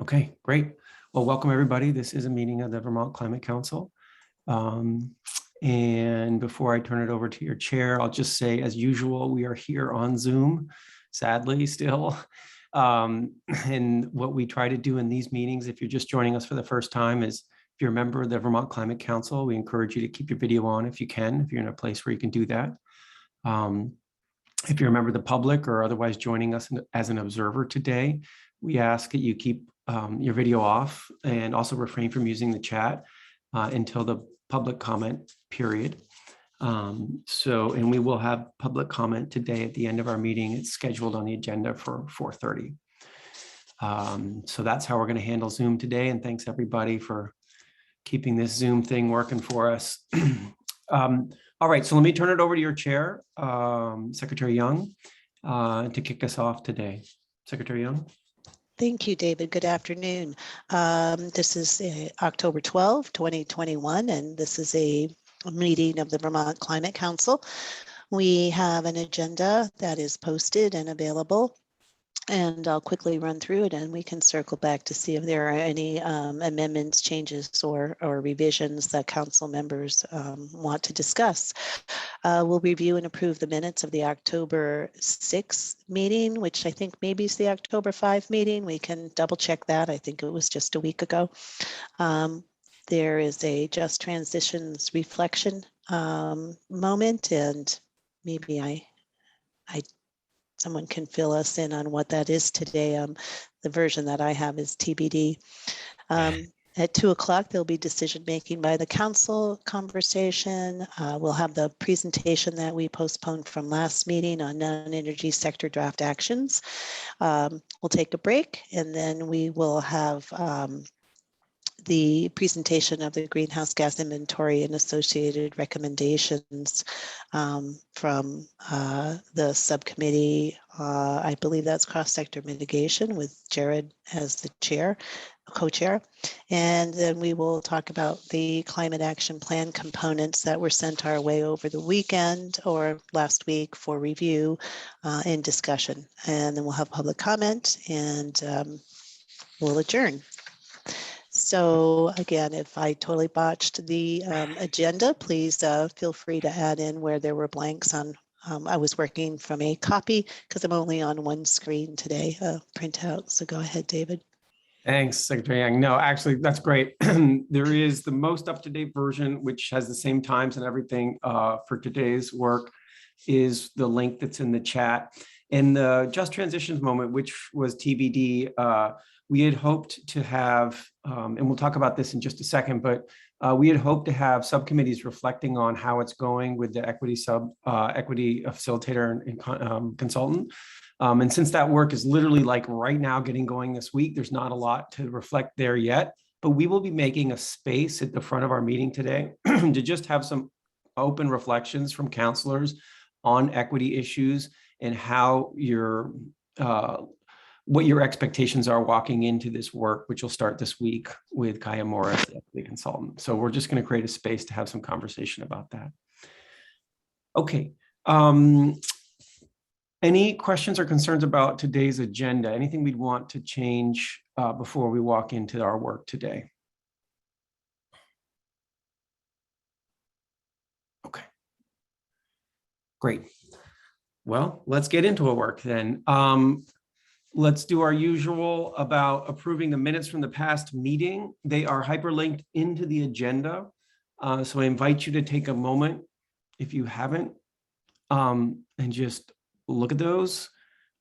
Okay, great. Well, welcome everybody. This is a meeting of the Vermont Climate Council. And before I turn it over to your chair, I'll just say, as usual, we are here on Zoom, sadly still. And what we try to do in these meetings, if you're just joining us for the first time, is if you're a member of the Vermont Climate Council, we encourage you to keep your video on if you can, if you're in a place where you can do that. If you're a member of the public or otherwise joining us as an observer today, we ask that you keep your video off and also refrain from using the chat until the public comment period. And we will have public comment today at the end of our meeting. It's scheduled on the agenda for 4:30. So that's how we're going to handle Zoom today. And thanks everybody for keeping this Zoom thing working for us. All right, so let me turn it over to your chair, Secretary Young, to kick us off today. Secretary Young. Thank you, David. Good afternoon. This is October 12, 2021, and this is a meeting of the Vermont Climate Council. We have an agenda that is posted and available, and I'll quickly run through it and we can circle back to see if there are any amendments, changes, or revisions that council members want to discuss. We'll review and approve the minutes of the October 6th meeting, which I think maybe is the October 5 meeting. We can double check that. I think it was just a week ago. There is a just transitions reflection moment, and maybe someone can fill us in on what that is today. The version that I have is TBD. At 2 o'clock, there'll be decision making by the council conversation. We'll have the presentation that we postponed from last meeting on non-energy sector draft actions. We'll take a break, and then we will have the presentation of the greenhouse gas inventory and associated recommendations from the subcommittee. I believe that's cross-sector mitigation with Jared as the chair, co-chair. And then we will talk about the climate action plan components that were sent our way over the weekend or last week for review and discussion. And then we'll have public comment, and we'll adjourn. So again, if I totally botched the agenda, please feel free to add in where there were blanks on. I was working from a copy because I'm only on one screen today, printout. So go ahead, David. Thanks, Secretary Yang. No, actually, that's great. There is the most up-to-date version, which has the same times and everything for today's work, is the link that's in the chat. And the Just Transitions moment, which was TBD, we had hoped to have, and we'll talk about this in just a second, but we had hoped to have subcommittees reflecting on how it's going with the equity facilitator and consultant. And since that work is literally like right now getting going this week, there's not a lot to reflect there yet, but we will be making a space at the front of our meeting today to just have some open reflections from counselors on equity issues and how what your expectations are walking into this work, which will start this week with Kaya Morris, the consultant. So we're just going to create a space to have some conversation about that. Okay. Any questions or concerns about today's agenda? Anything we'd want to change before we walk into our work today? Okay. Great. Well, let's get into our work then. Let's do our usual about approving the minutes from the past meeting. They are hyperlinked into the agenda. So I invite you to take a moment, if you haven't, and just look at those,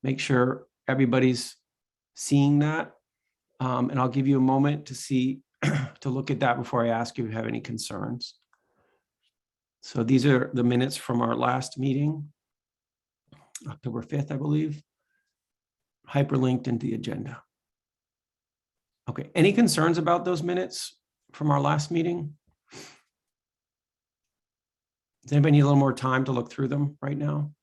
make sure everybody's seeing that. And I'll give you a moment to look at that before I ask you if you have any concerns. So these are the minutes from our last meeting, October 5th, I believe. Hyperlinked into the agenda. Okay, any concerns about those minutes from our last meeting? Does anybody need a little more time to look through them right now?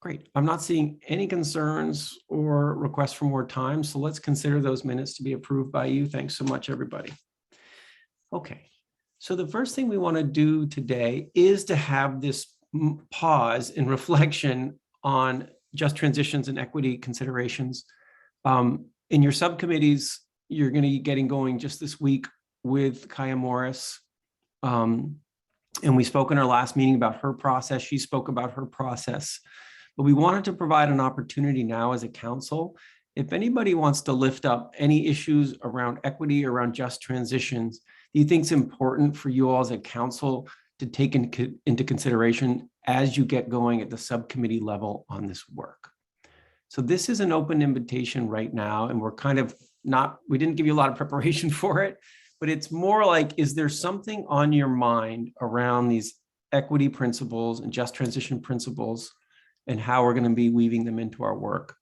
Great, I'm not seeing any concerns or requests for more time, so let's consider those minutes to be approved by you. Thanks so much, everybody. Okay, so the first thing we want to do today is to have this pause and reflection on just transitions and equity considerations. In your subcommittees, you're going to be getting going just this week with Kaya Morris. And we spoke in our last meeting about her process. She spoke about her process. But we wanted to provide an opportunity now as a council. If anybody wants to lift up any issues around equity, around just transitions, do you think it's important for you all as a council to take into consideration as you get going at the subcommittee level on this work? So this is an open invitation right now, and we're kind of we didn't give you a lot of preparation for it, but it's more like, is there something on your mind around these equity principles and just transition principles and how we're going to be weaving them into our work?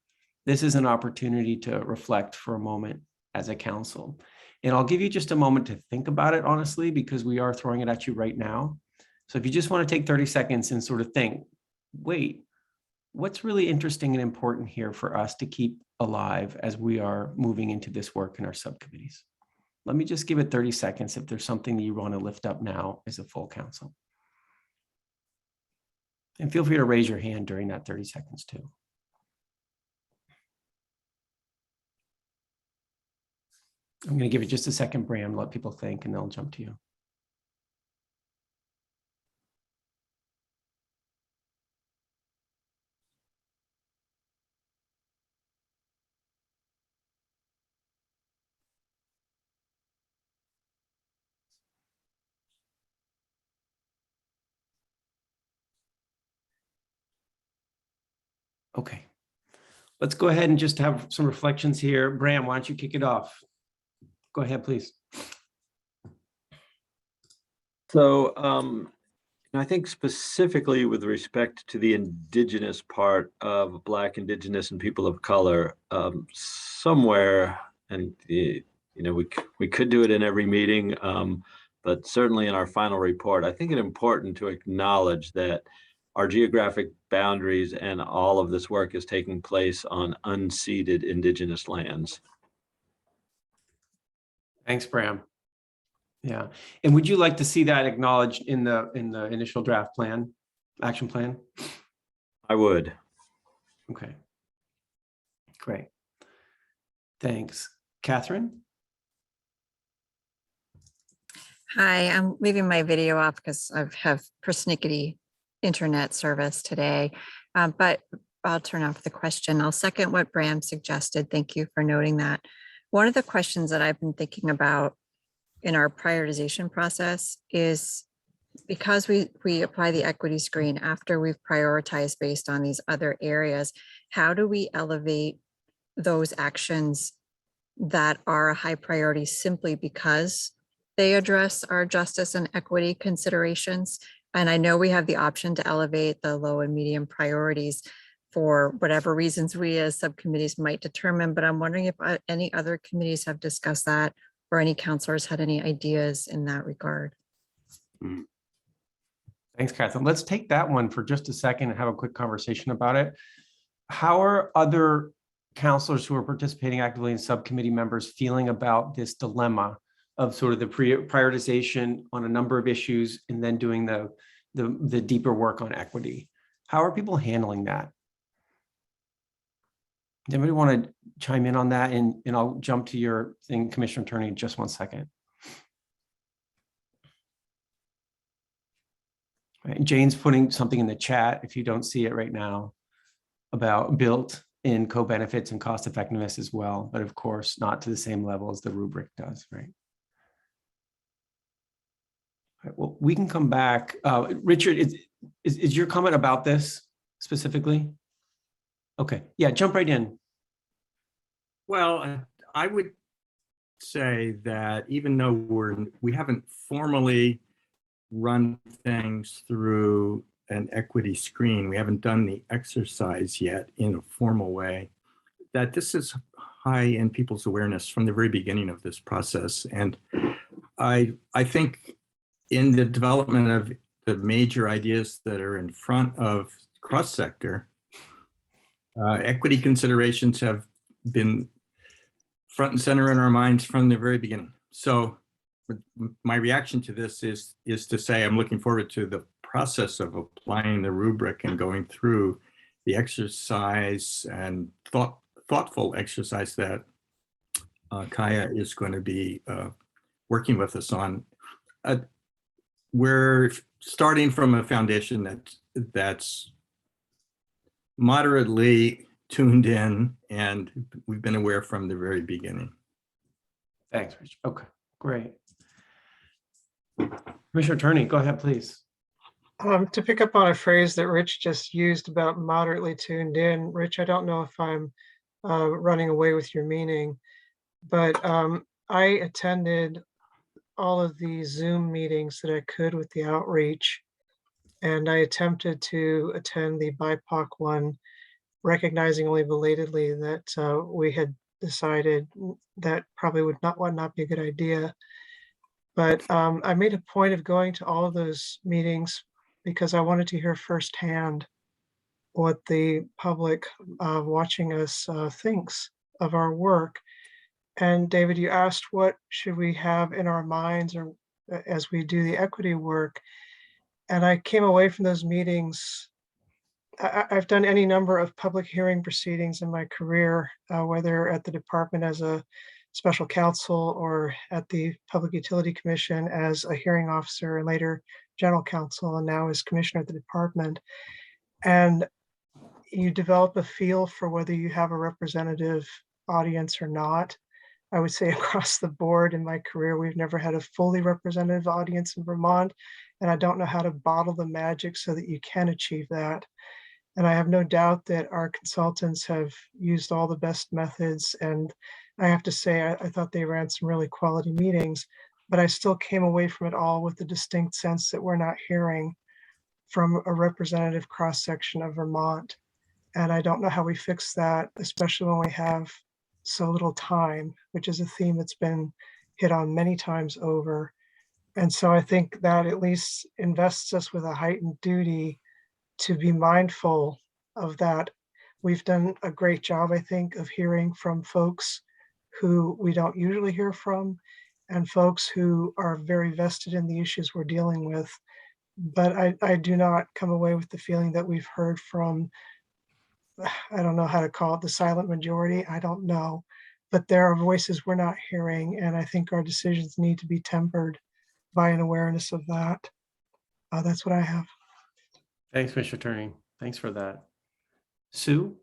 This is an opportunity to reflect for a moment as a council. And I'll give you just a moment to think about it, honestly, because we are throwing it at you right now. So if you just want to take 30 seconds and sort of think, wait, what's really interesting and important here for us to keep alive as we are moving into this work in our subcommittees? Let me just give it 30 seconds if there's something that you want to lift up now as a full council. And feel free to raise your hand during that 30 seconds too. I'm going to give it just a second, Bram, let people think, and they'll jump to you. Okay, let's go ahead and just have some reflections here. Bram, why don't you kick it off? Go ahead, please. So I think specifically with respect to the Indigenous part of Black, Indigenous, and people of color, somewhere, and we could do it in every meeting, but certainly in our final report, I think it's important to acknowledge that our geographic boundaries and all of this work is taking place on unceded Indigenous lands. Thanks, Bram. Yeah, and would you like to see that acknowledged in the initial draft plan, action plan? I would. Okay, great. Thanks. Catherine? Hi, I'm leaving my video off because I have persnickety internet service today, but I'll turn off the question. I'll second what Bram suggested. Thank you for noting that. One of the questions that I've been thinking about in our prioritization process is, because we apply the equity screen after we've prioritized based on these other areas, how do we elevate those actions that are a high priority simply because they address our justice and equity considerations? And I know we have the option to elevate the low and medium priorities for whatever reasons we as subcommittees might determine, but I'm wondering if any other committees have discussed that, or any counselors had any ideas in that regard. Thanks, Catherine. Let's take that one for just a second and have a quick conversation about it. How are other counselors who are participating actively in subcommittee members feeling about this dilemma of sort of the prioritization on a number of issues and then doing the deeper work on equity? How are people handling that? Does anybody want to chime in on that? And I'll jump to your thing, Commissioner Attorney, in just one second. Right. Jane's putting something in the chat, if you don't see it right now, about built in co-benefits and cost effectiveness as well, but of course not to the same level as the rubric does, right? All right, well, we can come back. Richard, is your comment about this specifically? Okay, yeah, jump right in. Well, I would say that even though we haven't formally run things through an equity screen, we haven't done the exercise yet in a formal way, that this is high in people's awareness from the very beginning of this process. And I think in the development of the major ideas that are in front of cross-sector, equity considerations have been front and center in our minds from the very beginning. So my reaction to this is to say I'm looking forward to the process of applying the rubric and going through the exercise and thoughtful exercise that Kaya is going to be working with us on. We're starting from a foundation that's moderately tuned in, and we've been aware from the very beginning. Thanks, Rich. Okay, great. Commissioner Attorney, go ahead, please. To pick up on a phrase that Rich just used about moderately tuned in, Rich, I don't know if I'm running away with your meaning, but I attended all of the Zoom meetings that I could with the outreach, and I attempted to attend the BIPOC one, recognizing only belatedly that we had decided that probably would not be a good idea. But I made a point of going to all of those meetings because I wanted to hear firsthand what the public watching us thinks of our work. And David, you asked what should we have in our minds or as we do the equity work. And I came away from those meetings. I've done any number of public hearing proceedings in my career, whether at the department as a special counsel or at the Public Utility Commission as a hearing officer and later general counsel and now as commissioner at the department. And you develop a feel for whether you have a representative audience or not. I would say across the board in my career, we've never had a fully representative audience in Vermont, and I don't know how to bottle the magic so that you can achieve that. And I have no doubt that our consultants have used all the best methods. And I have to say, I thought they ran some really quality meetings, but I still came away from it all with the distinct sense that we're not hearing from a representative cross-section of Vermont. And I don't know how we fix that, especially when we have so little time, which is a theme that's been hit on many times over. And so I think that at least invests us with a heightened duty to be mindful of that. We've done a great job, I think, of hearing from folks who we don't usually hear from and folks who are very vested in the issues we're dealing with. But I do not come away with the feeling that we've heard from, I don't know how to call it, the silent majority. I don't know. But there are voices we're not hearing, and I think our decisions need to be tempered by an awareness of that. That's what I have. Thanks, Mr. Attorney. Thanks for that. Sue?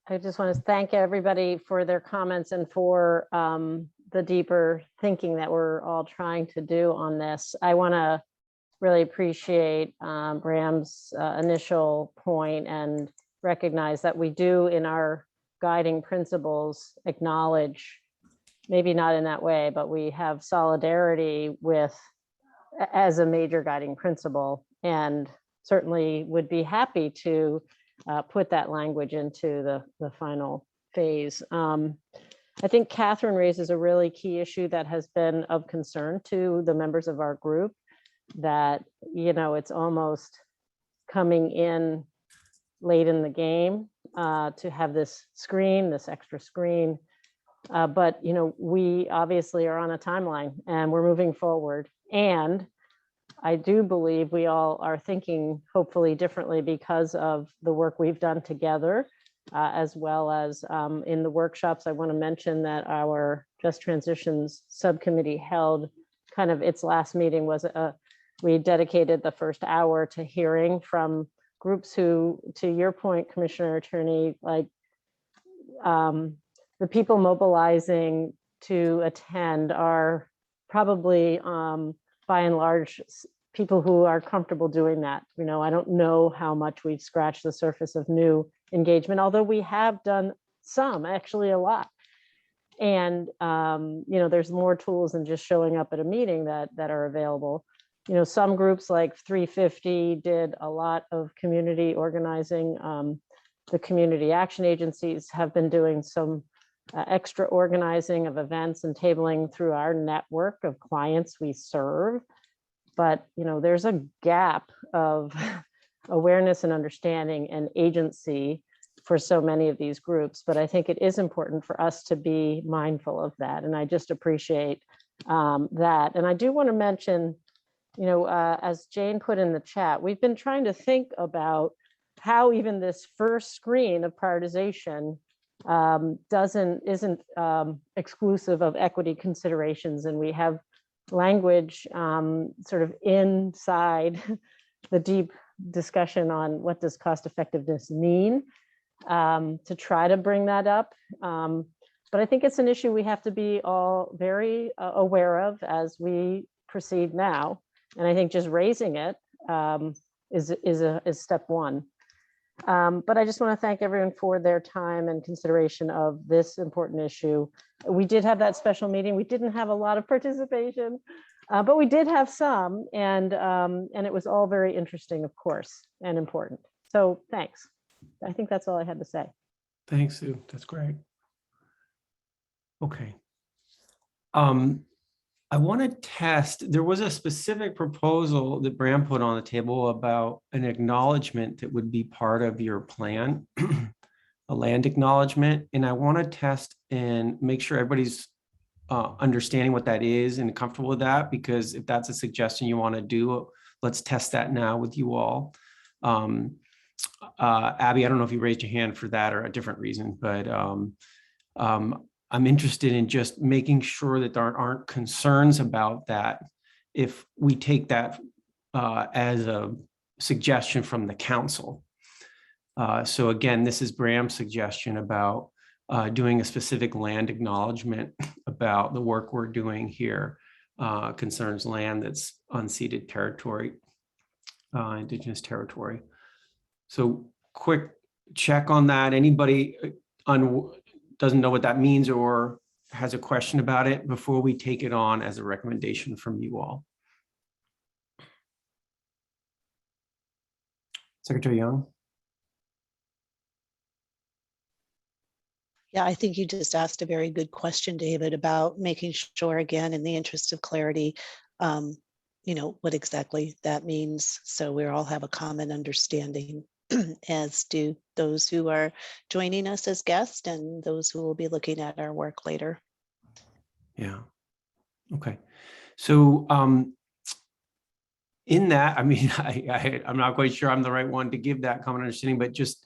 I just want to thank everybody for their comments and for the deeper thinking that we're all trying to do on this. I want to really appreciate Bram's initial point and recognize that we do in our guiding principles acknowledge, maybe not in that way, but we have solidarity with as a major guiding principle, and certainly would be happy to put that language into the final phase. I think Catherine raises a really key issue that has been of concern to the members of our group, that, you know, it's almost coming in late in the game to have this screen, this extra screen. But, you know, we obviously are on a timeline and we're moving forward. And I do believe we all are thinking hopefully differently because of the work we've done together, as well as in the workshops. I want to mention that our Just Transitions subcommittee held kind of its last meeting was we dedicated the first hour to hearing from groups who, to your point, Commissioner Attorney, like the people mobilizing to attend are probably by and large people who are comfortable doing that. You know, I don't know how much we've scratched the surface of new engagement, although we have done some, actually a lot. And, you know, there's more tools than just showing up at a meeting that are available. You know, some groups like 350 did a lot of community organizing. The community action agencies have been doing some extra organizing of events and tabling through our network of clients we serve. But, you know, there's a gap of awareness and understanding and agency for so many of these groups. But I think it is important for us to be mindful of that. And I just appreciate that. And I do want to mention as Jane put in the chat, we've been trying to think about how even this first screen of prioritization isn't exclusive of equity considerations, and we have language sort of inside the deep discussion on what does cost effectiveness mean, to try to bring that up. But I think it's an issue we have to be all very aware of as we proceed now. And I think just raising it is step one. But I just want to thank everyone for their time and consideration of this important issue. We did have that special meeting. We didn't have a lot of participation, but we did have some, and it was all very interesting, of course, and important. So thanks. I think that's all I had to say. Thanks, Sue. That's great. Okay. I want to test, there was a specific proposal that Bram put on the table about an acknowledgement that would be part of your plan, a land acknowledgement. And I want to test and make sure everybody's understanding what that is and comfortable with that, because if that's a suggestion you want to do, let's test that now with you all. Abby, I don't know if you raised your hand for that or a different reason, but I'm interested in just making sure that there aren't concerns about that if we take that as a suggestion from the council. So again, this is Bram's suggestion about doing a specific land acknowledgement about the work we're doing here, concerns land that's unceded territory, Indigenous territory. So quick check on that. Anybody doesn't know what that means or has a question about it before we take it on as a recommendation from you all? Secretary Young? Yeah, I think you just asked a very good question, David, about making sure, again, in the interest of clarity, what exactly that means. So we all have a common understanding, as do those who are joining us as guests and those who will be looking at our work later. Yeah. Okay. So in that, I mean, I'm not quite sure I'm the right one to give that common understanding, but just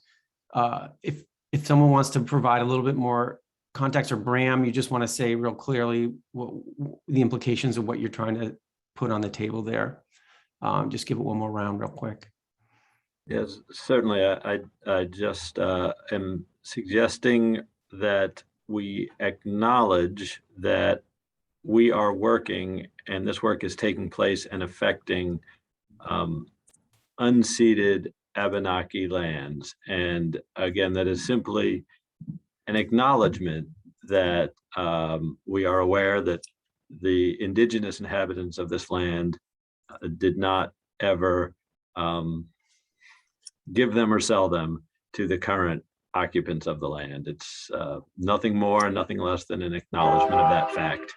if someone wants to provide a little bit more context, or Bram, you just want to say real clearly what the implications of what you're trying to put on the table there. Just give it one more round real quick. Yes, certainly. I just am suggesting that we acknowledge that we are working, and this work is taking place and affecting unceded Abenaki lands. And again, that is simply an acknowledgement that we are aware that the indigenous inhabitants of this land did not ever give them or sell them to the current occupants of the land. It's nothing more and nothing less than an acknowledgement of that fact.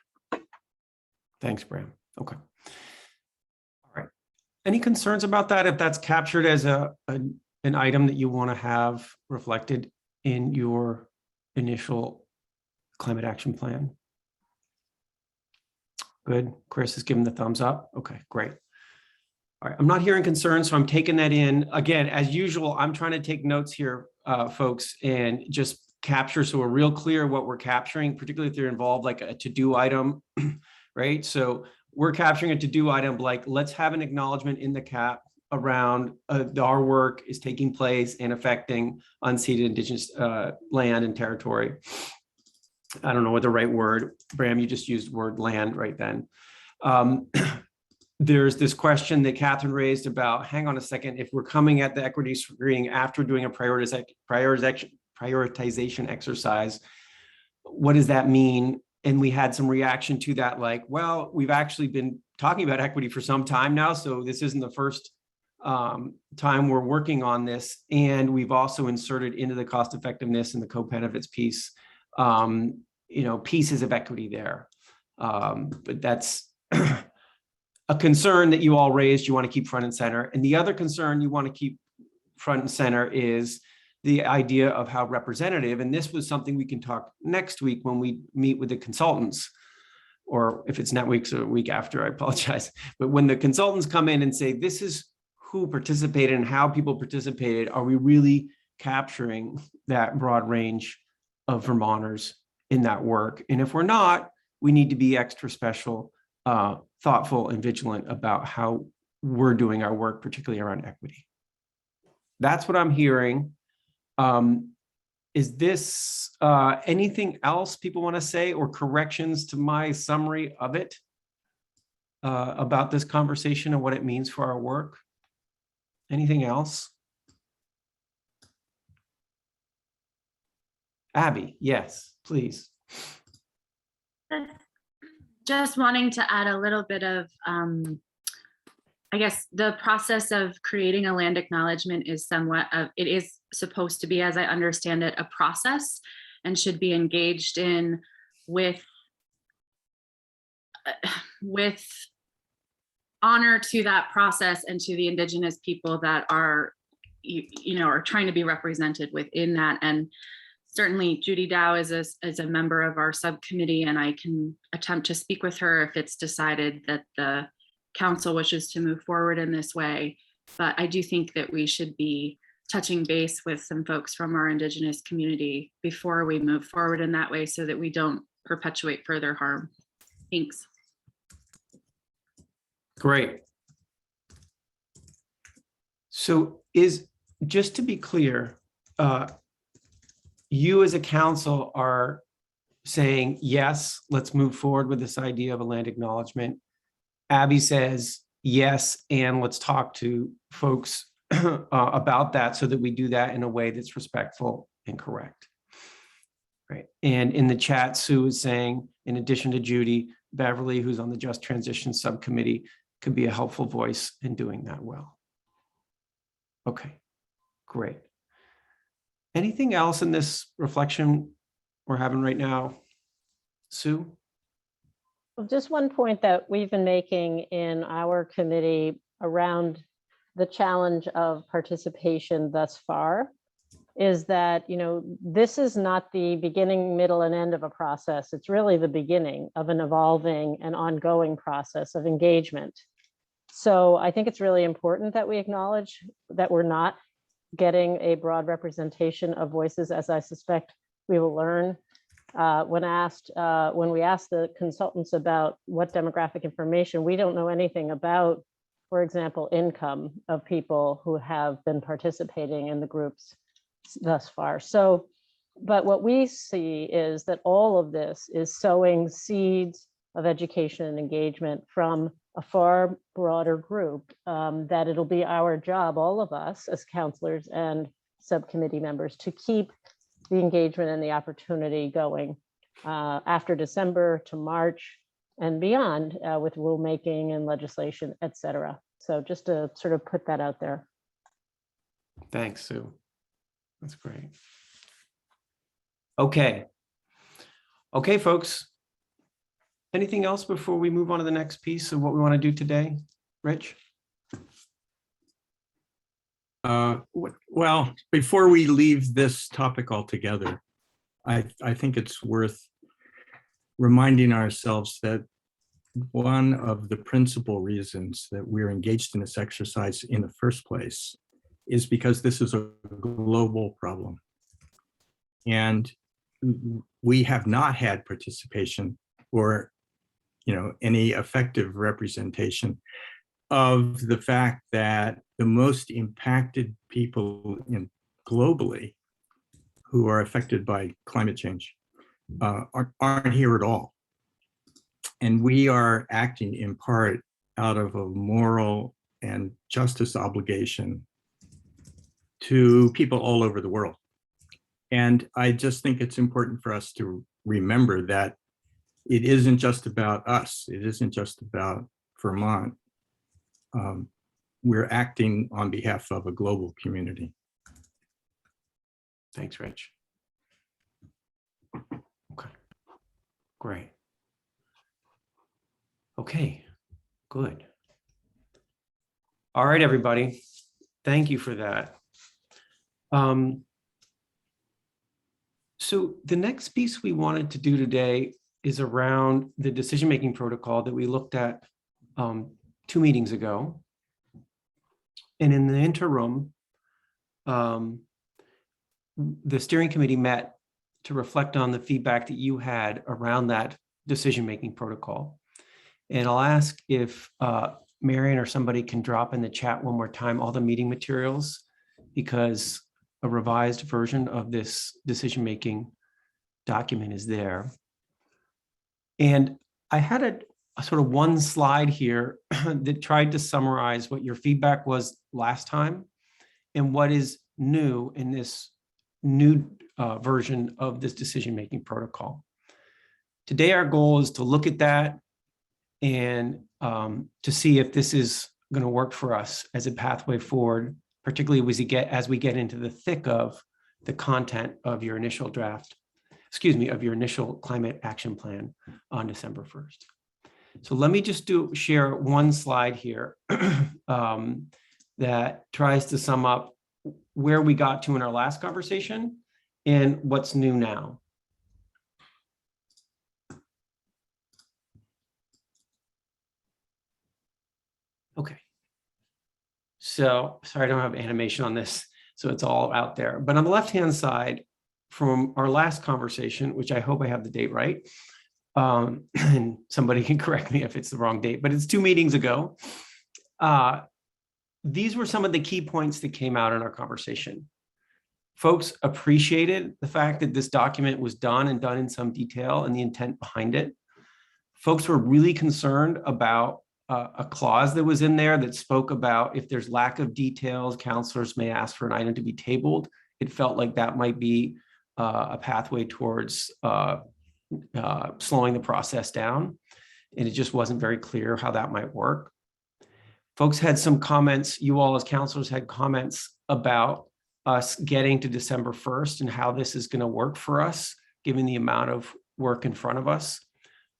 Thanks, Bram. Okay. All right. Any concerns about that? If that's captured as an item that you want to have reflected in your initial climate action plan? Good. Chris is giving the thumbs up. Okay, great. All right, I'm not hearing concerns, so I'm taking that in. Again, as usual, I'm trying to take notes here, folks, and just capture so we're real clear what we're capturing, particularly if they're involved like a to-do item, right? So we're capturing a to-do item like, let's have an acknowledgement in the cap around our work is taking place and affecting unceded Indigenous land and territory. I don't know what the right word, Bram, you just used word land right then. There's this question that Catherine raised about, hang on a second, if we're coming at the equity screening after doing a prioritization exercise, what does that mean? And we had some reaction to that, like, well, we've actually been talking about equity for some time now, so this isn't the first time we're working on this. And we've also inserted into the cost effectiveness and the co-benefits piece, pieces of equity there. But that's a concern that you all raised, you want to keep front and center. And the other concern you want to keep front and center is the idea of how representative, and this was something we can talk next week when we meet with the consultants, or if it's next week or a week after, I apologize. But when the consultants come in and say, this is who participated and how people participated, are we really capturing that broad range of Vermonters in that work? And if we're not, we need to be extra special, thoughtful and vigilant about how we're doing our work, particularly around equity. That's what I'm hearing. Is this anything else people want to say or corrections to my summary of it about this conversation and what it means for our work? Anything else? Abby, yes, please. Just wanting to add a little bit of, I guess the process of creating a land acknowledgement is somewhat of, it is supposed to be, as I understand it, a process and should be engaged in with honor to that process and to the Indigenous people that are, you know, are trying to be represented within that. And certainly Judy Dow is a member of our subcommittee, and I can attempt to speak with her if it's decided that the council wishes to move forward in this way. But I do think that we should be touching base with some folks from our Indigenous community before we move forward in that way so that we don't perpetuate further harm. Thanks. Great. So just to be clear, you as a council are saying, yes, let's move forward with this idea of a land acknowledgement. Abby says, yes, and let's talk to folks about that so that we do that in a way that's respectful and correct. Right. And in the chat, Sue is saying, in addition to Judy, Beverly, who's on the Just Transition Subcommittee, could be a helpful voice in doing that well. Okay, great. Anything else in this reflection we're having right now? Sue? Well, just one point that we've been making in our committee around the challenge of participation thus far is that, you know, this is not the beginning, middle, and end of a process. It's really the beginning of an evolving and ongoing process of engagement. So I think it's really important that we acknowledge that we're not getting a broad representation of voices, as I suspect we will learn. When we asked the consultants about what demographic information, we don't know anything about, for example, income of people who have been participating in the groups thus far. So, but what we see is that all of this is sowing seeds of education and engagement from a far broader group, that it'll be our job, all of us as counselors and subcommittee members, to keep the engagement and the opportunity going after December to March and beyond with rulemaking and legislation, et cetera. So just to sort of put that out there. Thanks, Sue. That's great. Okay. Okay, folks. Anything else before we move on to the next piece of what we want to do today? Rich? Well, before we leave this topic altogether, I think it's worth reminding ourselves that one of the principal reasons that we're engaged in this exercise in the first place is because this is a global problem. And we have not had participation or, you know, any effective representation of the fact that the most impacted people globally who are affected by climate change aren't here at all. And we are acting in part out of a moral and justice obligation to people all over the world. And I just think it's important for us to remember that it isn't just about us. It isn't just about Vermont. We're acting on behalf of a global community. Thanks, Rich. Okay, great. Okay, good. All right, everybody. Thank you for that. So the next piece we wanted to do today is around the decision-making protocol that we looked at 2 meetings ago. And in the interim, the steering committee met to reflect on the feedback that you had around that decision-making protocol. And I'll ask if Marion or somebody can drop in the chat one more time all the meeting materials, because a revised version of this decision-making document is there. And I had a sort of one slide here that tried to summarize what your feedback was last time and what is new in this new version of this decision-making protocol. Today, our goal is to look at that and to see if this is going to work for us as a pathway forward, particularly as we get into the thick of the content of your initial draft, of your initial climate action plan on December 1st. So let me just share one slide here that tries to sum up where we got to in our last conversation and what's new now. Okay. So sorry, I don't have animation on this, so it's all out there. But on the left-hand side, from our last conversation, which I hope I have the date right, and somebody can correct me if it's the wrong date, but it's 2 meetings ago. These were some of the key points that came out in our conversation. Folks appreciated the fact that this document was done in some detail and the intent behind it. Folks were really concerned about a clause that was in there that spoke about if there's lack of details, counselors may ask for an item to be tabled. It felt like that might be a pathway towards slowing the process down. And it just wasn't very clear how that might work. Folks had some comments, you all as counselors had comments about us getting to December 1st and how this is going to work for us, given the amount of work in front of us.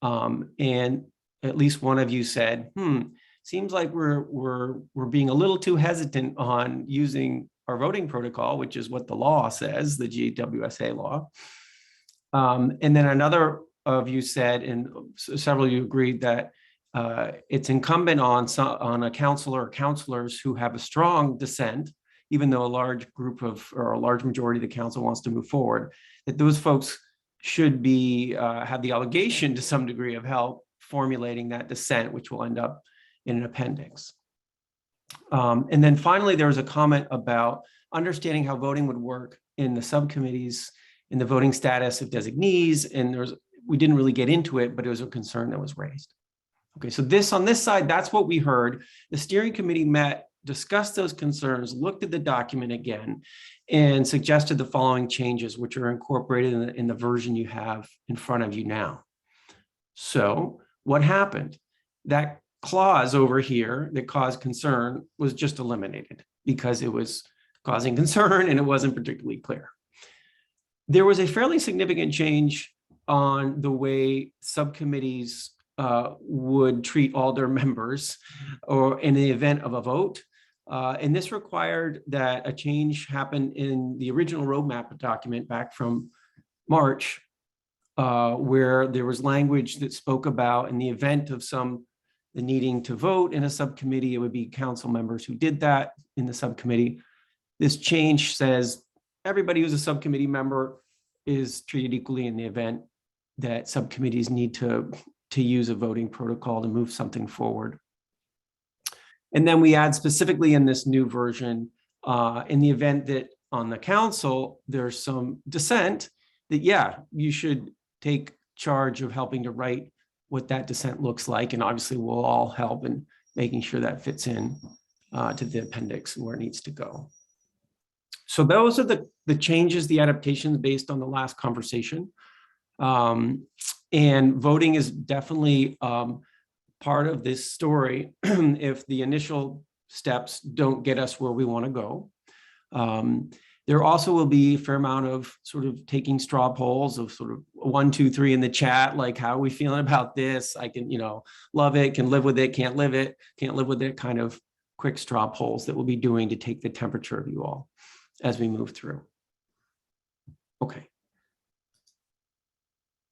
And at least one of you said, seems like we're being a little too hesitant on using our voting protocol, which is what the law says, the GWSA law. And then another of you said, and several of you agreed, that it's incumbent on a counselor or counselors who have a strong dissent, even though a large group or a large majority of the council wants to move forward, that those folks should be have the obligation to some degree of help formulating that dissent, which will end up in an appendix. And then finally, there was a comment about understanding how voting would work in the subcommittees, in the voting status of designees, and we didn't really get into it, but it was a concern that was raised. Okay, so on this side, that's what we heard. The steering committee met, discussed those concerns, looked at the document again, and suggested the following changes, which are incorporated in the version you have in front of you now. So what happened? That clause over here that caused concern was just eliminated because it was causing concern and it wasn't particularly clear. There was a fairly significant change on the way subcommittees would treat all their members or in the event of a vote. And this required that a change happen in the original roadmap document back from March, where there was language that spoke about in the event of the needing to vote in a subcommittee, it would be council members who did that in the subcommittee. This change says everybody who's a subcommittee member is treated equally in the event that subcommittees need to use a voting protocol to move something forward. And then we add specifically in this new version, in the event that on the council, there's some dissent, that yeah, you should take charge of helping to write what that dissent looks like. And obviously we'll all help in making sure that fits in to the appendix and where it needs to go. So those are the changes, the adaptations based on the last conversation. And voting is definitely part of this story if the initial steps don't get us where we want to go. There also will be a fair amount of sort of taking straw polls of sort of 1, 2, 3 in the chat, like how are we feeling about this? I can, love it, can live with it, can't live with it, kind of quick straw polls that we'll be doing to take the temperature of you all as we move through. Okay.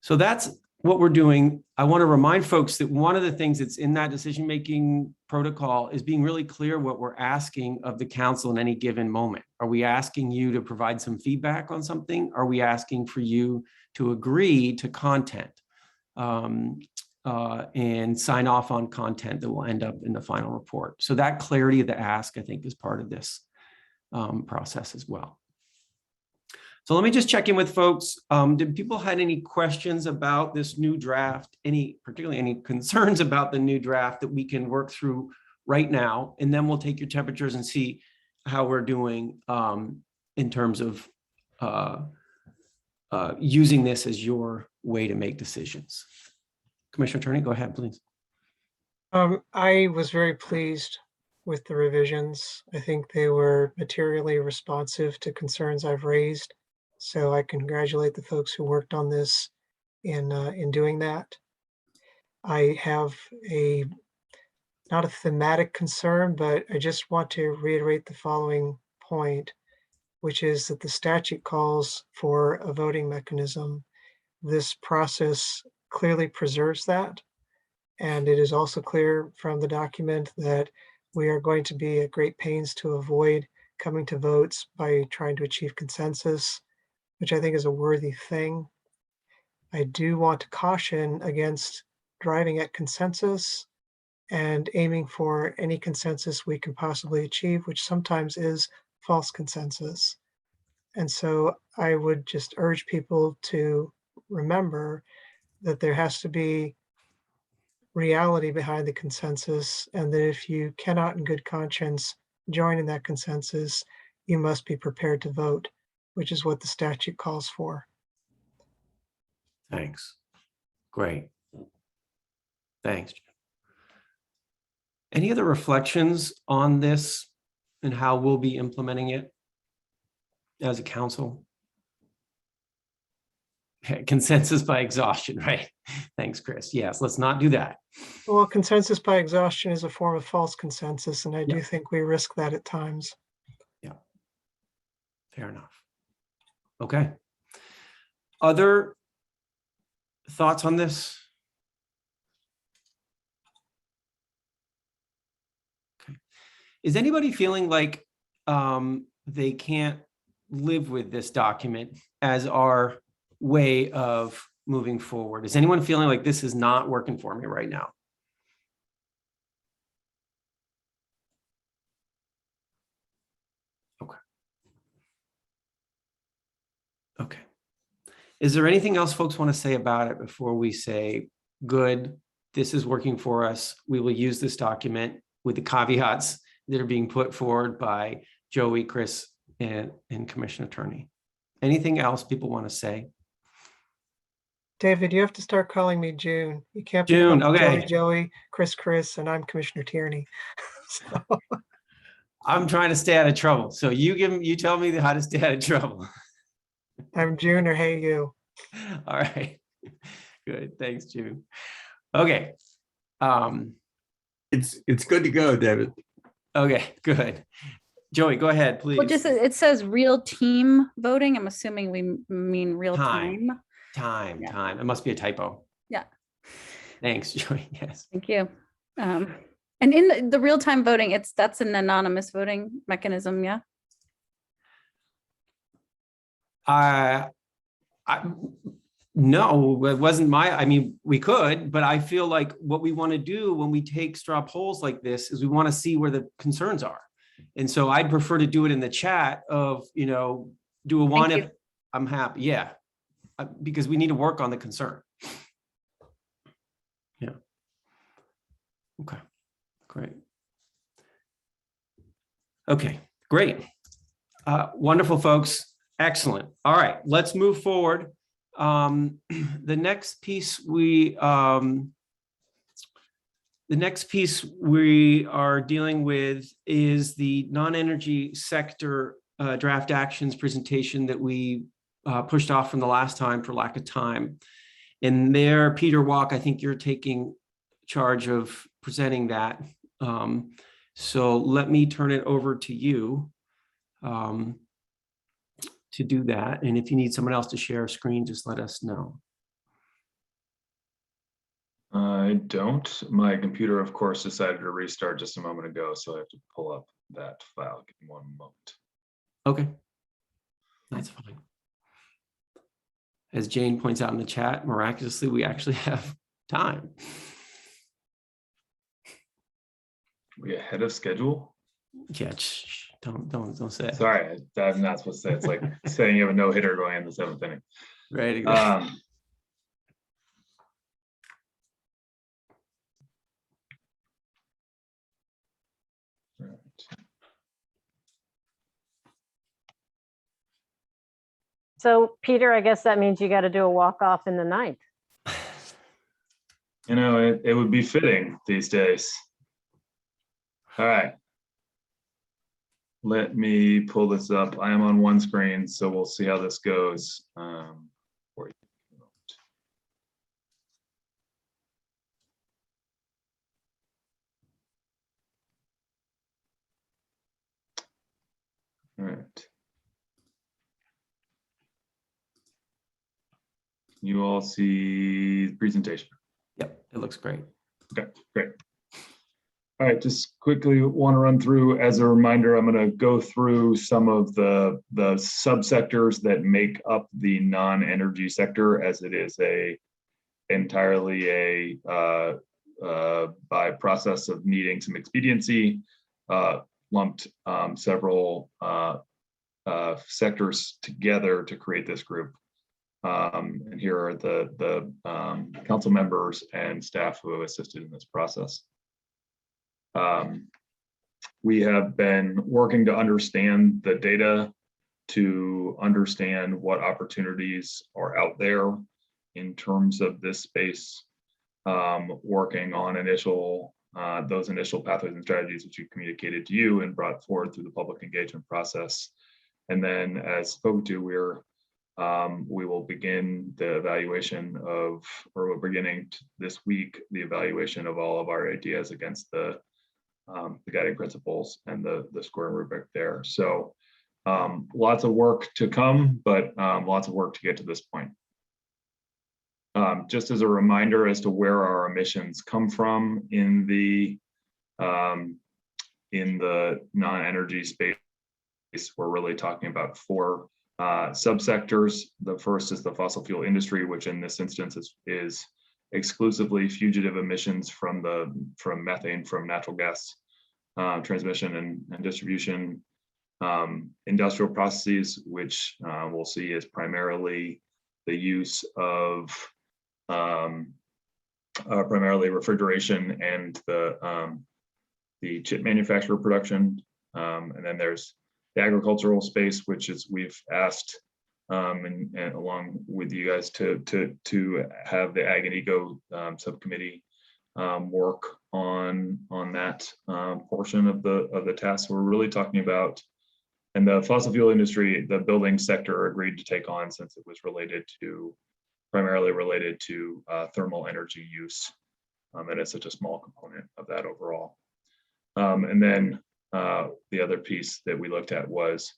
So that's what we're doing, I want to remind folks that one of the things that's in that decision-making protocol is being really clear what we're asking of the council in any given moment. Are we asking you to provide some feedback on something? Are we asking for you to agree to content and sign off on content that will end up in the final report? So that clarity of the ask, I think, is part of this process as well. So let me just check in with folks. Did people had any questions about this new draft? Particularly any concerns about the new draft that we can work through right now? And then we'll take your temperatures and see how we're doing in terms of using this as your way to make decisions. Commissioner Attorney, go ahead, please. I was very pleased with the revisions. I think they were materially responsive to concerns I've raised. So I congratulate the folks who worked on this in doing that. I have not a thematic concern, but I just want to reiterate the following point, which is that the statute calls for a voting mechanism. This process clearly preserves that. And it is also clear from the document that we are going to be at great pains to avoid coming to votes by trying to achieve consensus, which I think is a worthy thing. I do want to caution against driving at consensus and aiming for any consensus we can possibly achieve, which sometimes is false consensus. And so I would just urge people to remember that there has to be reality behind the consensus, and that if you cannot in good conscience join in that consensus, you must be prepared to vote, which is what the statute calls for. Thanks. Great. Thanks. Any other reflections on this and how we'll be implementing it as a council? Consensus by exhaustion, right? Thanks, Chris. Yes, let's not do that. Well, consensus by exhaustion is a form of false consensus, and I do Yeah. think we risk that at times. Yeah, fair enough. Okay. Other thoughts on this? Okay. Is anybody feeling like they can't live with this document as our way of moving forward? Is anyone feeling like this is not working for me right now? Okay. Okay. Is there anything else folks want to say about it before we say, good, this is working for us. We will use this document with the caveats that are being put forward by Joey, Chris, and Commissioner Attorney. Anything else people want to say? David, you have to start calling me June. You can't June, become okay. Joey, Chris, and I'm Commissioner Tierney. So, I'm trying to stay out of trouble. So you tell me how to stay out of trouble. I'm June or hey you. All right. Good. Thanks, June. Okay. It's good to go, David. Okay, good. Joey, go ahead, please. Well, just it says real team voting. I'm assuming we mean real time. Time. Yeah. It must be a typo. Yeah. Thanks, Joey. Yes. Thank you. And in the real time voting, that's an anonymous voting mechanism. Yeah. No, it wasn't we could, but I feel like what we want to do when we take straw polls like this is we want to see where the concerns are. And so I'd prefer to do it in the chat of, do a one if I'm happy. Yeah. Because we need to work on the concern. Yeah. Okay, great. Okay, great. Wonderful, folks. Excellent. All right, let's move forward. The next piece we are dealing with is the non-energy sector draft actions presentation that we pushed off from the last time for lack of time. And there, Peter Walk, I think you're taking charge of presenting that. So let me turn it over to you to do that. And if you need someone else to share a screen, just let us know. I don't. My computer, of course, decided to restart just a moment ago, so I have to pull up that file. Give me 1 moment. Okay. That's fine. As Jane points out in the chat, miraculously, we actually have time. We ahead of schedule? Yeah, shh, don't say it. Sorry, I'm not supposed to say. It's like saying you have a no-hitter going in the 7th inning. Right, exactly. Right. So Peter, I guess that means you got to do a walk off in the ninth. You know, it would be fitting these days. All right. Let me pull this up. I am on one screen, so we'll see how this goes. For you. All right. You all see the presentation. Yep, it looks great. Okay, great. All right, just quickly want to run through as a reminder, I'm going to go through some of the subsectors that make up the non-energy sector, as it is entirely a by process of needing some expediency, lumped several sectors together to create this group. And here are the council members and staff who have assisted in this process. We have been working to understand the data, to understand what opportunities are out there in terms of this space, working on those initial pathways and strategies which we communicated to you and brought forward through the public engagement process. And then, as spoke to, we will begin the evaluation of, or we're beginning this week, the evaluation of all of our ideas against the guiding principles and the scoring rubric there. So lots of work to come, but lots of work to get to this point. Just as a reminder as to where our emissions come from in the non-energy space, we're really talking about 4 subsectors. The first is the fossil fuel industry, which in this instance is exclusively fugitive emissions from methane from natural gas transmission and distribution. Industrial processes, which we'll see is primarily the use of primarily refrigeration and the chip manufacturer production. And then there's the agricultural space, which is we've asked and along with you guys to have the Ag and Eco subcommittee work on that portion of the task. We're really talking about, and the fossil fuel industry, the building sector agreed to take on, since it was primarily related to thermal energy use, and it's such a small component of that overall. And then the other piece that we looked at was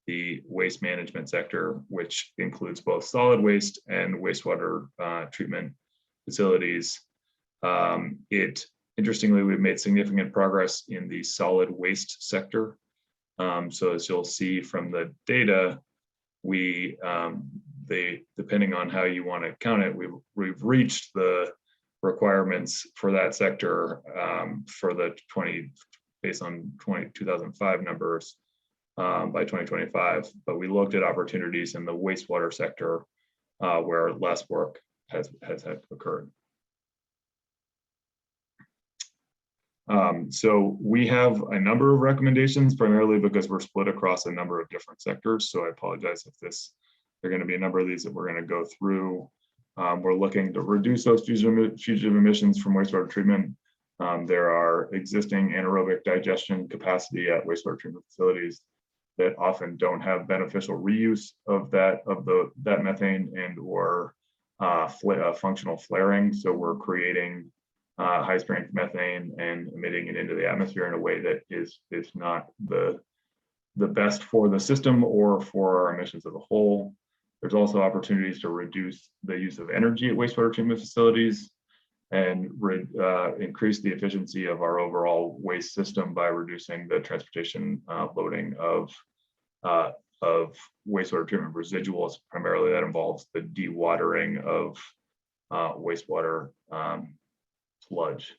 the waste management sector, which includes both solid waste and wastewater treatment facilities. Interestingly, we've made significant progress in the solid waste sector. So as you'll see from the data, depending on how you want to count it, we've reached the requirements for that sector for the based on 2005 numbers by 2025. But we looked at opportunities in the wastewater sector where less work has occurred. So we have a number of recommendations, primarily because we're split across a number of different sectors. So I apologize if there are going to be a number of these that we're going to go through. We're looking to reduce those fugitive emissions from wastewater treatment. There are existing anaerobic digestion capacity at wastewater treatment facilities that often don't have beneficial reuse of that methane and or functional flaring. So we're creating high strength methane and emitting it into the atmosphere in a way that is not the best for the system or for our emissions as a whole. There's also opportunities to reduce the use of energy at wastewater treatment facilities. and increase the efficiency of our overall waste system by reducing the transportation loading of wastewater treatment residuals. Primarily that involves the dewatering of wastewater sludge.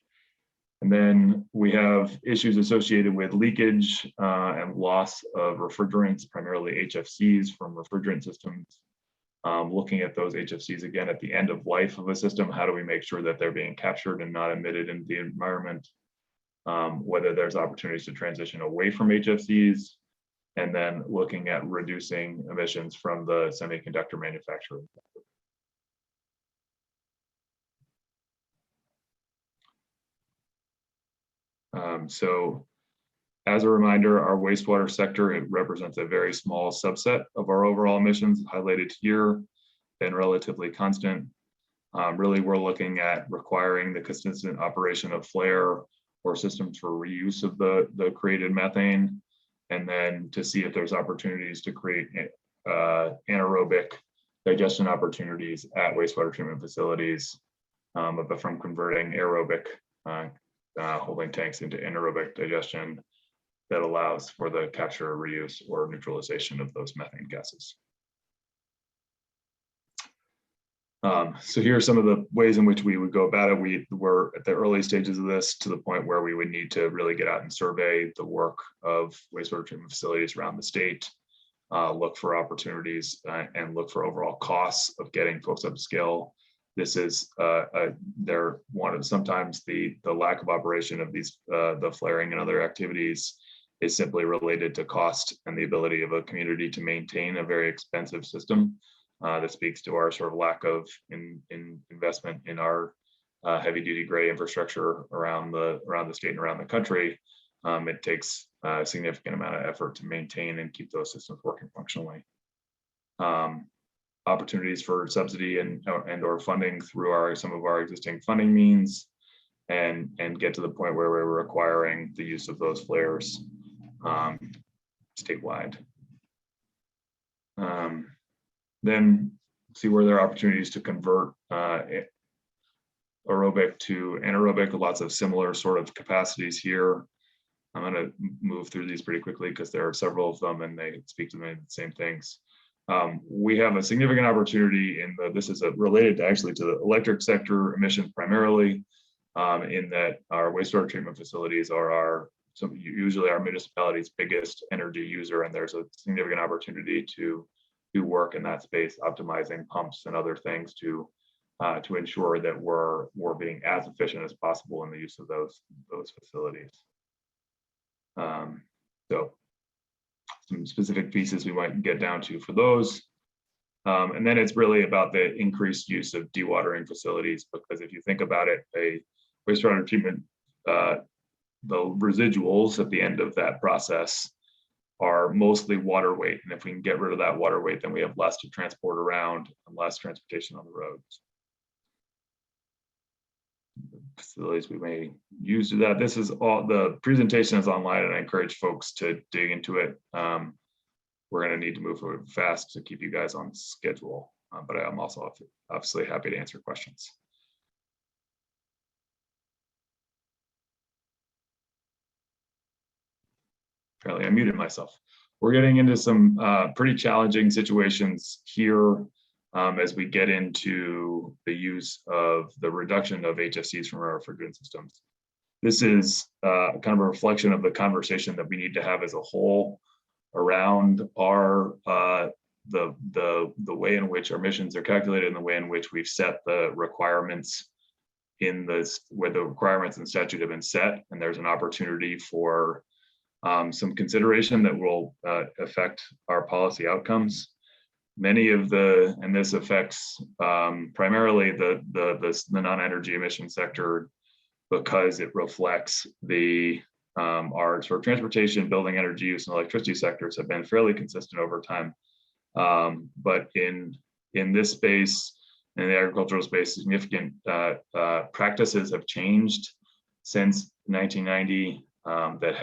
And then we have issues associated with leakage and loss of refrigerants, primarily HFCs from refrigerant systems. Looking at those HFCs again at the end of life of a system, how do we make sure that they're being captured and not emitted into the environment? Whether there's opportunities to transition away from HFCs, and then looking at reducing emissions from the semiconductor manufacturing. So as a reminder, our wastewater sector, it represents a very small subset of our overall emissions, highlighted here, been relatively constant. Really, we're looking at requiring the consistent operation of flare or systems for reuse of the created methane, and then to see if there's opportunities to create anaerobic digestion opportunities at wastewater treatment facilities, but from converting aerobic holding tanks into anaerobic digestion that allows for the capture, reuse, or neutralization of those methane gases. So here are some of the ways in which we would go about it. We were at the early stages of this to the point where we would need to really get out and survey the work of wastewater treatment facilities around the state, look for opportunities and look for overall costs of getting folks up to scale. This is they're wanted. Sometimes the lack of operation of these the flaring and other activities is simply related to cost and the ability of a community to maintain a very expensive system. That speaks to our sort of lack of investment in our heavy duty gray infrastructure around the state and around the country. It takes a significant amount of effort to maintain and keep those systems working functionally. Opportunities for subsidy and or funding through some of our existing funding means, and get to the point where we're requiring the use of those flares statewide. Then see where there are opportunities to convert aerobic to anaerobic. Lots of similar sort of capacities here. I'm going to move through these pretty quickly because there are several of them and they speak to the same things. We have a significant opportunity this is related to the electric sector emissions primarily, in that our wastewater treatment facilities are usually our municipality's biggest energy user, and there's a significant opportunity to do work in that space, optimizing pumps and other things to ensure that we're being as efficient as possible in the use of those facilities. So some specific pieces we might get down to for those. And then it's really about the increased use of dewatering facilities, because if you think about it, a wastewater treatment, the residuals at the end of that process are mostly water weight. And if we can get rid of that water weight, then we have less to transport around and less transportation on the roads. Facilities we may use to that. This is all, the presentation is online and I encourage folks to dig into it. We're going to need to move forward fast to keep you guys on schedule, but I'm also obviously happy to answer questions. Apparently I muted myself. We're getting into some pretty challenging situations here as we get into the use of the reduction of HFCs from our refrigerant systems. This is kind of a reflection of the conversation that we need to have as a whole around our the way in which our emissions are calculated and the way in which we've set the requirements in this, where the requirements in statute have been set, and there's an opportunity for some consideration that will affect our policy outcomes. Many of and this affects primarily the non-energy emission sector, because it reflects our sort of transportation, building, energy use, and electricity sectors have been fairly consistent over time. But in this space, in the agricultural space, significant practices have changed since 1990 that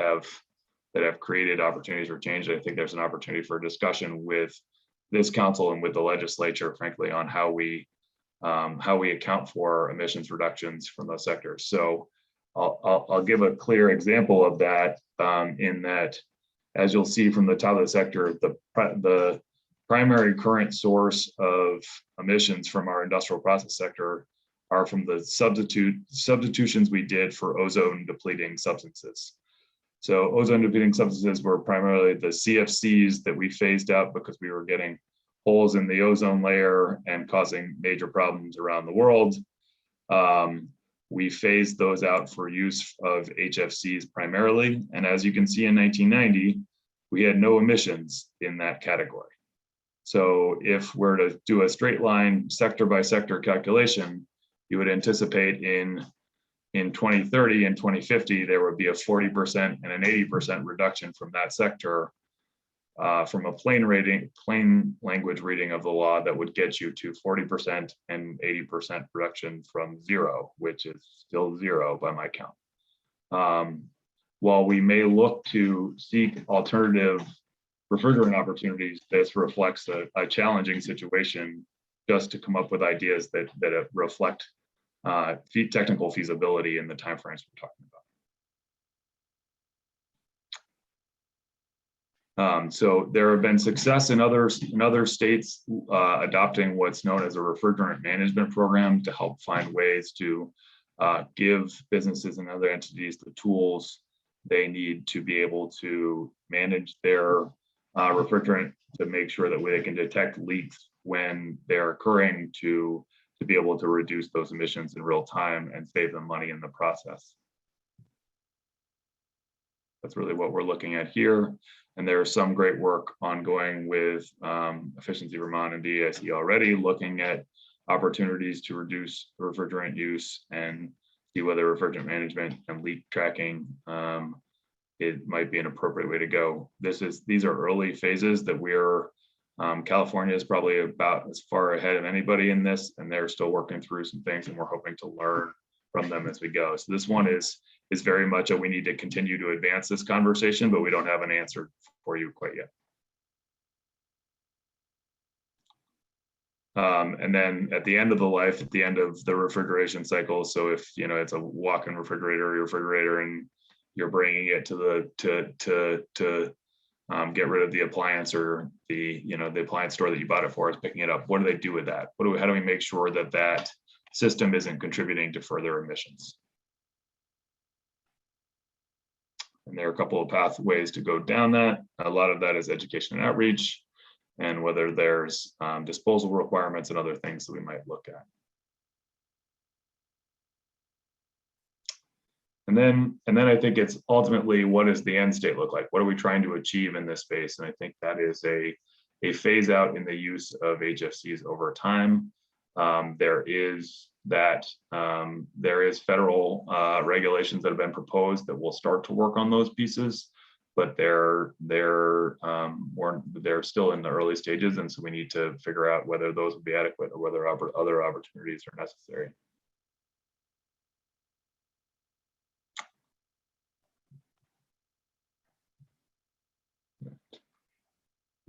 have created opportunities for change. I think there's an opportunity for a discussion with this council and with the legislature, frankly, on how we how we account for emissions reductions from those sectors. So I'll give a clear example of that in that, as you'll see from the top of the sector, the primary current source of emissions from our industrial process sector are from the substitutions we did for ozone depleting substances. So ozone depleting substances were primarily the CFCs that we phased out because we were getting holes in the ozone layer and causing major problems around the world. We phased those out for use of HFCs primarily. And as you can see in 1990, we had no emissions in that category. So if we're to do a straight line sector by sector calculation, you would anticipate in 2030 and 2050, there would be a 40% and an 80% reduction from that sector from a plain language reading of the law that would get you to 40% and 80% reduction from zero, which is still zero by my count. While we may look to seek alternative refrigerant opportunities, this reflects a challenging situation just to come up with ideas that reflect technical feasibility in the timeframes we're talking about. So there have been success in other states adopting what's known as a refrigerant management program to help find ways to give businesses and other entities the tools they need to be able to manage their refrigerant, to make sure that they can detect leaks when they're occurring, to be able to reduce those emissions in real time and save them money in the process. That's really what we're looking at here. And there's some great work ongoing with Efficiency Vermont and DEIC already, looking at opportunities to reduce refrigerant use and see whether refrigerant management and leak tracking it might be an appropriate way to go. These are early phases that we're California is probably about as far ahead of anybody in this, and they're still working through some things, and we're hoping to learn from them as we go. So this one is very much we need to continue to advance this conversation, but we don't have an answer for you quite yet. And then at the end of the life, at the end of the refrigeration cycle, so if it's a walk-in refrigerator and you're bringing it to get rid of the appliance, or the appliance store that you bought it for is picking it up, what do they do with that? How do we make sure that that system isn't contributing to further emissions? And there are a couple of pathways to go down that. A lot of that is education and outreach, and whether there's disposal requirements and other things that we might look at. And then I think it's ultimately, what does the end state look like? What are we trying to achieve in this space? And I think that is a phase out in the use of HFCs over time. There is federal regulations that have been proposed that will start to work on those pieces, but they're still in the early stages, and so we need to figure out whether those will be adequate or whether other opportunities are necessary.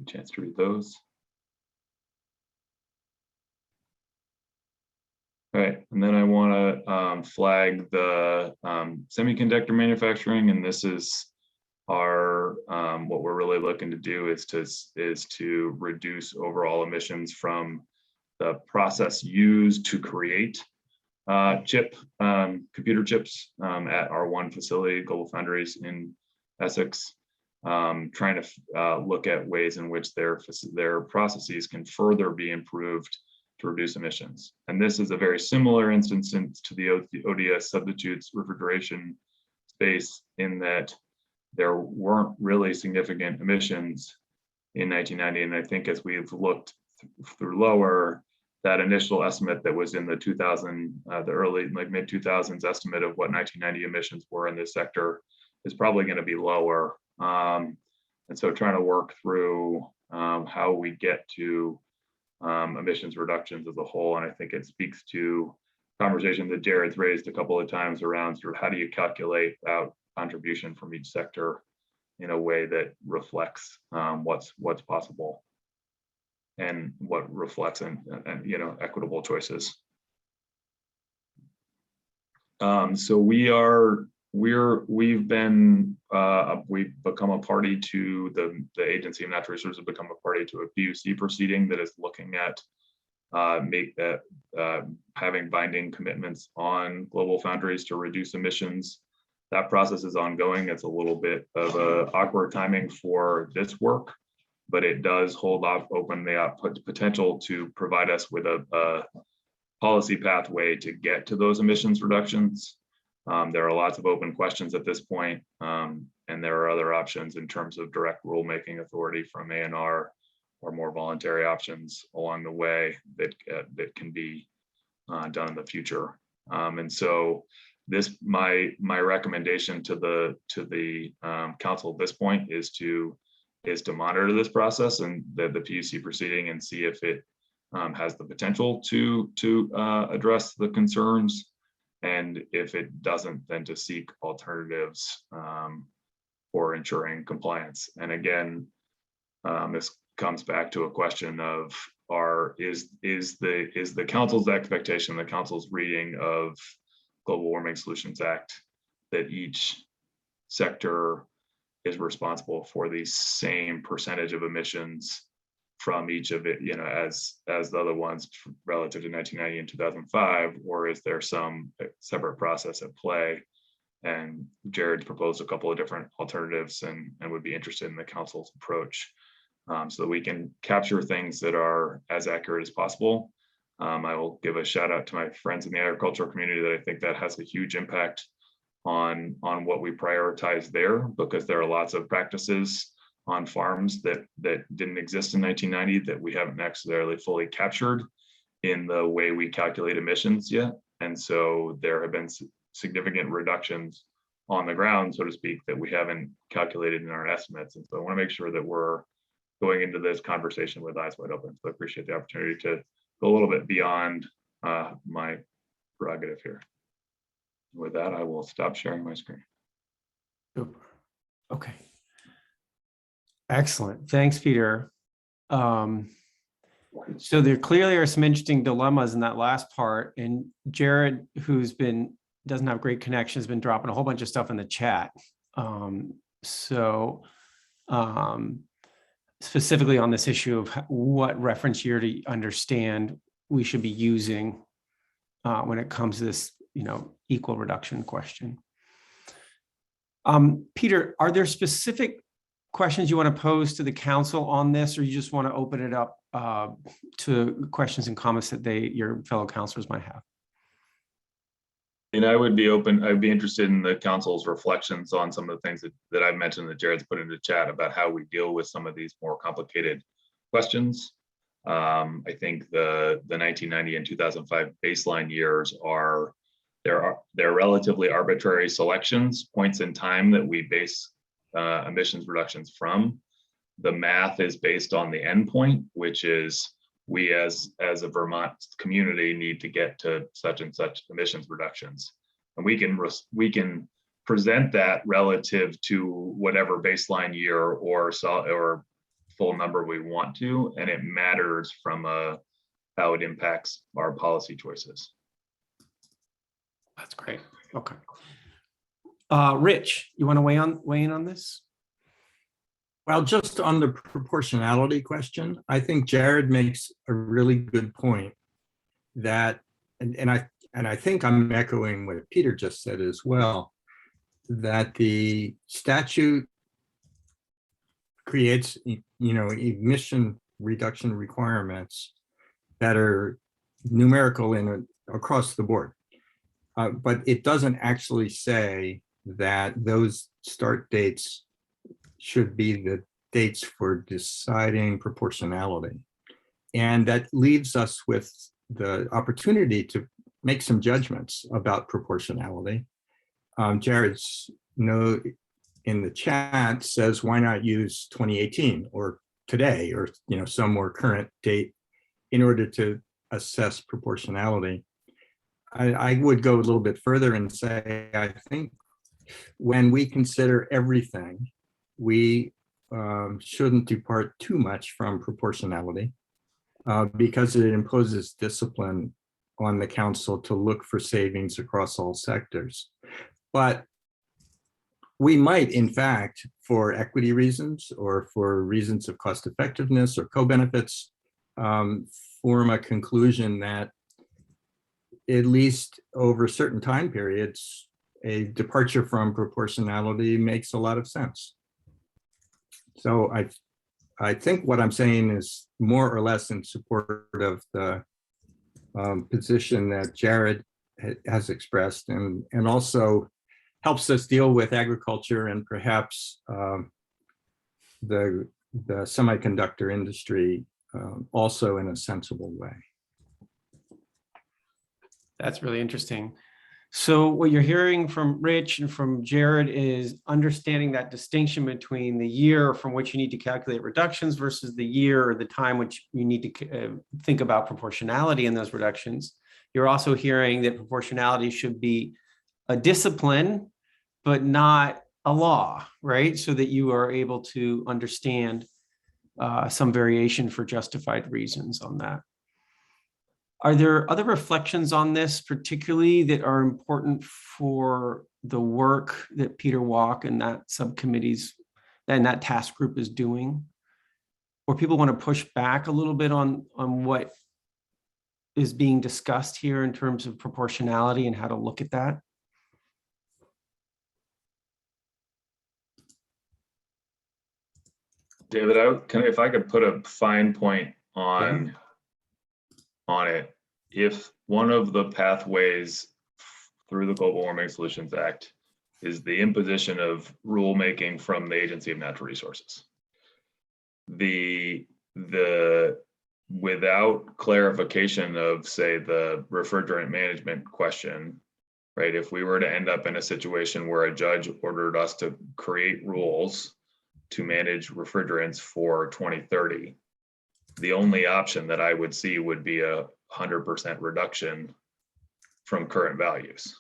A chance to read those. All right, and then I want to flag the semiconductor manufacturing, and this is our what we're really looking to do is to reduce overall emissions from the process used to create computer chips at our one facility, GlobalFoundries in Essex. Trying to look at ways in which their processes can further be improved to reduce emissions. And this is a very similar instance to the ODS substitutes refrigeration space, in that there weren't really significant emissions in 1990. And I think as we've looked through lower, that initial estimate that was in the early mid 2000s estimate of what 1990 emissions were in this sector is probably going to be lower. And so trying to work through how we get to emissions reductions as a whole. And I think it speaks to conversation that Jared's raised a couple of times around sort of how do you calculate out contribution from each sector in a way that reflects what's possible and what reflects and equitable choices. So we've become a party to the Agency of Natural Resources have become a party to a PUC proceeding that is looking at having binding commitments on global foundries to reduce emissions. That process is ongoing. It's a little bit of a awkward timing for this work, but it does hold off open the potential to provide us with a policy pathway to get to those emissions reductions. There are lots of open questions at this point, and there are other options in terms of direct rulemaking authority from ANR or more voluntary options along the way that can be done in the future. And so my recommendation to the council at this point is to monitor this process and the PUC proceeding and see if it has the potential to address the concerns, and if it doesn't, then to seek alternatives for ensuring compliance. And again, this comes back to a question of is the council's expectation, the council's reading of Global Warming Solutions Act, that each sector is responsible for the same percentage of emissions from each of it, as the other ones relative to 1990 and 2005, or is there some separate process at play? And Jared proposed a couple of different alternatives and would be interested in the council's approach, so that we can capture things that are as accurate as possible. I will give a shout out to my friends in the agricultural community that I think that has a huge impact on what we prioritize there, because there are lots of practices on farms that didn't exist in 1990 that we haven't necessarily fully captured in the way we calculate emissions yet. And so there have been significant reductions on the ground, so to speak, that we haven't calculated in our estimates. And so I want to make sure that we're going into this conversation with eyes wide open. So I appreciate the opportunity to go a little bit beyond my prerogative here. With that, I will stop sharing my screen. Okay. Excellent. Thanks, Peter. So there clearly are some interesting dilemmas in that last part. And Jared, who's doesn't have great connections, has been dropping a whole bunch of stuff in the chat. Specifically on this issue of what reference year to understand we should be using when it comes to this, equal reduction question. Peter, are there specific questions you want to pose to the council on this, or you just want to open it up to questions and comments that your fellow councilors might have? And I would be open, I'd be interested in the council's reflections on some of the things that I've mentioned that Jared's put into chat about how we deal with some of these more complicated questions. I think the 1990 and 2005 baseline years they're relatively arbitrary selections, points in time that we base emissions reductions from. The math is based on the endpoint, which is we as a Vermont community need to get to such and such emissions reductions. And we can present that relative to whatever baseline year or full number we want to, and it matters from how it impacts our policy choices. That's great. Okay. Rich, you want to weigh in on this? Well, just on the proportionality question, I think Jared makes a really good point that, and I think I'm echoing what Peter just said as well, that the statute creates, emission reduction requirements that are numerical across the board. But it doesn't actually say that those start dates should be the dates for deciding proportionality. And that leaves us with the opportunity to make some judgments about proportionality. Jared's note in the chat says, why not use 2018 or today, or some more current date in order to assess proportionality? I would go a little bit further and say, I think when we consider everything, we shouldn't depart too much from proportionality because it imposes discipline on the council to look for savings across all sectors. But we might, in fact, for equity reasons or for reasons of cost effectiveness or co-benefits, form a conclusion that at least over certain time periods, a departure from proportionality makes a lot of sense. So I think what I'm saying is more or less in support of the position that Jared has expressed, and also helps us deal with agriculture and perhaps the semiconductor industry also in a sensible way. That's really interesting. So what you're hearing from Rich and from Jared is understanding that distinction between the year from which you need to calculate reductions versus the year or the time which you need to think about proportionality in those reductions. You're also hearing that proportionality should be a discipline, but not a law, right? So that you are able to understand some variation for justified reasons on that. Are there other reflections on this particularly that are important for the work that Peter Walk and that subcommittees and that task group is doing? Or people want to push back a little bit on what is being discussed here in terms of proportionality and how to look at that? David, if I could put a fine point on it, if one of the pathways through the Global Warming Solutions Act is the imposition of rulemaking from the Agency of Natural Resources, the without clarification of, say, the refrigerant management question, right? If we were to end up in a situation where a judge ordered us to create rules to manage refrigerants for 2030, the only option that I would see would be a 100% reduction from current values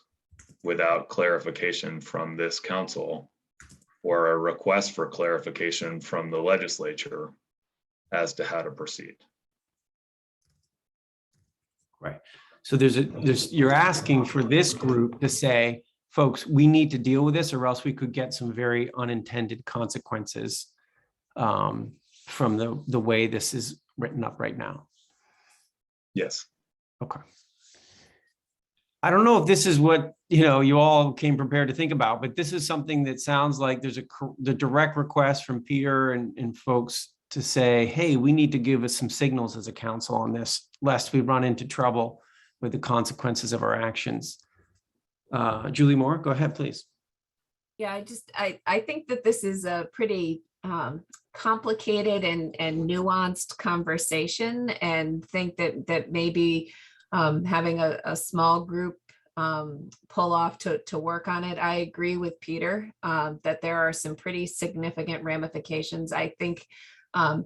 without clarification from this council or a request for clarification from the legislature as to how to proceed. Right. So you're asking for this group to say, folks, we need to deal with this or else we could get some very unintended consequences from the way this is written up right now. Yes. Okay. I don't know if this is what you all came prepared to think about, but this is something that sounds like there's the direct request from Peter and folks to say, hey, we need to give us some signals as a council on this, lest we run into trouble with the consequences of our actions. Julie Moore, go ahead, please. Yeah, I think that this is a pretty complicated and nuanced conversation, and think that maybe having a small group pull off to work on it. I agree with Peter that there are some pretty significant ramifications. I think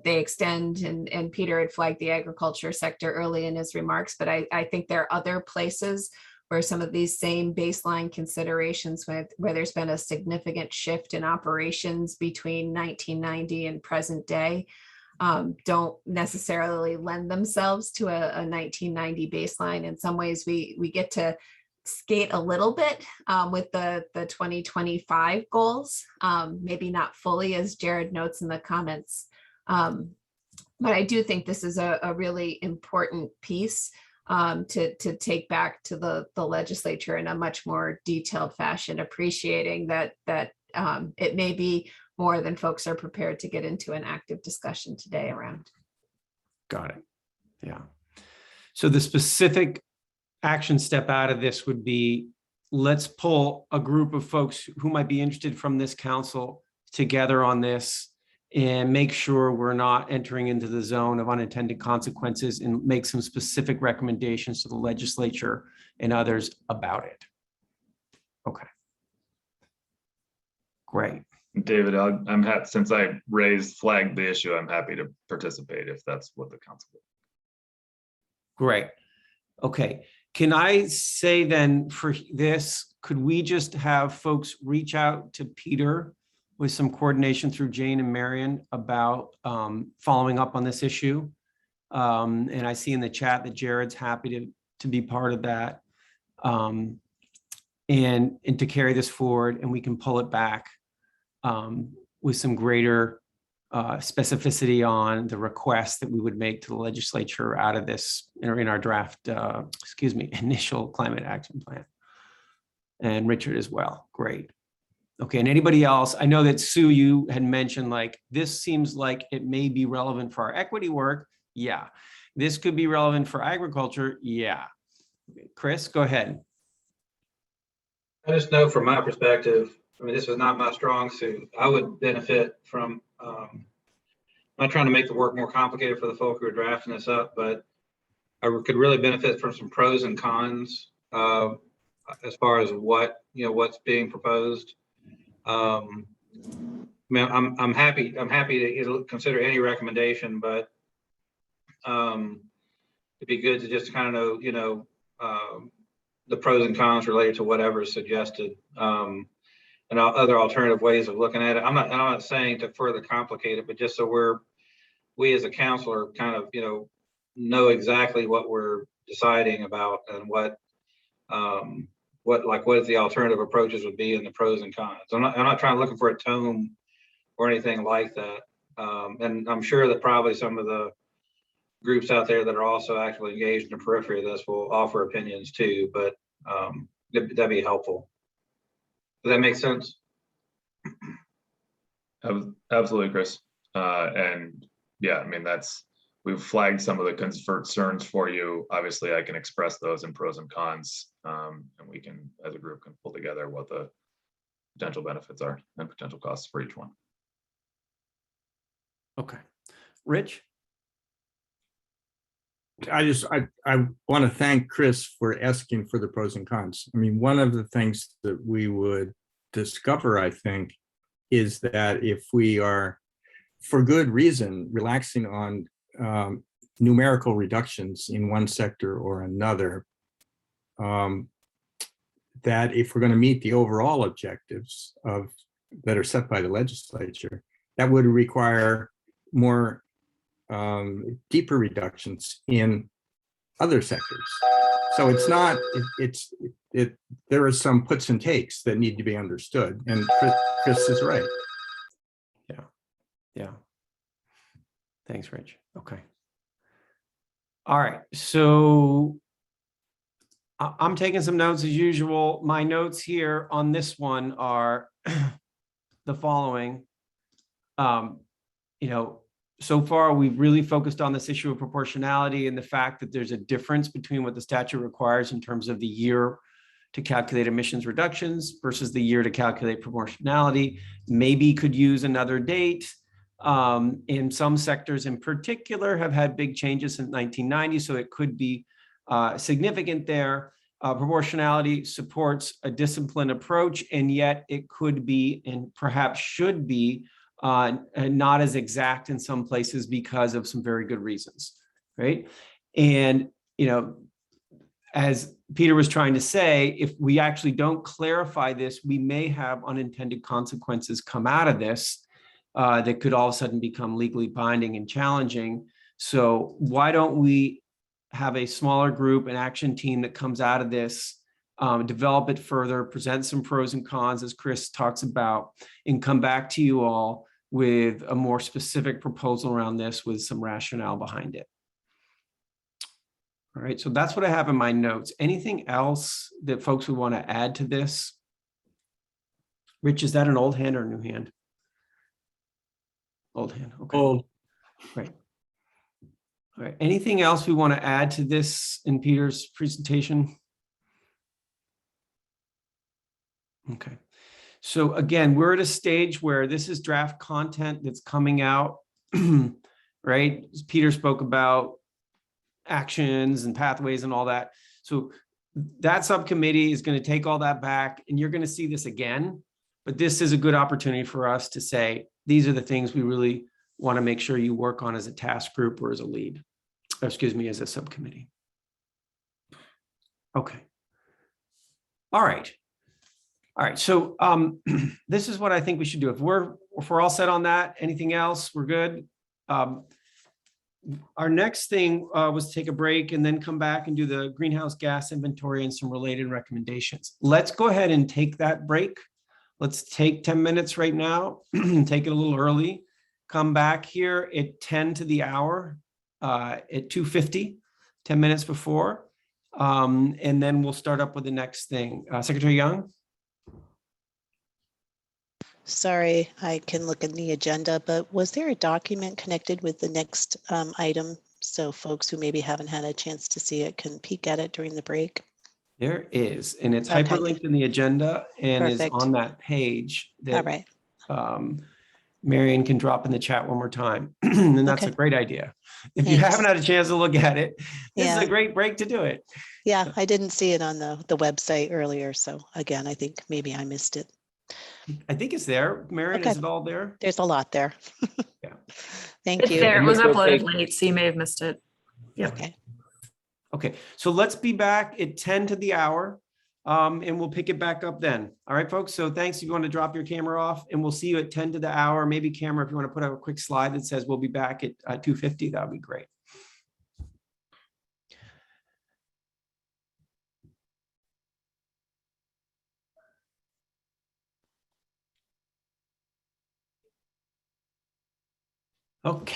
they extend, and Peter had flagged the agriculture sector early in his remarks, but I think there are other places where some of these same baseline considerations where there's been a significant shift in operations between 1990 and present day don't necessarily lend themselves to a 1990 baseline. In some ways, we get to skate a little bit with the 2025 goals, maybe not fully, as Jared notes in the comments. But I do think this is a really important piece to take back to the legislature in a much more detailed fashion, appreciating that it may be more than folks are prepared to get into an active discussion today around. Got it. Yeah. So the specific action step out of this would be, let's pull a group of folks who might be interested from this council together on this and make sure we're not entering into the zone of unintended consequences, and make some specific recommendations to the legislature and others about it. Okay. Great. David, I'm happy, since I flagged the issue, I'm happy to participate if that's what the council will. Great. Okay. Can I say then for this, could we just have folks reach out to Peter with some coordination through Jane and Marion about following up on this issue? And I see in the chat that Jared's happy to be part of that. And to carry this forward, and we can pull it back with some greater specificity on the request that we would make to the legislature out of this, or in our draft, initial climate action plan. And Richard as well. Great. Okay, and anybody else? I know that Sue, you had mentioned like, this seems like it may be relevant for our equity work. Yeah. This could be relevant for agriculture. Yeah. Okay, Chris, go ahead. I just know from my perspective, I mean, this is not my strong suit. I would benefit from, not trying to make the work more complicated for the folk who are drafting this up, but I could really benefit from some pros and cons as far as what's being proposed. I mean, I'm happy to consider any recommendation, but it'd be good to just kind of know, the pros and cons related to whatever is suggested, and other alternative ways of looking at it. I'm not saying to further complicate it, but just so we as a council are kind of, know exactly what we're deciding about and what the alternative approaches would be and the pros and cons. I'm not looking for a tome or anything like that. And I'm sure that probably some of the groups out there that are also actively engaged in the periphery of this will offer opinions too, but that'd be helpful. Does that make sense? Absolutely, Chris. And yeah, I mean, we've flagged some of the concerns for you. Obviously, I can express those in pros and cons, and we can, as a group, can pull together what the potential benefits are and potential costs for each one. Okay. Rich? I want to thank Chris for asking for the pros and cons. I mean, one of the things that we would discover, I think, is that if we are, for good reason, relaxing on numerical reductions in one sector or another, that if we're going to meet the overall objectives that are set by the legislature, that would require more deeper reductions in other sectors. So it's not, there are some puts and takes that need to be understood. And Chris is right. Yeah. Thanks, Rich. Okay. All right. So I'm taking some notes as usual. My notes here on this one are the following. So far, we've really focused on this issue of proportionality and the fact that there's a difference between what the statute requires in terms of the year to calculate emissions reductions versus the year to calculate proportionality. Maybe could use another date. In some sectors in particular have had big changes since 1990, so it could be significant there. Proportionality supports a disciplined approach, and yet it could be and perhaps should be not as exact in some places because of some very good reasons, right? And, as Peter was trying to say, if we actually don't clarify this, we may have unintended consequences come out of this that could all of a sudden become legally binding and challenging. So why don't we have a smaller group, an action team that comes out of this, develop it further, present some pros and cons as Chris talks about, and come back to you all with a more specific proposal around this with some rationale behind it. All right, so that's what I have in my notes. Anything else that folks would want to add to this? Rich, is that an old hand or a new hand? Old hand, okay. Old. Right. All right, anything else we want to add to this in Peter's presentation? Okay. So again, we're at a stage where this is draft content that's coming out, right? Peter spoke about actions and pathways and all that. So that subcommittee is going to take all that back, and you're going to see this again. But this is a good opportunity for us to say, these are the things we really want to make sure you work on as a task group or as a lead, or excuse me, as a subcommittee. Okay. All right. All right, so this is what I think we should do. If we're all set on that, anything else, we're good. Our next thing was take a break and then come back and do the greenhouse gas inventory and some related recommendations. Let's go ahead and take that break. Let's take 10 minutes right now, take it a little early, come back here at 10 to the hour at 2:50, 10 minutes before, and then we'll start up with the next thing. Secretary Young? Sorry, I can look in the agenda, but was there a document connected with the next item? So folks who maybe haven't had a chance to see it can peek at it during the break. There is, and it's Okay. hyperlinked in the agenda and is Perfect. on that page All that right. Marion can drop in the chat one more time. And that's Okay. a great idea. If you Thanks. haven't had a chance to look at it, this is Yeah. a great break to do it. Yeah, I didn't see it on the website earlier. So again, I think maybe I missed it. I think it's there. Marion, Okay. is it all there? There's a lot there. Yeah. Thank It's you. there. It And was it's okay. uploaded late, so you may have missed it. Yeah. Okay. Okay, so let's be back at 10 to the hour and we'll pick it back up then. All right, folks. So thanks if you want to drop your camera off and we'll see you at 10 to the hour. Maybe camera, if you want to put out a quick slide that says we'll be back at 2:50, that would be great. Okay.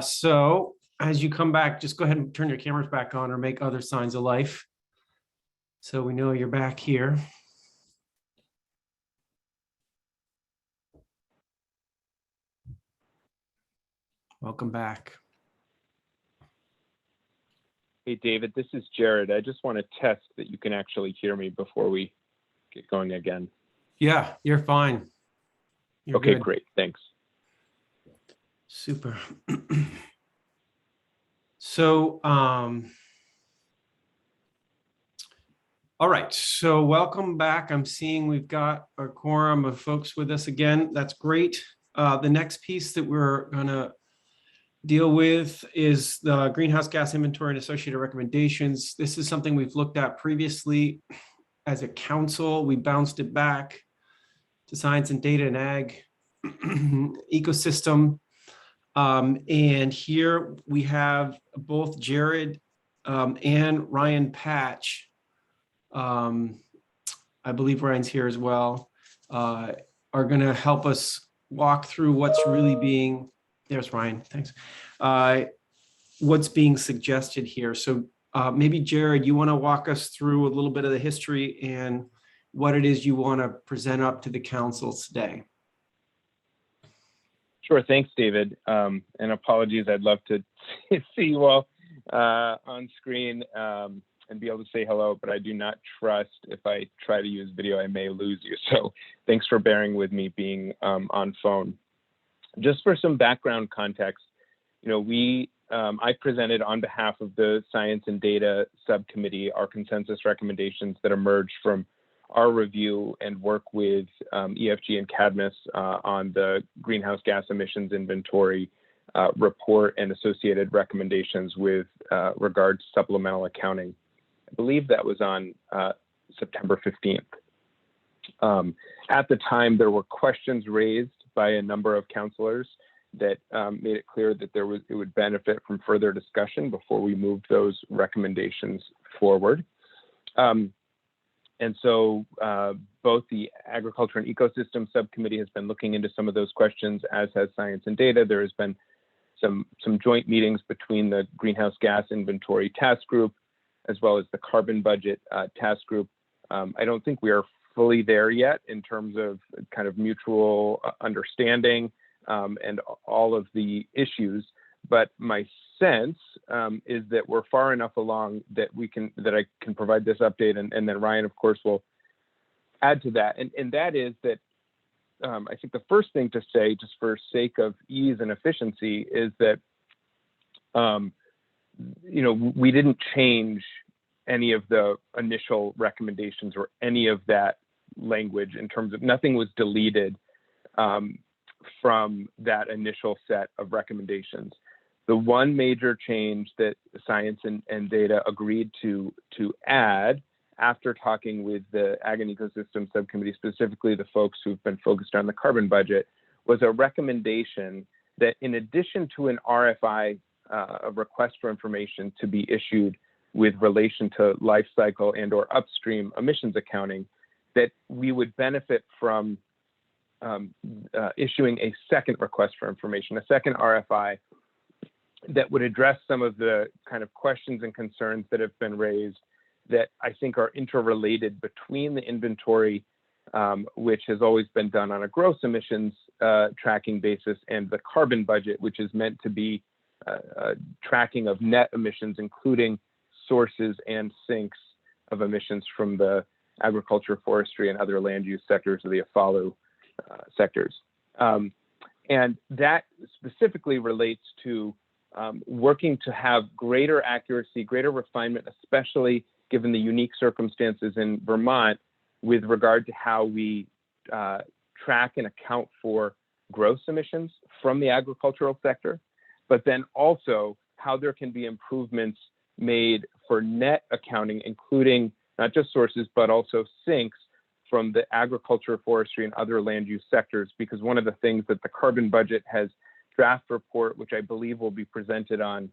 So as you come back, just go ahead and turn your cameras back on or make other signs of life. So we know you're back here. Welcome back. Hey, David, this is Jared. I just want to test that you can actually hear me before we get going again. Yeah, you're fine. You're Okay, good. great. Thanks. Super. So, all right, so welcome back. I'm seeing we've got a quorum of folks with us again. That's great. The next piece that we're gonna deal with is the greenhouse gas inventory and associated recommendations. This is something we've looked at previously as a council. We bounced it back to science and data and ag ecosystem. And here we have both Jared and Ryan Patch. I believe Ryan's here as well, are going to help us walk through what's really being, there's Ryan, thanks. What's being suggested here. So maybe Jared, you want to walk us through a little bit of the history and what it is you want to present up to the council today. Sure. Thanks, David. And apologies. I'd love to see you all on screen and be able to say hello, but I do not trust if I try to use video, I may lose you. So thanks for bearing with me being on phone. Just for some background context, you know, I presented on behalf of the Science and Data Subcommittee our consensus recommendations that emerged from our review and work with EFG and Cadmus on the greenhouse gas emissions inventory report and associated recommendations with regard to supplemental accounting. I believe that was on September 15th. At the time, there were questions raised by a number of counselors that made it clear that it would benefit from further discussion before we moved those recommendations forward. And so both the Agriculture and Ecosystem Subcommittee has been looking into some of those questions, as has Science and Data. There has been some joint meetings between the Greenhouse Gas Inventory Task Group, as well as the Carbon Budget Task Group. I don't think we are fully there yet in terms of kind of mutual understanding and all of the issues, but my sense is that we're far enough along that I can provide this update, and then Ryan, of course, will add to that. And that is that I think the first thing to say, just for sake of ease and efficiency, is that you know, we didn't change any of the initial recommendations or any of that language in terms of nothing was deleted from that initial set of recommendations. The one major change that Science and Data agreed to add after talking with the Ag and Ecosystem Subcommittee, specifically the folks who've been focused on the carbon budget, was a recommendation that in addition to an RFI, a request for information to be issued with relation to life cycle and or upstream emissions accounting, that we would benefit from issuing a second request for information, a second RFI that would address some of the kind of questions and concerns that have been raised that I think are interrelated between the inventory, which has always been done on a gross emissions tracking basis, and the carbon budget, which is meant to be tracking of net emissions, including sources and sinks of emissions from the agriculture, forestry, and other land use sectors of the AFALU sectors. And that specifically relates to working to have greater accuracy, greater refinement, especially given the unique circumstances in Vermont with regard to how we track and account for gross emissions from the agricultural sector, but then also how there can be improvements made for net accounting, including not just sources, but also sinks from the agriculture, forestry, and other land use sectors. Because one of the things that the carbon budget has draft report, which I believe will be presented on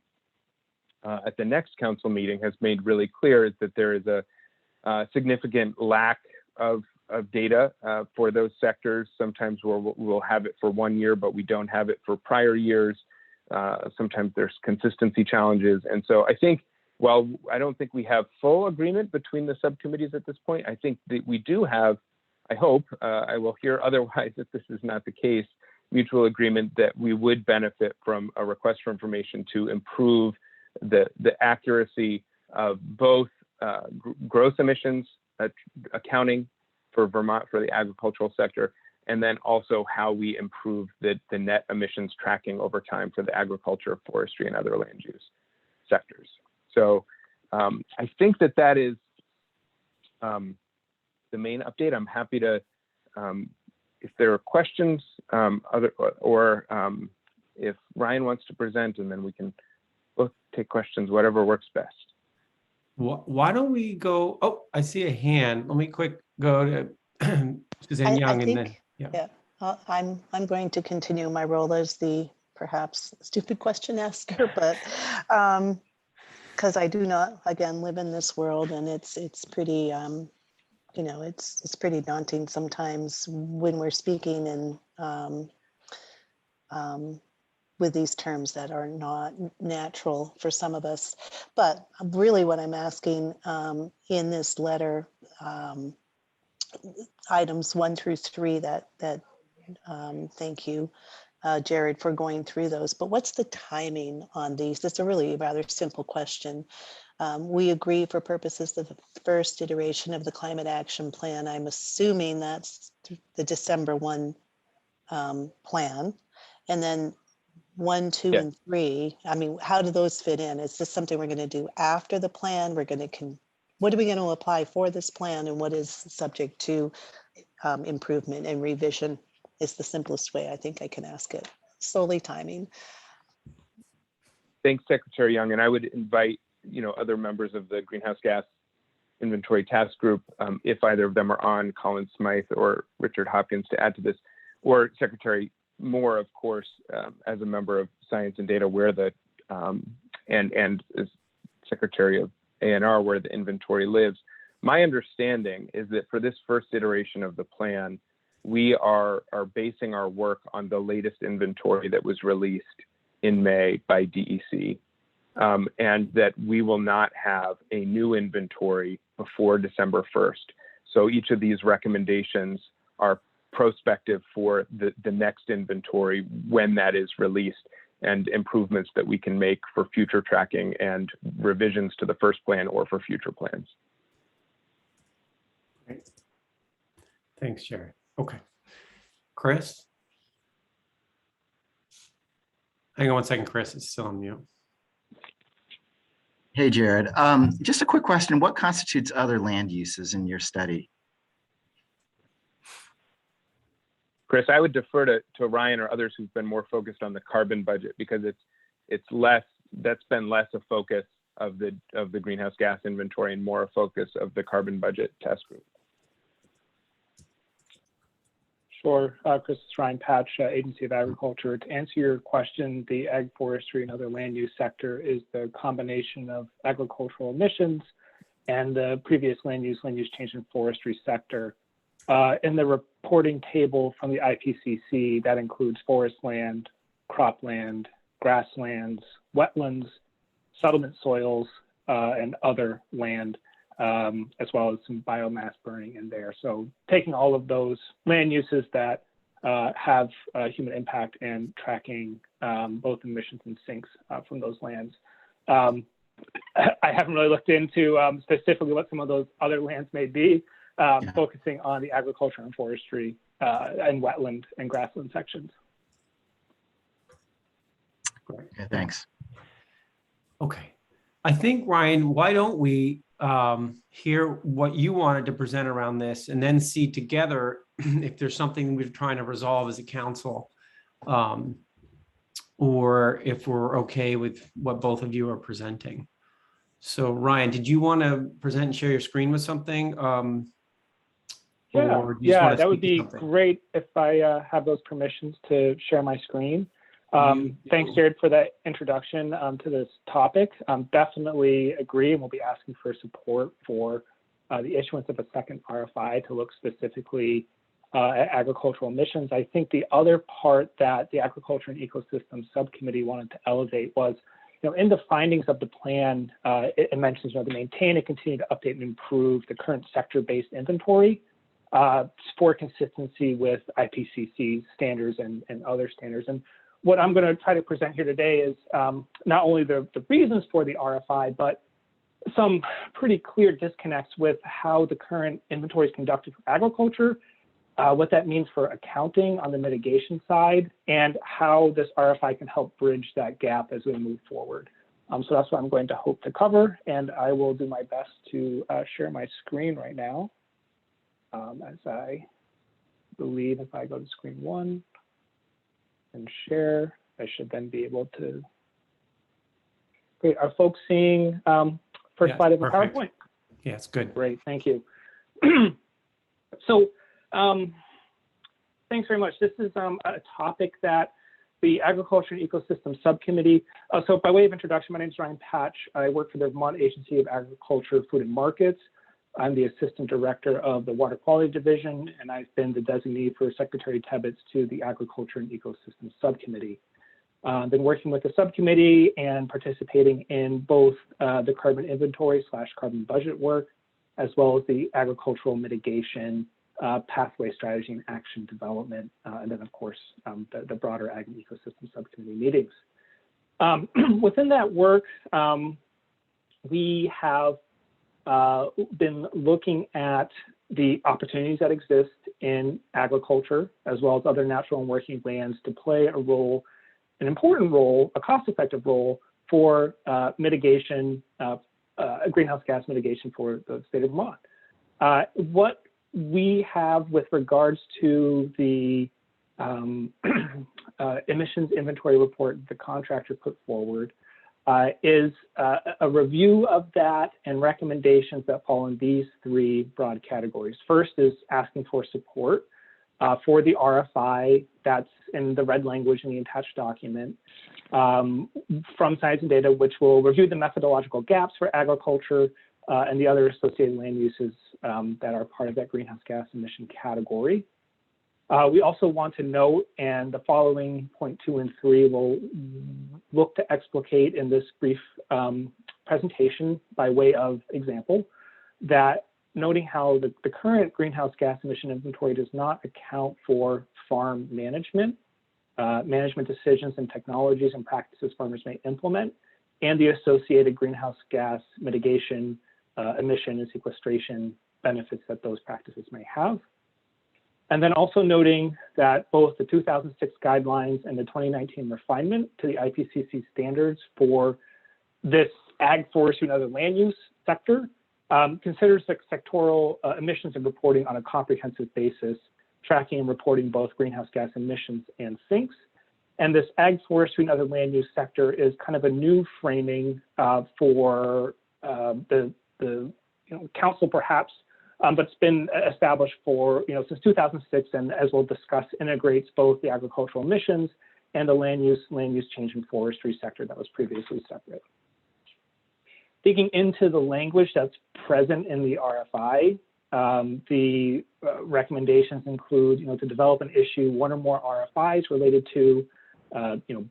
at the next council meeting, has made really clear is that there is a significant lack of data for those sectors. Sometimes we'll have it for 1 year, but we don't have it for prior years. Sometimes there's consistency challenges. And so I think, while I don't think we have full agreement between the subcommittees at this point, I think that we do have, I hope, I will hear otherwise if this is not the case, mutual agreement that we would benefit from a request for information to improve the accuracy of both gross emissions accounting for Vermont for the agricultural sector, and then also how we improve the net emissions tracking over time for the agriculture, forestry, and other land use sectors. So I think that is the main update. I'm happy to, if there are questions, if Ryan wants to present, and then we can both take questions, whatever works best. Why don't we go? Oh, I see a hand. Let me quick go to Suzanne Young, and then I'm going to continue my role as the perhaps stupid question asker, but because I do not, again, live in this world, and it's pretty, it's pretty daunting sometimes when we're speaking and with these terms that are not natural for some of us. But really what I'm asking in this letter, items 1 through 3 that thank you, Jared, for going through those. But what's the timing on these? That's a really rather simple question. We agree for purposes of the first iteration of the climate action plan. I'm assuming that's the December 1 plan. And then 1, 2, and 3, I mean, how do those fit in? Is this something we're going to do after the plan? What are we going to apply for this plan, and what is subject to improvement and revision? Is the simplest way I think I can ask it. Solely timing. Thanks, Secretary Young, and I would invite other members of the Greenhouse Gas Inventory Task Group, if either of them are on, Colin Smythe or Richard Hopkins, to add to this, or Secretary Moore, of course, as a member of Science and Data, where the and as Secretary of ANR, where the inventory lives. My understanding is that for this first iteration of the plan, we are basing our work on the latest inventory that was released in May by DEC, and that we will not have a new inventory before December 1st. So each of these recommendations are prospective for the next inventory when that is released, and improvements that we can make for future tracking and revisions to the first plan or for future plans. Great. Thanks, Jared. Okay. Chris? Hang on 1 second, Chris. It's still on mute. Hey, Jared. Just a quick question. What constitutes other land uses in your study? Chris, I would defer to Ryan or others who've been more focused on the carbon budget, because that's been less a focus of the greenhouse gas inventory and more a focus of the carbon budget task group. Sure. Chris, it's Ryan Patch, Agency of Agriculture. To answer your question, the ag, forestry, and other land use sector is the combination of agricultural emissions and the previous land use change in forestry sector. In the reporting table from the IPCC, that includes forest land, cropland, grasslands, wetlands, settlement soils, and other land, as well as some biomass burning in there. So taking all of those land uses that have human impact and tracking both emissions and sinks from those lands. I haven't really looked into specifically what some of those other lands may be, focusing on the agriculture and forestry and wetland and grassland sections. Okay, thanks. Okay. I think, Ryan, why don't we hear what you wanted to present around this and then see together if there's something we're trying to resolve as a council, or if we're okay with what both of you are presenting. So Ryan, did you want to present and share your screen with something? Yeah, that would be great if I have those permissions to share my screen. Thanks, Jared, for that introduction to this topic. Definitely agree, and we'll be asking for support for the issuance of a second RFI to look specifically at agricultural emissions. I think the other part that the Agriculture and Ecosystem Subcommittee wanted to elevate was, in the findings of the plan, it mentions, to maintain and continue to update and improve the current sector-based inventory for consistency with IPCC standards and other standards. And what I'm going to try to present here today is not only the reasons for the RFI, but some pretty clear disconnects with how the current inventory is conducted for agriculture, what that means for accounting on the mitigation side, and how this RFI can help bridge that gap as we move forward. So that's what I'm going to hope to cover, and I will do my best to share my screen right now. As I believe if I go to screen 1 and share, I should then be able to. Great, are folks seeing first slide of the PowerPoint? Yeah, it's good. Great, thank you. So thanks very much. This is a topic that the Agriculture and Ecosystem Subcommittee. So by way of introduction, my name is Ryan Patch. I work for the Vermont Agency of Agriculture, Food and Markets. I'm the Assistant Director of the Water Quality Division, and I've been the designee for Secretary Tebbets to the Agriculture and Ecosystem Subcommittee. I've been working with the subcommittee and participating in both the carbon inventory / carbon budget work, as well as the agricultural mitigation pathway strategy and action development, and then of course the broader Ag and Ecosystem Subcommittee meetings. Within that work, we have been looking at the opportunities that exist in agriculture, as well as other natural and working lands, to play a role, an important role, a cost-effective role for mitigation, greenhouse gas mitigation for the state of Vermont. What we have with regards to the emissions inventory report the contractor put forward is a review of that and recommendations that fall in these 3 broad categories. First is asking for support for the RFI that's in the red language in the attached document from Science and Data, which will review the methodological gaps for agriculture and the other associated land uses that are part of that greenhouse gas emission category. We also want to note, and the following point 2 and 3 will look to explicate in this brief presentation by way of example, that noting how the current greenhouse gas emission inventory does not account for farm management, management decisions and technologies and practices farmers may implement, and the associated greenhouse gas mitigation, emission and sequestration benefits that those practices may have. And then also noting that both the 2006 guidelines and the 2019 refinement to the IPCC standards for this ag, forestry, and other land use sector considers the sectoral emissions and reporting on a comprehensive basis, tracking and reporting both greenhouse gas emissions and sinks. And this ag, forestry, and other land use sector is kind of a new framing for the council perhaps but it's been established for, since 2006, and as we'll discuss, integrates both the agricultural emissions and the land use change in forestry sector that was previously separate. Digging into the language that's present in the RFI, the recommendations include, to develop and issue one or more RFIs related to,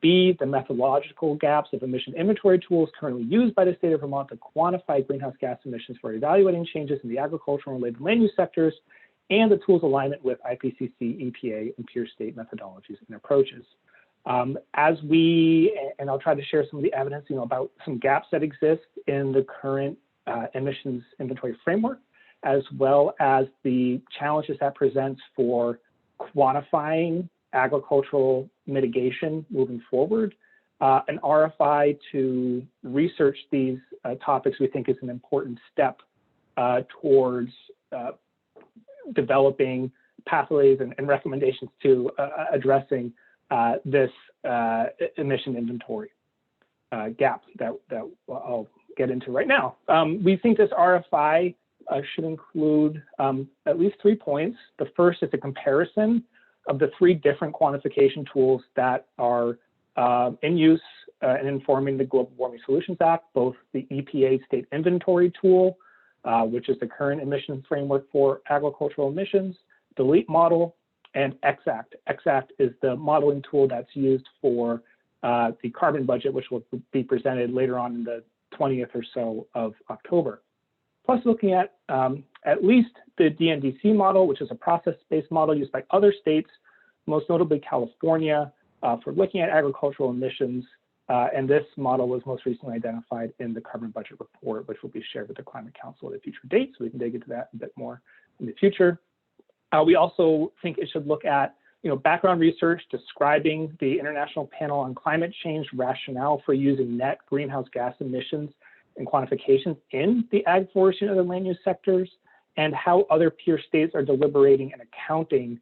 B, the methodological gaps of emission inventory tools currently used by the state of Vermont to quantify greenhouse gas emissions for evaluating changes in the agricultural and related land use sectors, and the tools alignment with IPCC, EPA, and peer state methodologies and approaches. And I'll try to share some of the evidence, about some gaps that exist in the current emissions inventory framework, as well as the challenges that presents for quantifying agricultural mitigation moving forward. An RFI to research these topics we think is an important step towards developing pathways and recommendations to addressing this emission inventory gap that I'll get into right now. We think this RFI should include at least 3 points. The first is a comparison of the 3 different quantification tools that are in use and informing the Global Warming Solutions Act, both the EPA state inventory tool, which is the current emissions framework for agricultural emissions, the LEAP model, and XACT. XACT is the modeling tool that's used for the carbon budget, which will be presented later on in the 20th or so of October. Plus looking at least the DNDC model, which is a process-based model used by other states, most notably California, for looking at agricultural emissions. And this model was most recently identified in the carbon budget report, which will be shared with the Climate Council at a future date, so we can dig into that a bit more in the future. We also think it should look at background research describing the International Panel on Climate Change rationale for using net greenhouse gas emissions and quantifications in the ag, forestry, and other land use sectors, and how other peer states are deliberating and accounting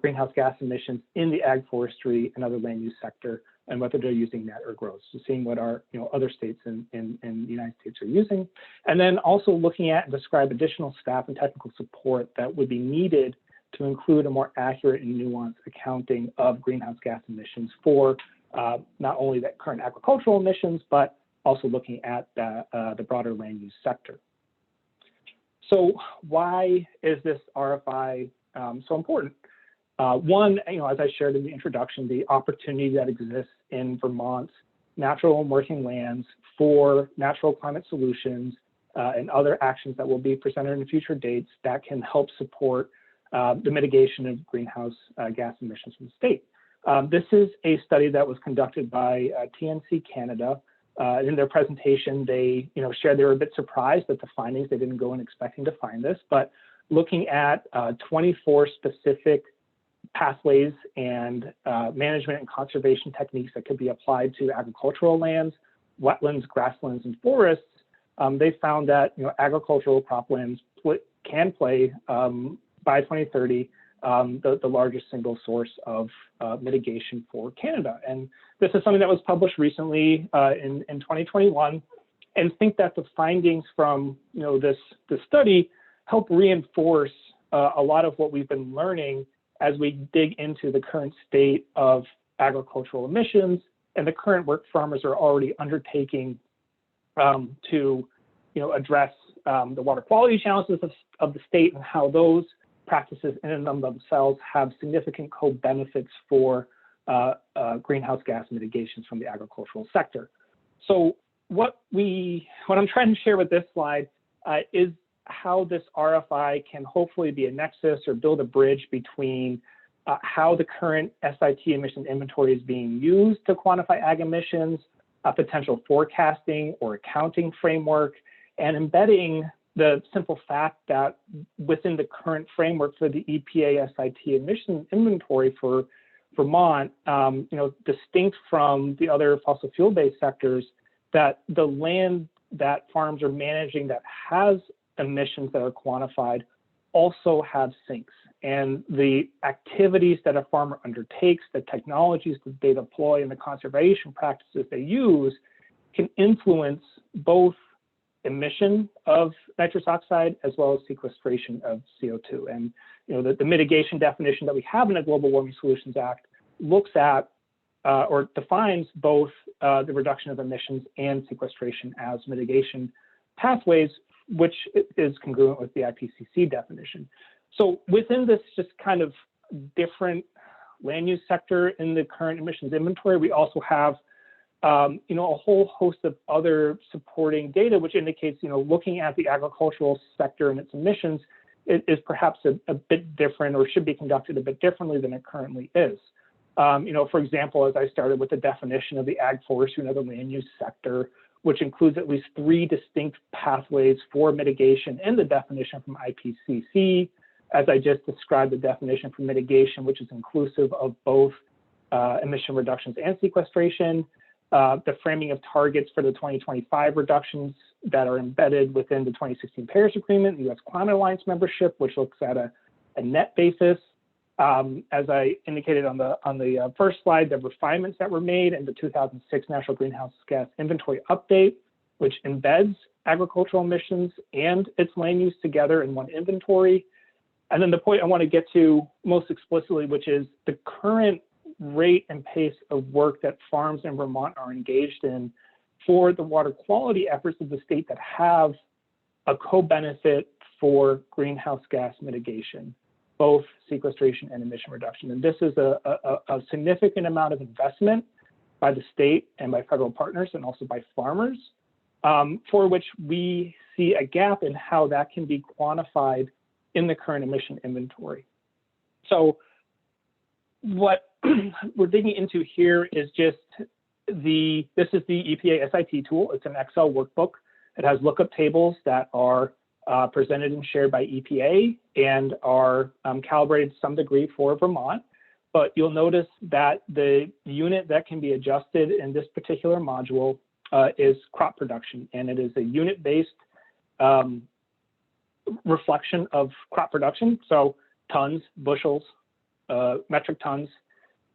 greenhouse gas emissions in the ag, forestry, and other land use sector, and whether they're using net or gross. So seeing what our other states in the United States are using, and then also looking at and describe additional staff and technical support that would be needed to include a more accurate and nuanced accounting of greenhouse gas emissions for not only the current agricultural emissions, but also looking at the broader land use sector. So why is this RFI so important? One, as I shared in the introduction, the opportunity that exists in Vermont's natural and working lands for natural climate solutions and other actions that will be presented in future dates that can help support the mitigation of greenhouse gas emissions from the state. This is a study that was conducted by TNC Canada. In their presentation, they shared they were a bit surprised at the findings. They didn't go in expecting to find this, but looking at 24 specific pathways and management and conservation techniques that could be applied to agricultural lands, wetlands, grasslands, and forests, they found that agricultural croplands can play by 2030 the largest single source of mitigation for Canada. And this is something that was published recently in 2021, and think that the findings from this study help reinforce a lot of what we've been learning as we dig into the current state of agricultural emissions and the current work farmers are already undertaking to address the water quality challenges of the state, and how those practices in and of themselves have significant co-benefits for greenhouse gas mitigations from the agricultural sector. So what I'm trying to share with this slide is how this RFI can hopefully be a nexus or build a bridge between how the current SIT emission inventory is being used to quantify ag emissions, a potential forecasting or accounting framework, and embedding the simple fact that within the current framework for the EPA SIT emission inventory for Vermont, distinct from the other fossil fuel-based sectors, that the land that farms are managing that has emissions that are quantified also have sinks. And the activities that a farmer undertakes, the technologies that they deploy, and the conservation practices they use can influence both emission of nitrous oxide as well as sequestration of CO2. And the mitigation definition that we have in the Global Warming Solutions Act looks at or defines both the reduction of emissions and sequestration as mitigation pathways, which is congruent with the IPCC definition. So within this just kind of different land use sector in the current emissions inventory, we also have a whole host of other supporting data, which indicates, looking at the agricultural sector and its emissions, it is perhaps a bit different or should be conducted a bit differently than it currently is. For example, as I started with the definition of the ag forestry and other land use sector, which includes at least 3 distinct pathways for mitigation in the definition from IPCC, as I just described the definition for mitigation, which is inclusive of both emission reductions and sequestration, the framing of targets for the 2025 reductions that are embedded within the 2016 Paris Agreement, the U.S. Climate Alliance membership, which looks at a net basis. As I indicated on the first slide, the refinements that were made in the 2006 National Greenhouse Gas Inventory Update, which embeds agricultural emissions and its land use together in one inventory. And then the point I want to get to most explicitly, which is the current rate and pace of work that farms in Vermont are engaged in for the water quality efforts of the state that have a co-benefit for greenhouse gas mitigation, both sequestration and emission reduction. And this is a significant amount of investment by the state and by federal partners and also by farmers, for which we see a gap in how that can be quantified in the current emission inventory. So what we're digging into here is just this is the EPA SIT tool. It's an Excel workbook. It has lookup tables that are presented and shared by EPA and are calibrated to some degree for Vermont. But you'll notice that the unit that can be adjusted in this particular module is crop production, and it is a unit-based reflection of crop production. So tons, bushels, metric tons,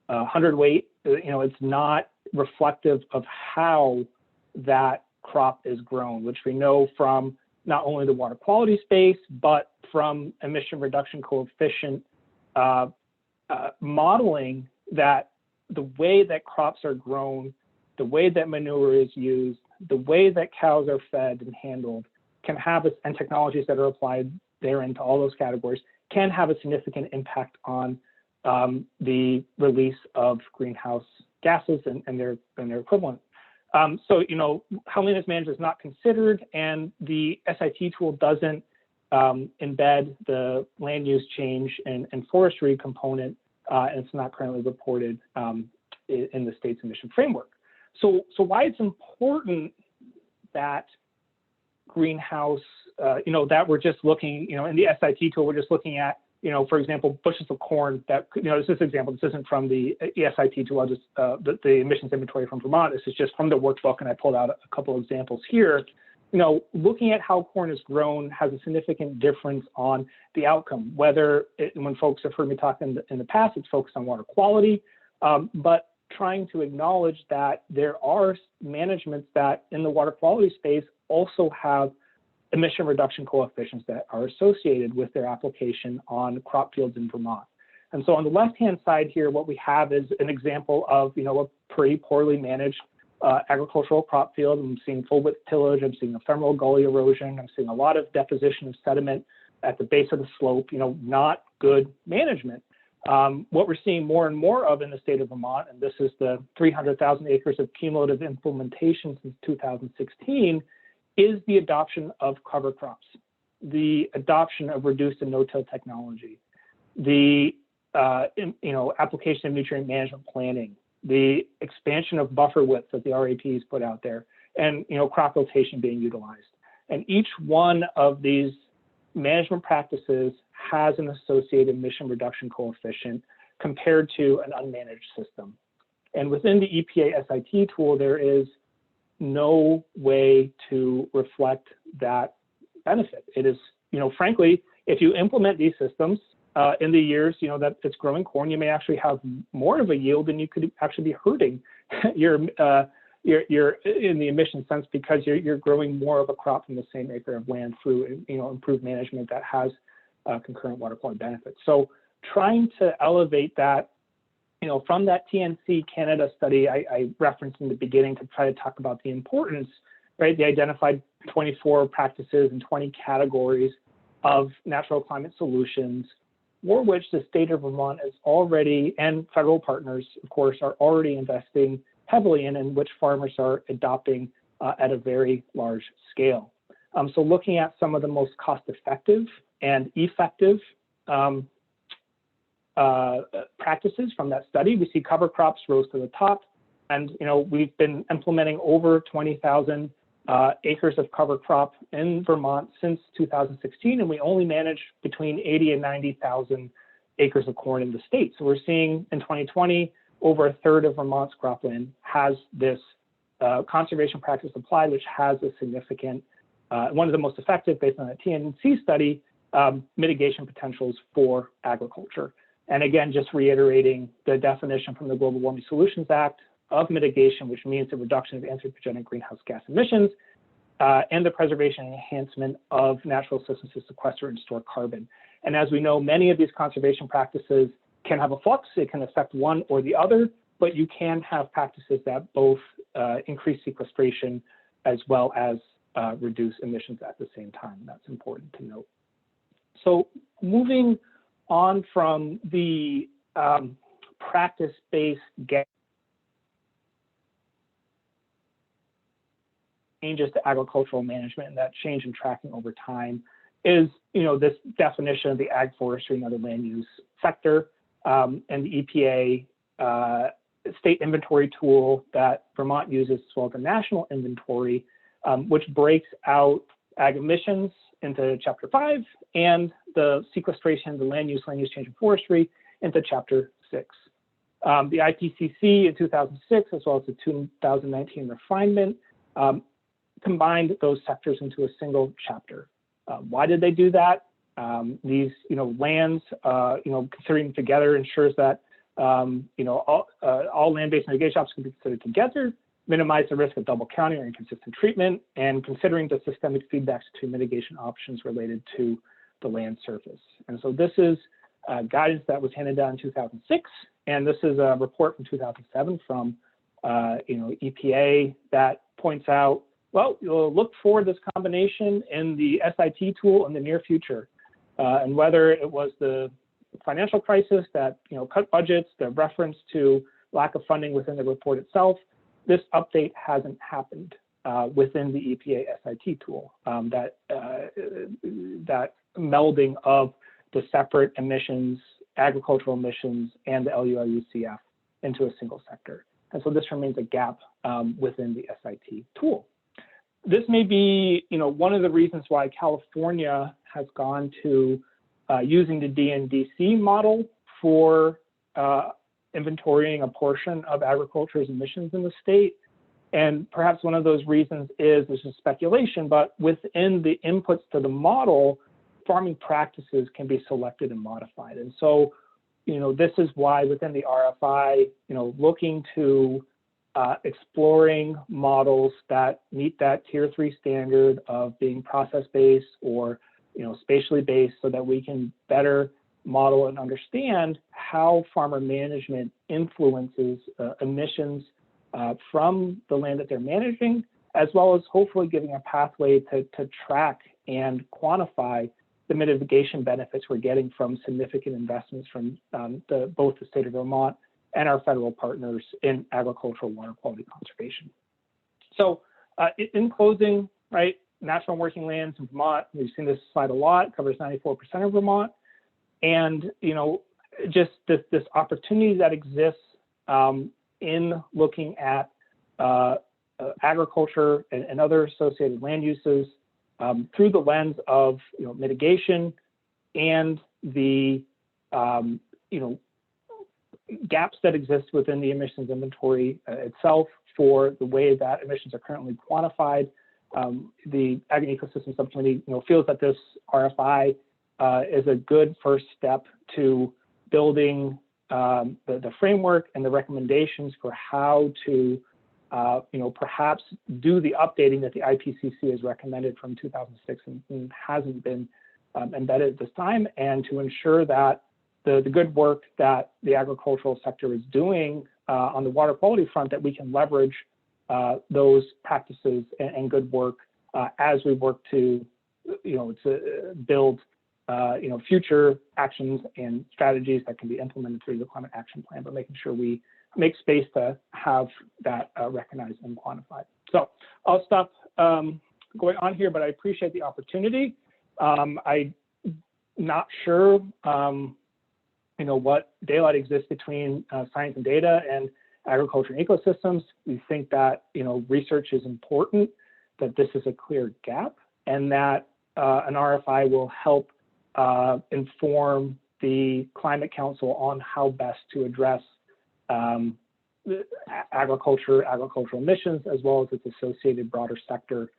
hundredweight. It's not reflective of how that crop is grown, which we know from not only the water quality space, but from emission reduction coefficient modeling, that the way that crops are grown, the way that manure is used, the way that cows are fed and handled can have, and technologies that are applied there into all those categories can have a significant impact on the release of greenhouse gases and their equivalent. So, howliness management is not considered, and the SIT tool doesn't embed the land use change and forestry component, and it's not currently reported in the state's emission framework. So why it's important that greenhouse, that we're just looking, in the SIT tool, we're just looking at, for example, bushels of corn that, this is an example, this isn't from the SIT tool, just the emissions inventory from Vermont. This is just from the workbook, and I pulled out a couple of examples here. Looking at how corn is grown has a significant difference on the outcome, whether when folks have heard me talk in the past, it's focused on water quality, but trying to acknowledge that there are managements that in the water quality space also have emission reduction coefficients that are associated with their application on crop fields in Vermont. And so on the left-hand side here, what we have is an example of, a pretty poorly managed agricultural crop field. I'm seeing full width tillage, I'm seeing ephemeral gully erosion, I'm seeing a lot of deposition of sediment at the base of the slope, not good management. What we're seeing more and more of in the state of Vermont, and this is the 300,000 acres of cumulative implementation since 2016, is the adoption of cover crops, the adoption of reduced and no-till technology, the application of nutrient management planning, the expansion of buffer widths that the RAPs put out there, and crop rotation being utilized. And each one of these management practices has an associated emission reduction coefficient compared to an unmanaged system. And within the EPA SIT tool, there is no way to reflect that benefit. It is, frankly, if you implement these systems in the years, that it's growing corn, you may actually have more of a yield than you could actually be hurting your, you're in the emission sense because you're growing more of a crop from the same acre of land through improved management that has concurrent water quality benefits. So trying to elevate that, from that TNC Canada study I referenced in the beginning to try to talk about the importance, right? They identified 24 practices and 20 categories of natural climate solutions for which the state of Vermont is already, and federal partners, of course, are already investing heavily in, and which farmers are adopting at a very large scale. So looking at some of the most cost-effective and effective practices from that study, we see cover crops rose to the top, and we've been implementing over 20,000 acres of cover crop in Vermont since 2016, and we only manage between 80 and 90,000 acres of corn in the state. So we're seeing in 2020, over a third of Vermont's cropland has this conservation practice applied, which has a significant, one of the most effective, based on a TNC study, mitigation potentials for agriculture. And again, just reiterating the definition from the Global Warming Solutions Act of mitigation, which means the reduction of anthropogenic greenhouse gas emissions and the preservation and enhancement of natural systems to sequester and store carbon. And as we know, many of these conservation practices can have a flux. It can affect one or the other, but you can have practices that both increase sequestration as well as reduce emissions at the same time. That's important to note. So moving on from the practice-based changes to agricultural management and that change in tracking over time is, this definition of the ag, forestry, and other land use sector, and the EPA state inventory tool that Vermont uses, as well as the national inventory, which breaks out ag emissions into Chapter 5 and the sequestration, the land use, change, and forestry into Chapter 6. The IPCC in 2006, as well as the 2019 refinement, combined those sectors into a single chapter. Why did they do that? These, lands, considering together ensures that, all land-based mitigation options can be considered together, minimize the risk of double counting or inconsistent treatment, and considering the systemic feedbacks to mitigation options related to the land surface. And so this is guidance that was handed down in 2006, and this is a report from 2007 from, EPA that points out, well, you'll look for this combination in the SIT tool in the near future. And whether it was the financial crisis that cut budgets, the reference to lack of funding within the report itself, this update hasn't happened within the EPA SIT tool. That melding of the separate emissions, agricultural emissions, and the LULUCF into a single sector. And so this remains a gap within the SIT tool. This may be, one of the reasons why California has gone to using the DNDC model for inventorying a portion of agriculture's emissions in the state. And perhaps one of those reasons is, this is speculation, but within the inputs to the model, farming practices can be selected and modified. And so, this is why within the RFI, looking to exploring models that meet that Tier 3 standard of being process-based or spatially based, so that we can better model and understand how farmer management influences emissions from the land that they're managing, as well as hopefully giving a pathway to track and quantify the mitigation benefits we're getting from significant investments from both the state of Vermont and our federal partners in agricultural water quality conservation. So in closing, right, national working lands in Vermont, we've seen this slide a lot, covers 94% of Vermont. And, just this opportunity that exists in looking at agriculture and other associated land uses through the lens of, mitigation and the, gaps that exist within the emissions inventory itself for the way that emissions are currently quantified. The Ag and Ecosystem Subcommittee, feels that this RFI is a good first step to building the framework and the recommendations for how to perhaps do the updating that the IPCC has recommended from 2006 and hasn't been embedded at this time, and to ensure that the good work that the agricultural sector is doing on the water quality front, that we can leverage those practices and good work as we work to, to build, future actions and strategies that can be implemented through the Climate Action Plan, but making sure we make space to have that recognized and quantified. So I'll stop going on here, but I appreciate the opportunity. I'm not sure, what daylight exists between science and data and agriculture and ecosystems. We think that, research is important, that this is a clear gap, and that an RFI will help inform the Climate Council on how best to address agricultural emissions, as well as its associated broader sector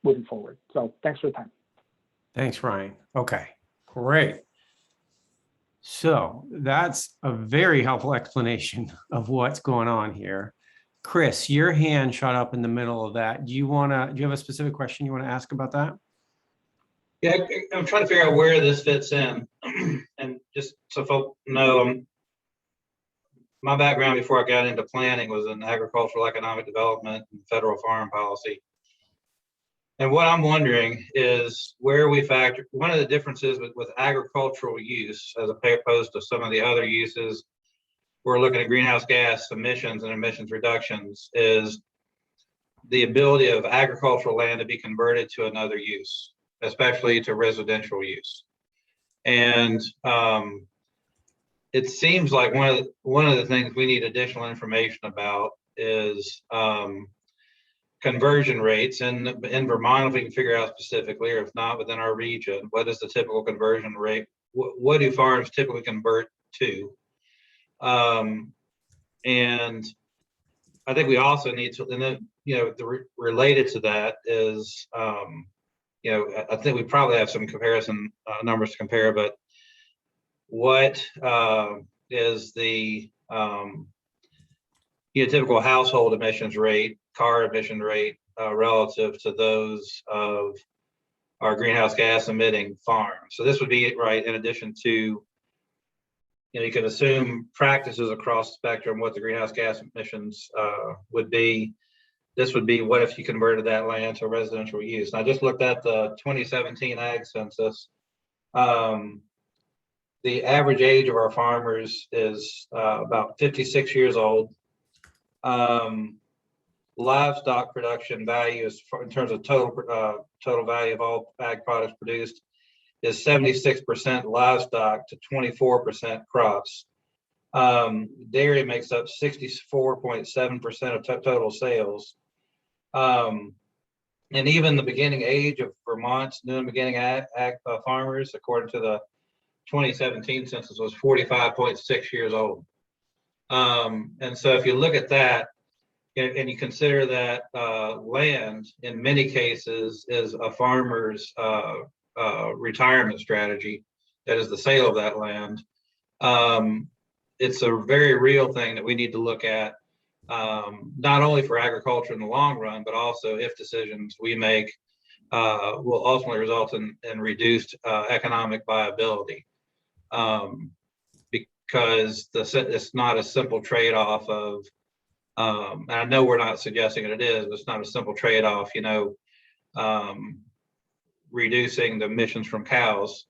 moving forward. So thanks for the time. Thanks, Ryan. Okay, great. So that's a very helpful explanation of what's going on here. Chris, your hand shot up in the middle of that. Do you have a specific question you want to ask about that? Yeah, I'm trying to figure out where this fits in. And just so folks know, my background before I got into planning was in agricultural economic development and federal farm policy. And what I'm wondering is where we factor, one of the differences with agricultural use as opposed to some of the other uses, we're looking at greenhouse gas emissions and emissions reductions, is the ability of agricultural land to be converted to another use, especially to residential use. And it seems like one of the things we need additional information about is conversion rates. And in Vermont, if we can figure out specifically, or if not within our region, what is the typical conversion rate? What do farms typically convert to? And I think we also need to, and then, related to that is, I think we probably have some comparison numbers to compare, but what is the typical household emissions rate, car emission rate relative to those of our greenhouse gas emitting farms? So this would be right in addition to, you can assume practices across the spectrum what the greenhouse gas emissions would be. This would be what if you converted that land to residential use. And I just looked at the 2017 ag census. The average age of our farmers is about 56 years old. Livestock production value is, in terms of total value of all ag products produced, is 76% livestock to 24% crops. Dairy makes up 64.7% of total sales. And even the beginning age of Vermont's new and beginning ag farmers, according to the 2017 census, was 45.6 years old. And so if you look at that, and you consider that land, in many cases, is a farmer's retirement strategy, that is the sale of that land, it's a very real thing that we need to look at, not only for agriculture in the long run, but also if decisions we make will ultimately result in reduced economic viability. Because it's not a simple trade-off of, and I know we're not suggesting that it is, but it's not a simple trade-off, reducing the emissions from cows.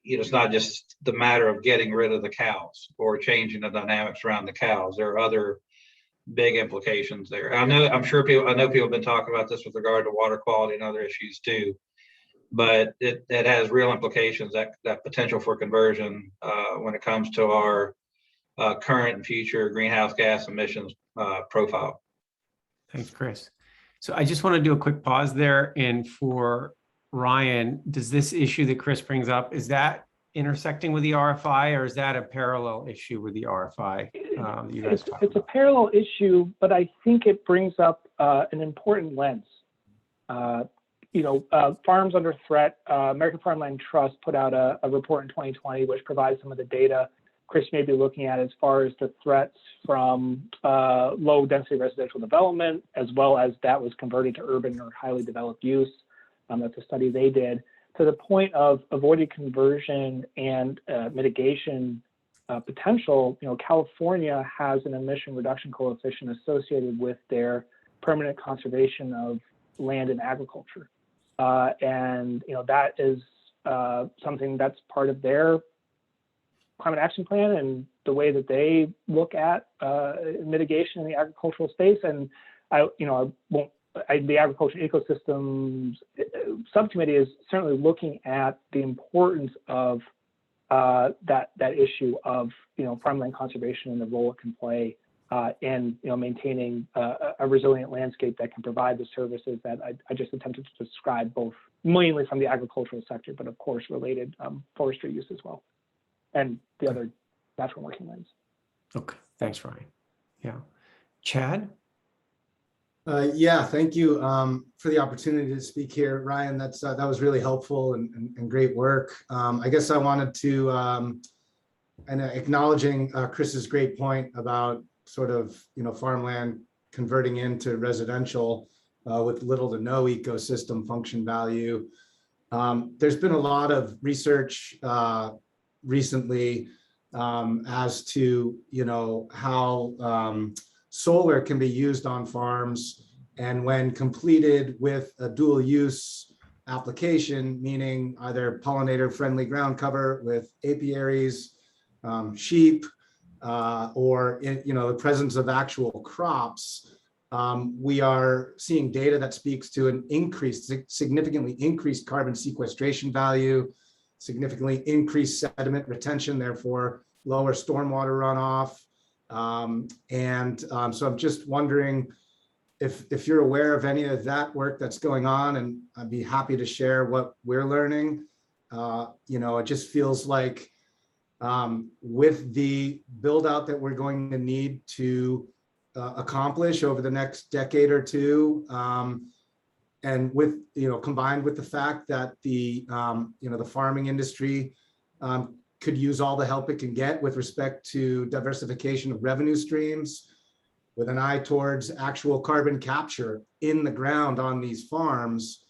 It's not just the matter of getting rid of the cows or changing the dynamics around the cows. There are other big implications there. I know people have been talking about this with regard to water quality and other issues too, but it has real implications, that potential for conversion when it comes to our current and future greenhouse gas emissions profile. Thanks, Chris. So I just want to do a quick pause there. And for Ryan, does this issue that Chris brings up, is that intersecting with the RFI, or is that a parallel issue with the RFI? It's a parallel issue, but I think it brings up an important lens. Farms Under Threat, American Farmland Trust put out a report in 2020, which provides some of the data Chris may be looking at as far as the threats from low density residential development, as well as that was converted to urban or highly developed use. That's a study they did, to the point of avoided conversion and mitigation potential. California has an emission reduction coefficient associated with their permanent conservation of land and agriculture. And that is something that's part of their climate action plan and the way that they look at mitigation in the agricultural space. And the agricultural ecosystems subcommittee is certainly looking at the importance of that issue of farmland conservation and the role it can play in maintaining a resilient landscape that can provide the services that I just attempted to describe, both mainly from the agricultural sector, but of course related forestry use as well, and the other natural working lands. Okay, thanks, Ryan. Yeah, Chad. Yeah, thank you for the opportunity to speak here, Ryan. That was really helpful and great work. I guess I wanted to, and acknowledging Chris's great point about sort of farmland converting into residential with little to no ecosystem function value. There's been a lot of research recently as to how solar can be used on farms, and when completed with a dual use application, meaning either pollinator friendly ground cover with apiaries, sheep, or the presence of actual crops, we are seeing data that speaks to an significantly increased carbon sequestration value, significantly increased sediment retention, therefore lower stormwater runoff. So I'm just wondering if you're aware of any of that work that's going on, and I'd be happy to share what we're learning. It just feels like with the build out that we're going to need to accomplish over the next decade or two, and with combined with the fact that the farming industry could use all the help it can get with respect to diversification of revenue streams, with an eye towards actual carbon capture in the ground on these farms.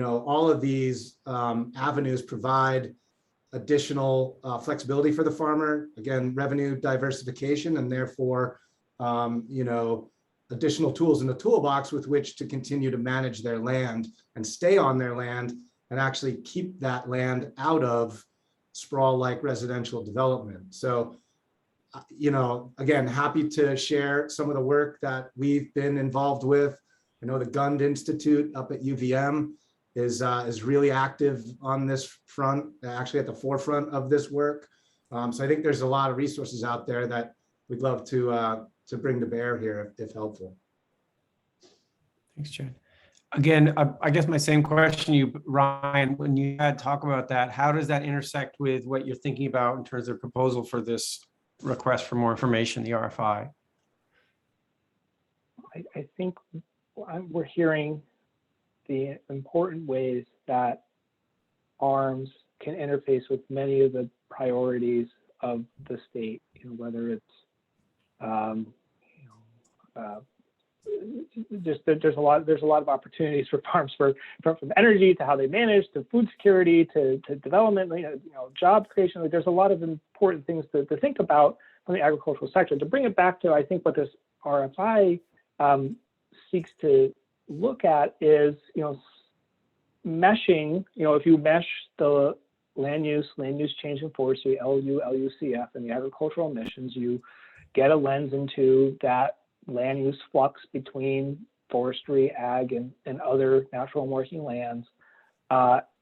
All of these avenues provide additional flexibility for the farmer, again, revenue diversification, and therefore additional tools in the toolbox with which to continue to manage their land and stay on their land and actually keep that land out of sprawl-like residential development. So, again, happy to share some of the work that we've been involved with. I know the Gund Institute up at UVM is really active on this front, actually at the forefront of this work. So I think there's a lot of resources out there that we'd love to bring to bear here if helpful. Thanks, Chad. Again, I guess my same question to you, Ryan, when you had talk about that, how does that intersect with what you're thinking about in terms of proposal for this request for more information, the RFI? I think we're hearing the important ways that farms can interface with many of the priorities of the state, whether it's there's a lot of opportunities for farms from energy to how they manage to food security to development, job creation. There's a lot of important things to think about from the agricultural sector. To bring it back to, I think, what this RFI seeks to look at is meshing. If you mesh the land use change in forestry, LUCF, and the agricultural emissions, you get a lens into that land use flux between forestry, ag, and other natural and working lands,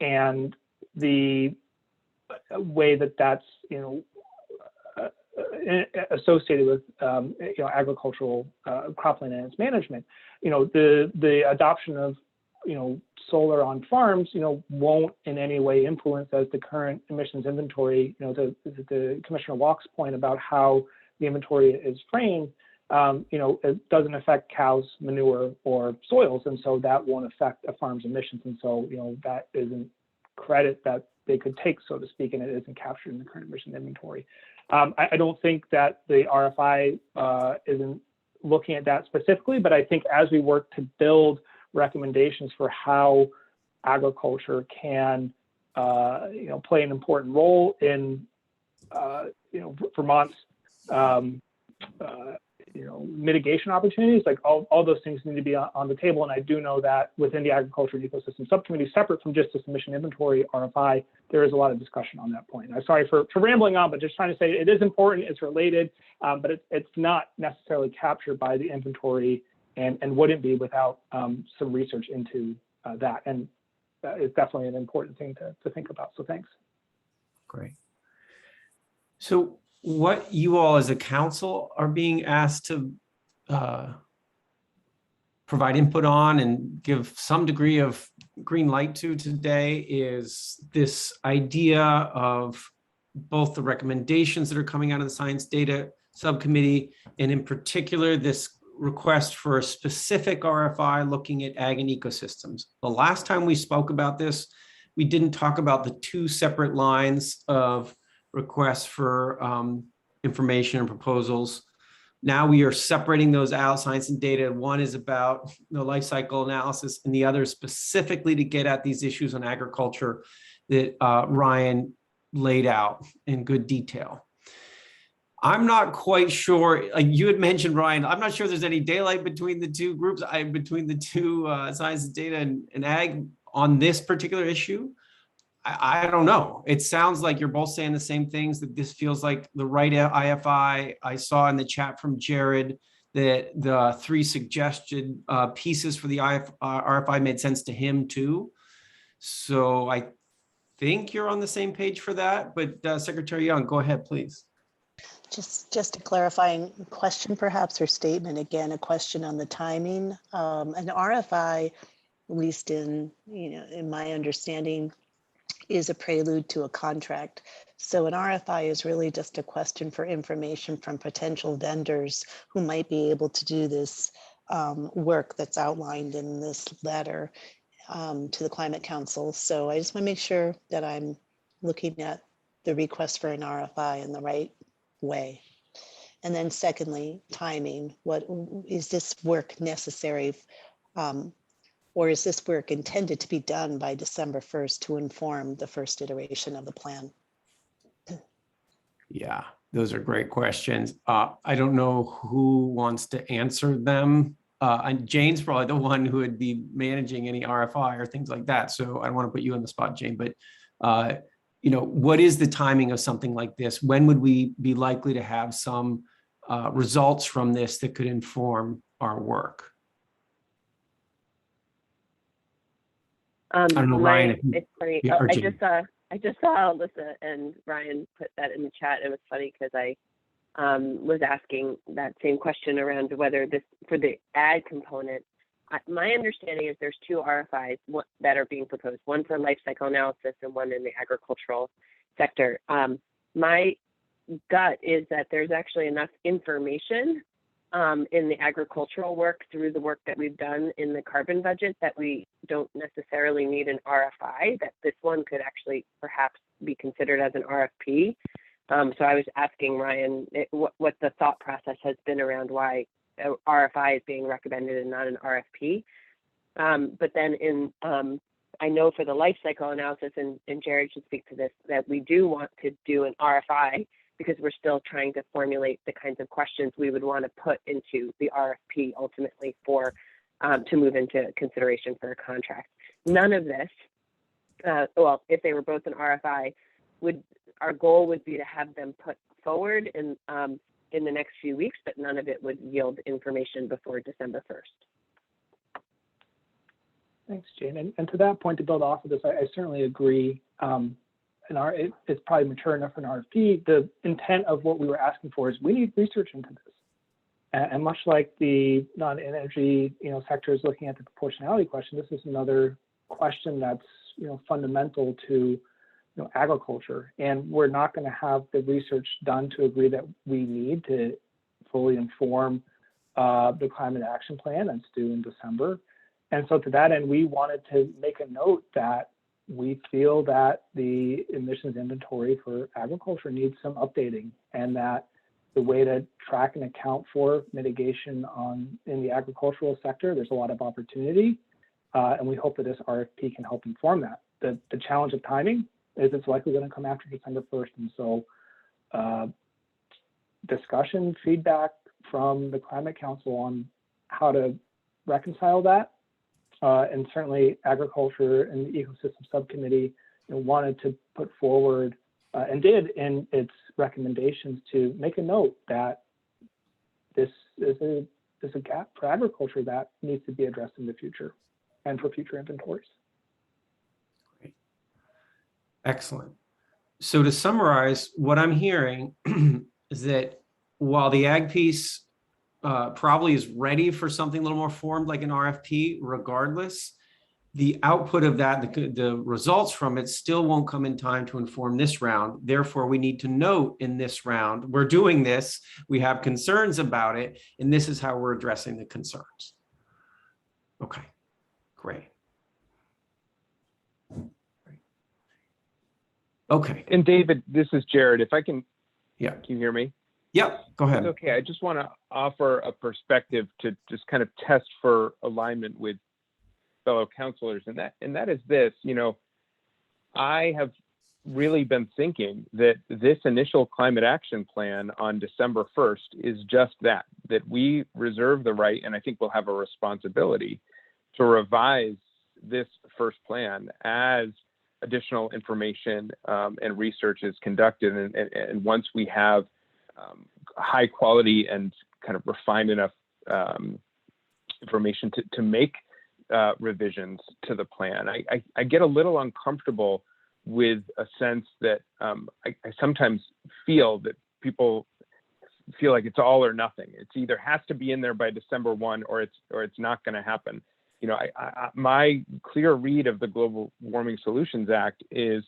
and the way that's associated with agricultural cropland and its management. The adoption of solar on farms won't in any way influence as the current emissions inventory. The Commissioner Walk's point about how the inventory is framed. It doesn't affect cows, manure, or soils, and so that won't affect a farm's emissions. And so, that isn't credit that they could take, so to speak, and it isn't captured in the current emission inventory. I don't think that the RFI isn't looking at that specifically, but I think as we work to build recommendations for how agriculture can play an important role in Vermont's mitigation opportunities, like all those things need to be on the table. And I do know that within the agriculture and ecosystem subcommittee, separate from just the submission inventory RFI, there is a lot of discussion on that point. I'm sorry for rambling on, but just trying to say it is important, it's related, but it's not necessarily captured by the inventory and wouldn't be without some research into that. And it's definitely an important thing to think about. So thanks. Great. So what you all as a council are being asked to provide input on and give some degree of green light to today is this idea of both the recommendations that are coming out of the Science Data Subcommittee, and in particular, this request for a specific RFI looking at ag and ecosystems. The last time we spoke about this, we didn't talk about the two separate lines of requests for information and proposals. Now we are separating those out, science and data. One is about the life cycle analysis and the other specifically to get at these issues on agriculture that Ryan laid out in good detail. I'm not quite sure, like you had mentioned, Ryan, I'm not sure there's any daylight between the two groups, between the two science and data and ag on this particular issue. I don't know. It sounds like you're both saying the same things, that this feels like the right IFI. I saw in the chat from Jared that the three suggested pieces for the RFI made sense to him too. So I think you're on the same page for that, but Secretary Young, go ahead, please. Just a clarifying question perhaps, or statement, again, a question on the timing. An RFI, at least in my understanding, is a prelude to a contract. So an RFI is really just a question for information from potential vendors who might be able to do this work that's outlined in this letter to the Climate Council. So I just want to make sure that I'm looking at the request for an RFI in the right way. And then secondly, timing. What is this work necessary? Or is this work intended to be done by December 1st to inform the first iteration of the plan? Yeah, those are great questions. I don't know who wants to answer them. And Jane's probably the one who would be managing any RFI or things like that. So I don't want to put you on the spot, Jane, but what is the timing of something like this? When would we be likely to have some results from this that could inform our work? I don't know, Ryan. It's funny. Yeah, I just saw Alyssa and Ryan put that in the chat. It was funny because I was asking that same question around whether this, for the ag component, my understanding is there's two RFIs that are being proposed, one for life cycle analysis and one in the agricultural sector. My gut is that there's actually enough information in the agricultural work through the work that we've done in the carbon budget that we don't necessarily need an RFI, that this one could actually perhaps be considered as an RFP. So I was asking Ryan what the thought process has been around why RFI is being recommended and not an RFP. But then I know for the life cycle analysis, and Jared should speak to this, that we do want to do an RFI because we're still trying to formulate the kinds of questions we would want to put into the RFP ultimately for to move into consideration for a contract. None of this, well, if they were both an RFI, our goal would be to have them put forward in the next few weeks, but none of it would yield information before December 1st. Thanks, Jane. And to that point, to build off of this, I certainly agree. It's probably mature enough for an RFP. The intent of what we were asking for is we need research into this. And much like the non-energy sectors looking at the proportionality question, this is another question that's fundamental to agriculture. And we're not going to have the research done to agree that we need to fully inform the climate action plan that's due in December. And so to that end, we wanted to make a note that we feel that the emissions inventory for agriculture needs some updating, and that the way to track and account for mitigation in the agricultural sector, there's a lot of opportunity, and we hope that this RFP can help inform that. The challenge of timing is it's likely going to come after December 1st, and so discussion, feedback from the Climate Council on how to reconcile that. And certainly agriculture and the ecosystem subcommittee wanted to put forward and did in its recommendations to make a note that this is a gap for agriculture that needs to be addressed in the future and for future inventories. Great. Excellent. So to summarize, what I'm hearing is that while the ag piece probably is ready for something a little more formed like an RFP, regardless, the output of that, the results from it still won't come in time to inform this round. Therefore, we need to note in this round, we're doing this, we have concerns about it, and this is how we're addressing the concerns. Okay, great. Okay. And David, this is Jared. If I can, yeah, can you hear me? Yep, go ahead. Okay, I just want to offer a perspective to just kind of test for alignment with fellow counselors, and that is this. I have really been thinking that this initial climate action plan on December 1st is just that we reserve the right, and I think we'll have a responsibility to revise this first plan as additional information and research is conducted, and once we have high quality and kind of refined enough information to make revisions to the plan. I get a little uncomfortable with a sense that I sometimes feel that people feel like it's all or nothing. It's either has to be in there by December 1 or it's not going to happen. My clear read of the Global Warming Solutions Act is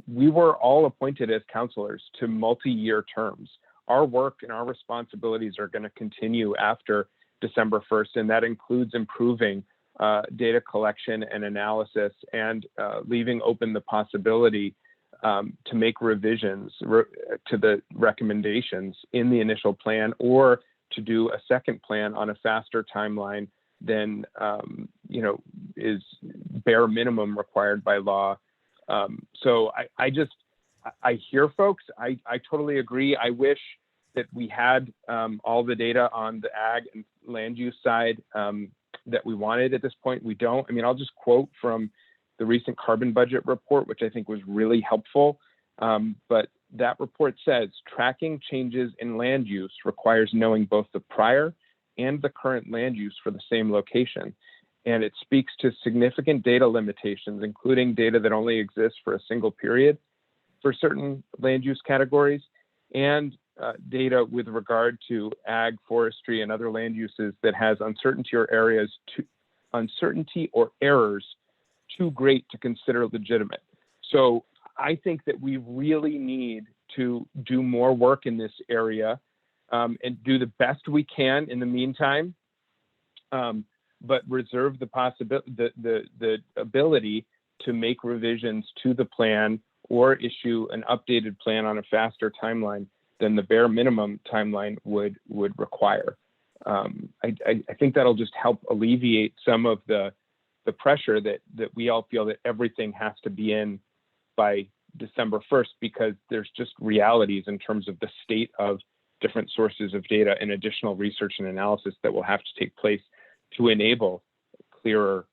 we were all appointed as counselors to multi-year terms. Our work and our responsibilities are going to continue after December 1st, and that includes improving data collection and analysis and leaving open the possibility to make revisions to the recommendations in the initial plan, or to do a second plan on a faster timeline than is bare minimum required by law. So I hear folks. I totally agree. I wish that we had all the data on the ag and land use side that we wanted at this point. We don't. I mean, I'll just quote from the recent carbon budget report, which I think was really helpful. But that report says tracking changes in land use requires knowing both the prior and the current land use for the same location. And it speaks to significant data limitations, including data that only exists for a single period for certain land use categories, and data with regard to ag, forestry, and other land uses that has uncertainty or errors too great to consider legitimate. So I think that we really need to do more work in this area and do the best we can in the meantime, but reserve the possibility, the ability to make revisions to the plan or issue an updated plan on a faster timeline than the bare minimum timeline would require. I think that'll just help alleviate some of the pressure that we all feel that everything has to be in by December 1st, because there's just realities in terms of the state of different sources of data and additional research and analysis that will have to take place to enable clearer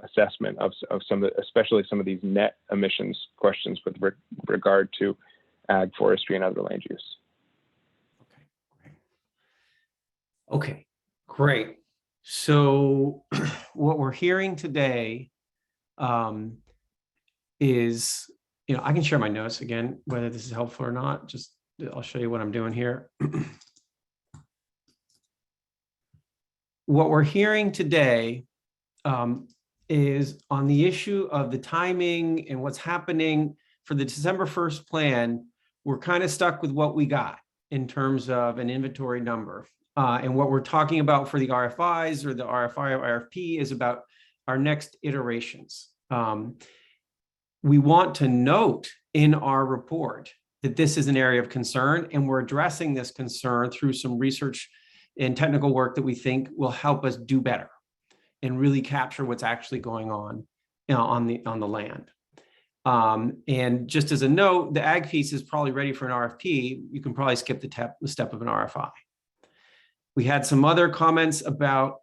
assessment of some of, especially some of these net emissions questions with regard to ag, forestry, and other land use. Okay, great. So what we're hearing today is, I can share my notes again, whether this is helpful or not. Just I'll show you what I'm doing here. What we're hearing today is on the issue of the timing and what's happening for the December 1st plan. We're kind of stuck with what we got in terms of an inventory number. And what we're talking about for the RFIs or the RFI or RFP is about our next iterations. We want to note in our report that this is an area of concern, and we're addressing this concern through some research and technical work that we think will help us do better and really capture what's actually going on, you know, on the land. And just as a note, the ag piece is probably ready for an RFP. You can probably skip the step of an RFI. We had some other comments about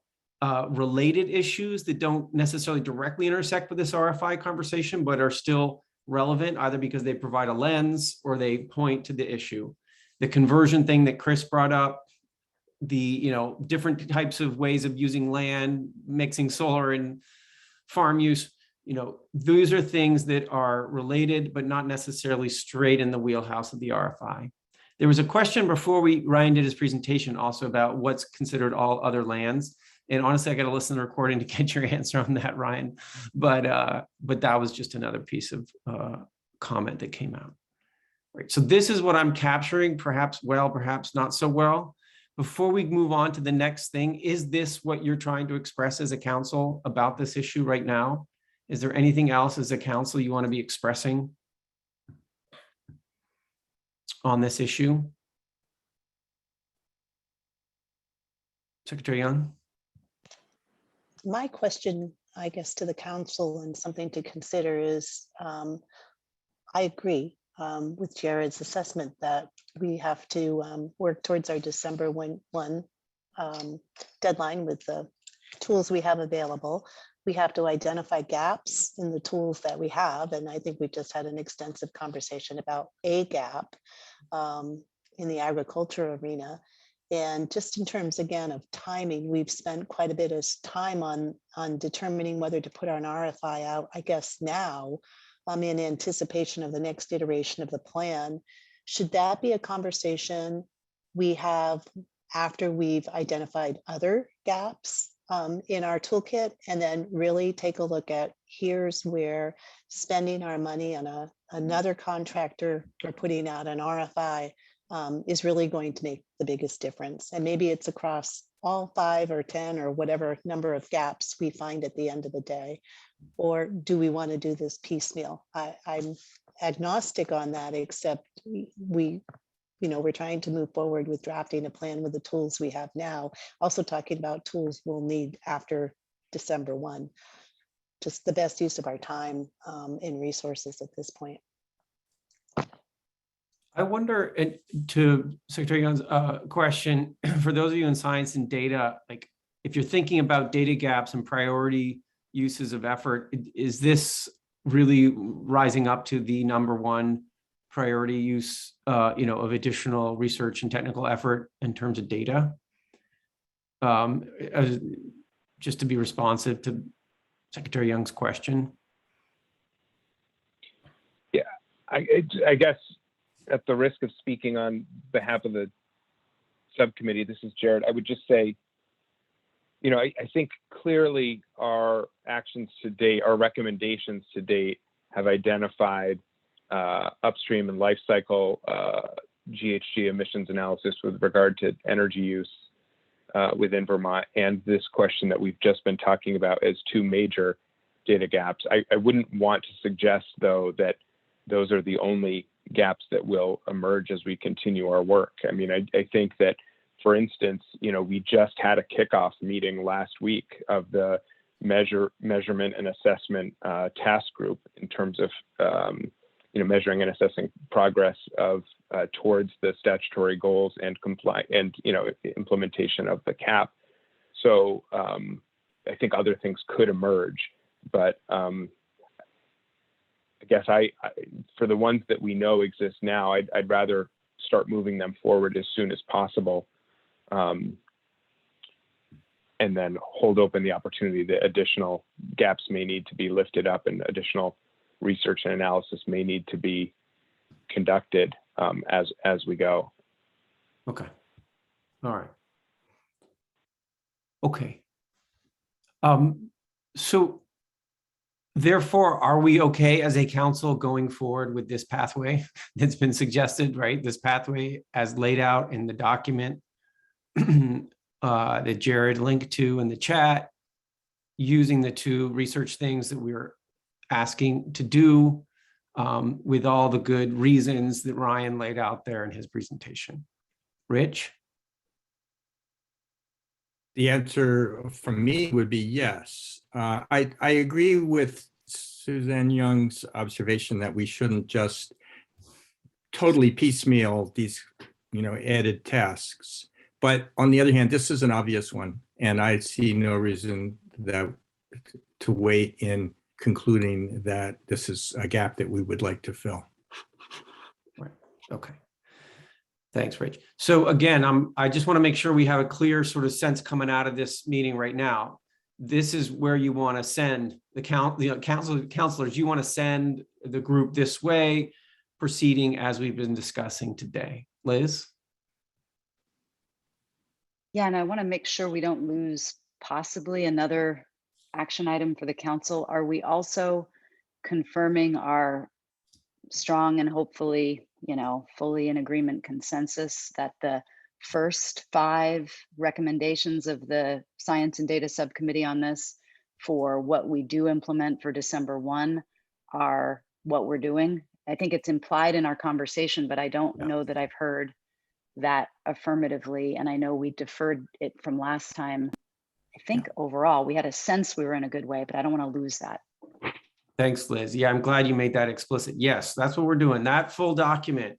related issues that don't necessarily directly intersect with this RFI conversation, but are still relevant, either because they provide a lens or they point to the issue. The conversion thing that Chris brought up, the different types of ways of using land, mixing solar and farm use, those are things that are related, but not necessarily straight in the wheelhouse of the RFI. There was a question before Ryan did his presentation also about what's considered all other lands. And honestly, I got to listen to the recording to get your answer on that, Ryan. But that was just another piece of comment that came out. Right. So this is what I'm capturing, perhaps well, perhaps not so well. Before we move on to the next thing, is this what you're trying to express as a council about this issue right now? Is there anything else as a council you want to be expressing on this issue? Secretary Young? My question, I guess, to the council and something to consider is, I agree with Jared's assessment that we have to work towards our December 1 deadline with the tools we have available. We have to identify gaps in the tools that we have. And I think we just had an extensive conversation about a gap in the agriculture arena. And just in terms, again, of timing, we've spent quite a bit of time on determining whether to put an RFI out, I guess now, in anticipation of the next iteration of the plan. Should that be a conversation we have after we've identified other gaps in our toolkit, and then really take a look at here's where spending our money on another contractor or putting out an RFI is really going to make the biggest difference. And maybe it's across all 5 or 10 or whatever number of gaps we find at the end of the day. Or do we want to do this piecemeal? I'm agnostic on that, except we're trying to move forward with drafting a plan with the tools we have now. Also talking about tools we'll need after December 1. Just the best use of our time and resources at this point. I wonder, and to Secretary Young's question, for those of you in science and data, like if you're thinking about data gaps and priority uses of effort, is this really rising up to the #1 priority use, of additional research and technical effort in terms of data? Just to be responsive to Secretary Young's question. Yeah, I guess at the risk of speaking on behalf of the subcommittee, this is Jared, I would just say, I think clearly our actions to date, our recommendations to date have identified upstream and life cycle GHG emissions analysis with regard to energy use within Vermont, and this question that we've just been talking about as 2 major data gaps. I wouldn't want to suggest, though, that those are the only gaps that will emerge as we continue our work. I mean, I think that, for instance, we just had a kickoff meeting last week of the measurement and assessment task group in terms of measuring and assessing progress of towards the statutory goals and implementation of the cap. So I think other things could emerge, but I guess for the ones that we know exist now, I'd rather start moving them forward as soon as possible, and then hold open the opportunity that additional gaps may need to be lifted up and additional research and analysis may need to be conducted as we go. Okay. All right. Okay. So therefore, are we okay as a council going forward with this pathway that's been suggested, right? This pathway as laid out in the document that Jared linked to in the chat, using the 2 research things that we're asking to do with all the good reasons that Ryan laid out there in his presentation. Rich? The answer from me would be yes. I agree with Suzanne Young's observation that we shouldn't just totally piecemeal these, added tasks. But on the other hand, this is an obvious one, and I see no reason to wait in concluding that this is a gap that we would like to fill. Right. Okay. Thanks, Rich. So again, I just want to make sure we have a clear sort of sense coming out of this meeting right now. This is where you want to send the counselors. You want to send the group this way, proceeding as we've been discussing today. Liz? Yeah, and I want to make sure we don't lose possibly another action item for the council. Are we also confirming our strong and hopefully, fully in agreement consensus that the first 5 recommendations of the Science and Data Subcommittee on this for what we do implement for December 1 are what we're doing? I think it's implied in our conversation, but I don't know that I've heard that affirmatively. And I know we deferred it from last time. I think overall we had a sense we were in a good way, but I don't want to lose that. Thanks, Liz. Yeah, I'm glad you made that explicit. Yes, that's what we're doing. That full document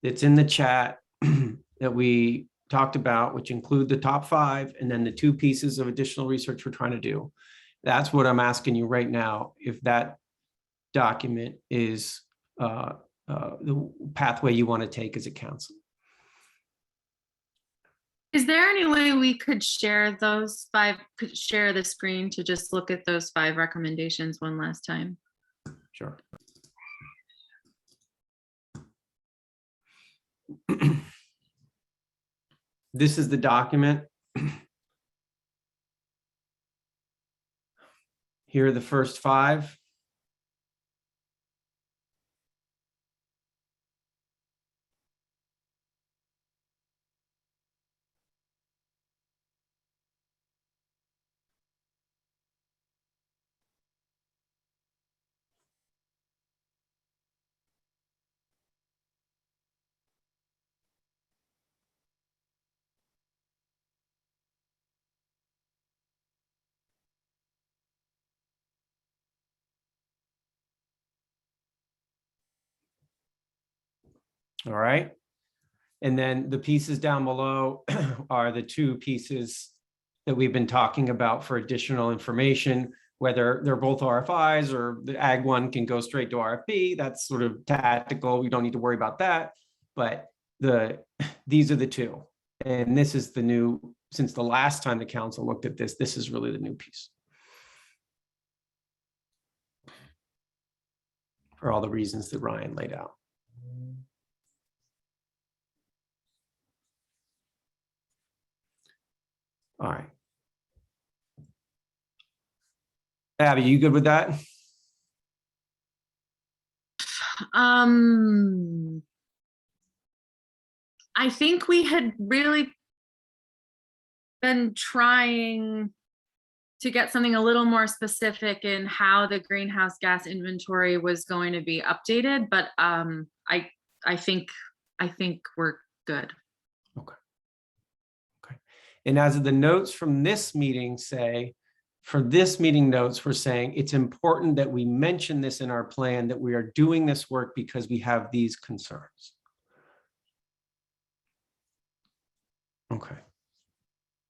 that's in the chat that we talked about, which include the top 5 and then the 2 pieces of additional research we're trying to do. That's what I'm asking you right now, if that document is the pathway you want to take as a council. Is there any way we could share those 5, could share the screen to just look at those 5 recommendations one last time? Sure. This is the document. Here are the first 5. All right. And then the pieces down below are the 2 pieces that we've been talking about for additional information, whether they're both RFIs or the ag one can go straight to RFP. That's sort of tactical. We don't need to worry about that. But these are the 2. And this is the new, since the last time the council looked at this, this is really the new piece. For all the reasons that Ryan laid out. All right. Abby, you good with that? I think we had really been trying to get something a little more specific in how the greenhouse gas inventory was going to be updated, but I think we're good. Okay. Okay. And as the notes from this meeting say, for this meeting notes, we're saying it's important that we mention this in our plan, that we are doing this work because we have these concerns. Okay.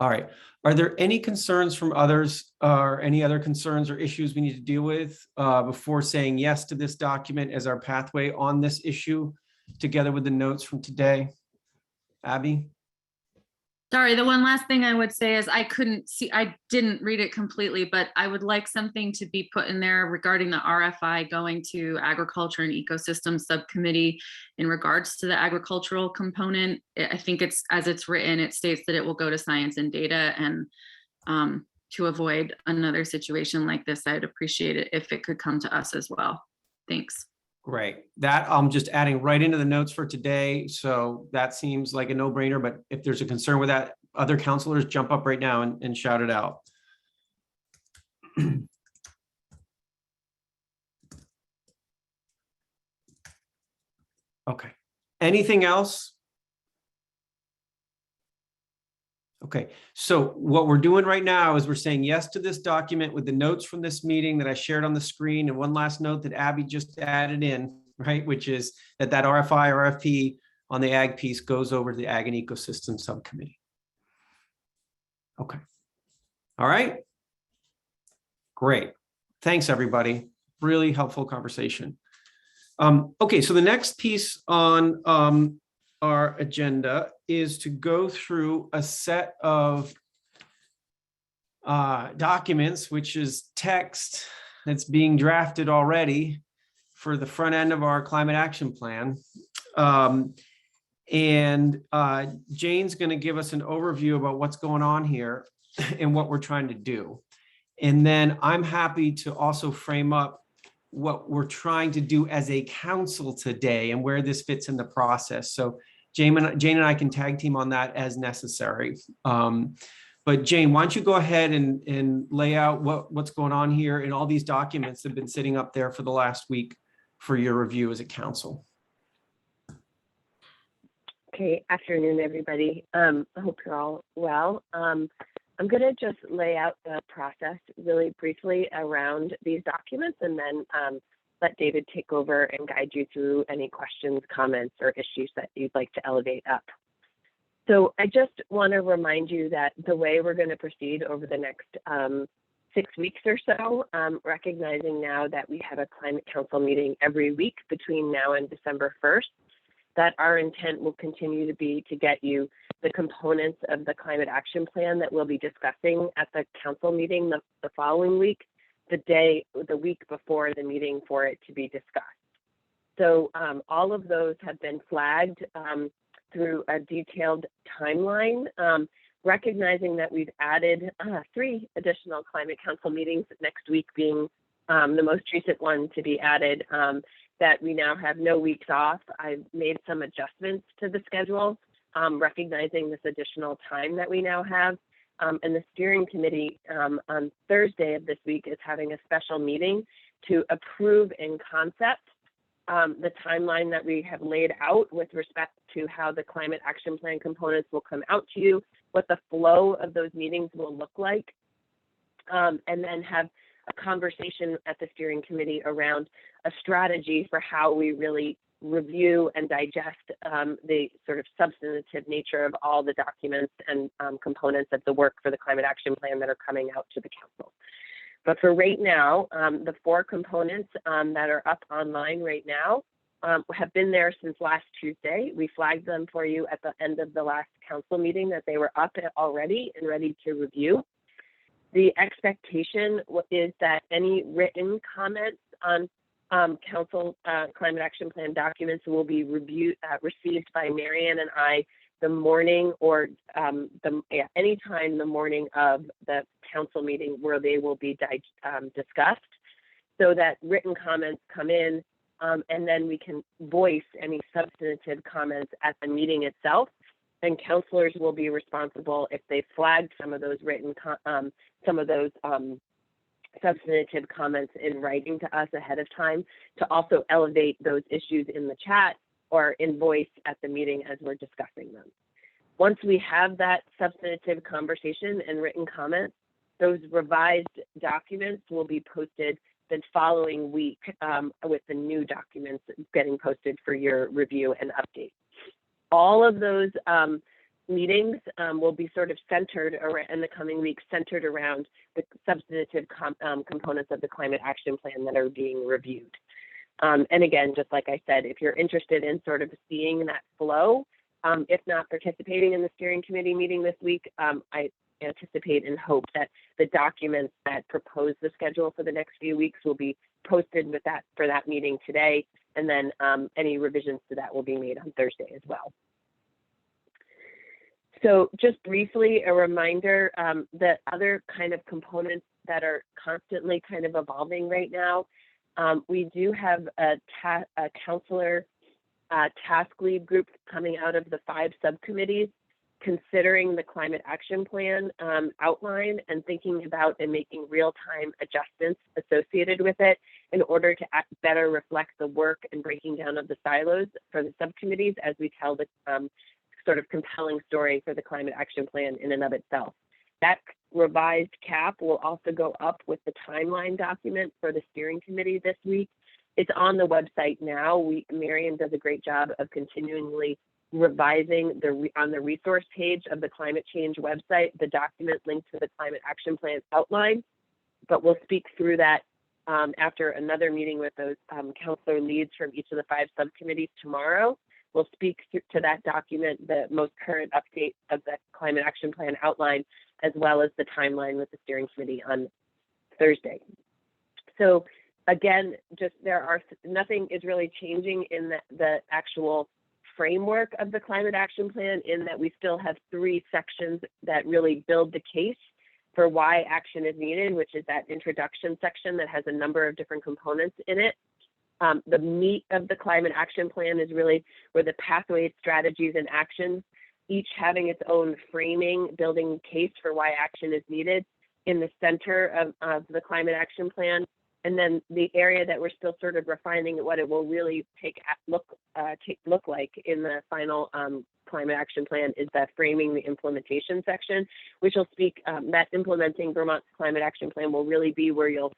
All right. Are there any concerns from others or any other concerns or issues we need to deal with before saying yes to this document as our pathway on this issue together with the notes from today? Abby? Sorry, the one last thing I would say is I didn't read it completely, but I would like something to be put in there regarding the RFI going to Agriculture and Ecosystem Subcommittee in regards to the agricultural component. I think it's, as it's written, it states that it will go to Science and Data, and to avoid another situation like this, I'd appreciate it if it could come to us as well. Thanks. Great. That I'm just adding right into the notes for today. So that seems like a no-brainer, but if there's a concern with that, other counselors jump up right now and shout it out. Okay. Anything else? Okay, so what we're doing right now is we're saying yes to this document with the notes from this meeting that I shared on the screen, and one last note that Abby just added in, right, which is that RFI, RFP on the ag piece goes over to the Ag and Ecosystem Subcommittee. Okay. All right. Great. Thanks, everybody. Really helpful conversation. Okay, so the next piece on our agenda is to go through a set of documents, which is text that's being drafted already for the front end of our climate action plan. And Jane's going to give us an overview about what's going on here and what we're trying to do. And then I'm happy to also frame up what we're trying to do as a council today and where this fits in the process. So Jane and I can tag team on that as necessary. But Jane, why don't you go ahead and lay out what's going on here in all these documents that have been sitting up there for the last week for your review as a council. Okay, afternoon, everybody. I hope you're all well. I'm going to just lay out the process really briefly around these documents, and then let David take over and guide you through any questions, comments, or issues that you'd like to elevate up. So I just want to remind you that the way we're going to proceed over the next 6 weeks or so, recognizing now that we have a climate council meeting every week between now and December 1st, that our intent will continue to be to get you the components of the climate action plan that we'll be discussing at the council meeting the following week, the week before the meeting for it to be discussed. So all of those have been flagged through a detailed timeline, recognizing that we've added 3 additional climate council meetings, next week being the most recent one to be added, that we now have no weeks off. I've made some adjustments to the schedule, recognizing this additional time that we now have. And the steering committee on Thursday of this week is having a special meeting to approve in concept the timeline that we have laid out with respect to how the climate action plan components will come out to you, what the flow of those meetings will look like, and then have a conversation at the steering committee around a strategy for how we really review and digest the sort of substantive nature of all the documents and components of the work for the climate action plan that are coming out to the council. But for right now, the 4 components that are up online right now have been there since last Tuesday. We flagged them for you at the end of the last council meeting that they were up already and ready to review. The expectation is that any written comments on council climate action plan documents will be received by Marianne and I the morning or anytime the morning of the council meeting where they will be discussed, so that written comments come in and then we can voice any substantive comments at the meeting itself. And councilors will be responsible if they flagged some of those substantive comments in writing to us ahead of time, to also elevate those issues in the chat or in voice at the meeting as we're discussing them. Once we have that substantive conversation and written comments, those revised documents will be posted the following week with the new documents getting posted for your review and update. All of those meetings will be sort of centered around, in the coming weeks, centered around the substantive components of the climate action plan that are being reviewed. And again, just like I said, if you're interested in sort of seeing that flow, if not participating in the steering committee meeting this week, I anticipate and hope that the documents that propose the schedule for the next few weeks will be posted with that for that meeting today, and then any revisions to that will be made on Thursday as well. So just briefly, a reminder, the other kind of components that are constantly kind of evolving right now, we do have a councilor task lead group coming out of the 5 subcommittees considering the climate action plan outline and thinking about and making real-time adjustments associated with it in order to better reflect the work and breaking down of the silos for the subcommittees as we tell the sort of compelling story for the climate action plan in and of itself. That revised cap will also go up with the timeline document for the steering committee this week. It's on the website now. Marion does a great job of continually revising on the resource page of the climate change website, the document linked to the climate action plan outline, but we'll speak through that after another meeting with those counselor leads from each of the 5 subcommittees tomorrow. We'll speak to that document, the most current update of the climate action plan outline, as well as the timeline with the steering committee on Thursday. So again, just nothing is really changing in the actual framework of the climate action plan, in that we still have 3 sections that really build the case for why action is needed, which is that introduction section that has a number of different components in it. The meat of the climate action plan is really where the pathways, strategies, and actions, each having its own framing, building case for why action is needed in the center of the climate action plan. And then the area that we're still sort of refining what it will really look like in the final climate action plan is that framing the implementation section, which will speak that implementing Vermont's climate action plan will really be where you'll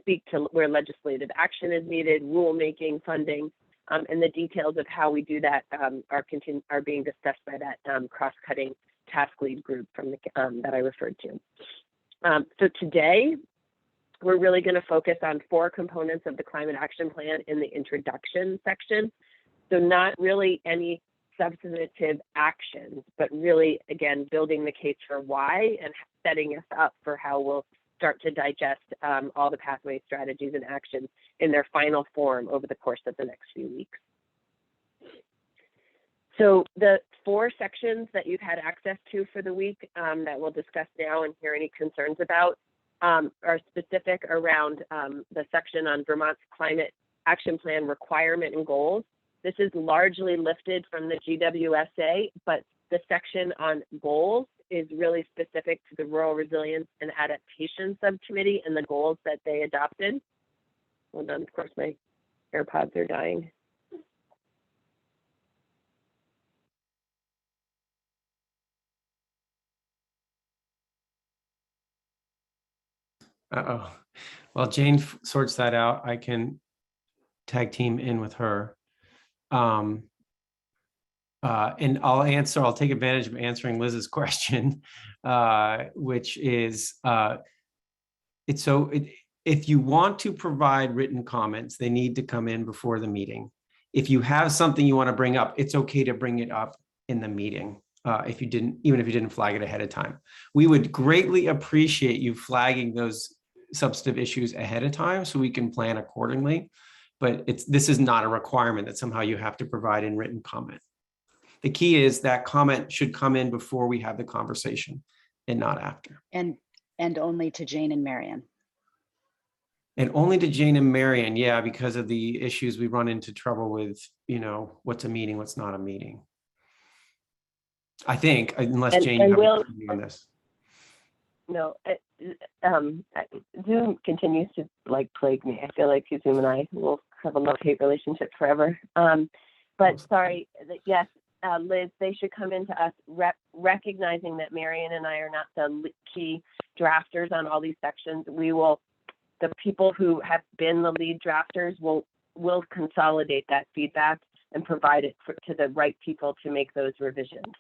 speak to where legislative action is needed, rulemaking, funding, and the details of how we do that are being discussed by that cross-cutting task lead group from that I referred to. So today, we're really going to focus on 4 components of the climate action plan in the introduction section. So not really any substantive actions, but really, again, building the case for why and setting us up for how we'll start to digest all the pathway strategies and actions in their final form over the course of the next few weeks. So the 4 sections that you've had access to for the week that we'll discuss now and hear any concerns about are specific around the section on Vermont's climate action plan requirement and goals. This is largely lifted from the GWSA, but the section on goals is really specific to the Rural Resilience and Adaptation Subcommittee and the goals that they adopted. Hold on, of course, my AirPods are dying. Uh-oh. Well, Jane sorts that out. I can tag team in with her. And I'll take advantage of answering Liz's question, which is, if you want to provide written comments, they need to come in before the meeting. If you have something you want to bring up, it's okay to bring it up in the meeting. Even if you didn't flag it ahead of time. We would greatly appreciate you flagging those substantive issues ahead of time so we can plan accordingly. But this is not a requirement that somehow you have to provide in written comment. The key is that comment should come in before we have the conversation and not after. And only to Jane and Marion. And only to Jane and Marion, yeah, because of the issues we run into trouble with, what's a meeting, what's not a meeting. I think, unless Jane, you have a on this. No, Zoom continues to plague me. I feel like Zoom and I will have a love-hate relationship forever. But sorry, yes, Liz, they should come into us recognizing that Marion and I are not the key drafters on all these sections. The people who have been the lead drafters will consolidate that feedback and provide it to the right people to make those revisions.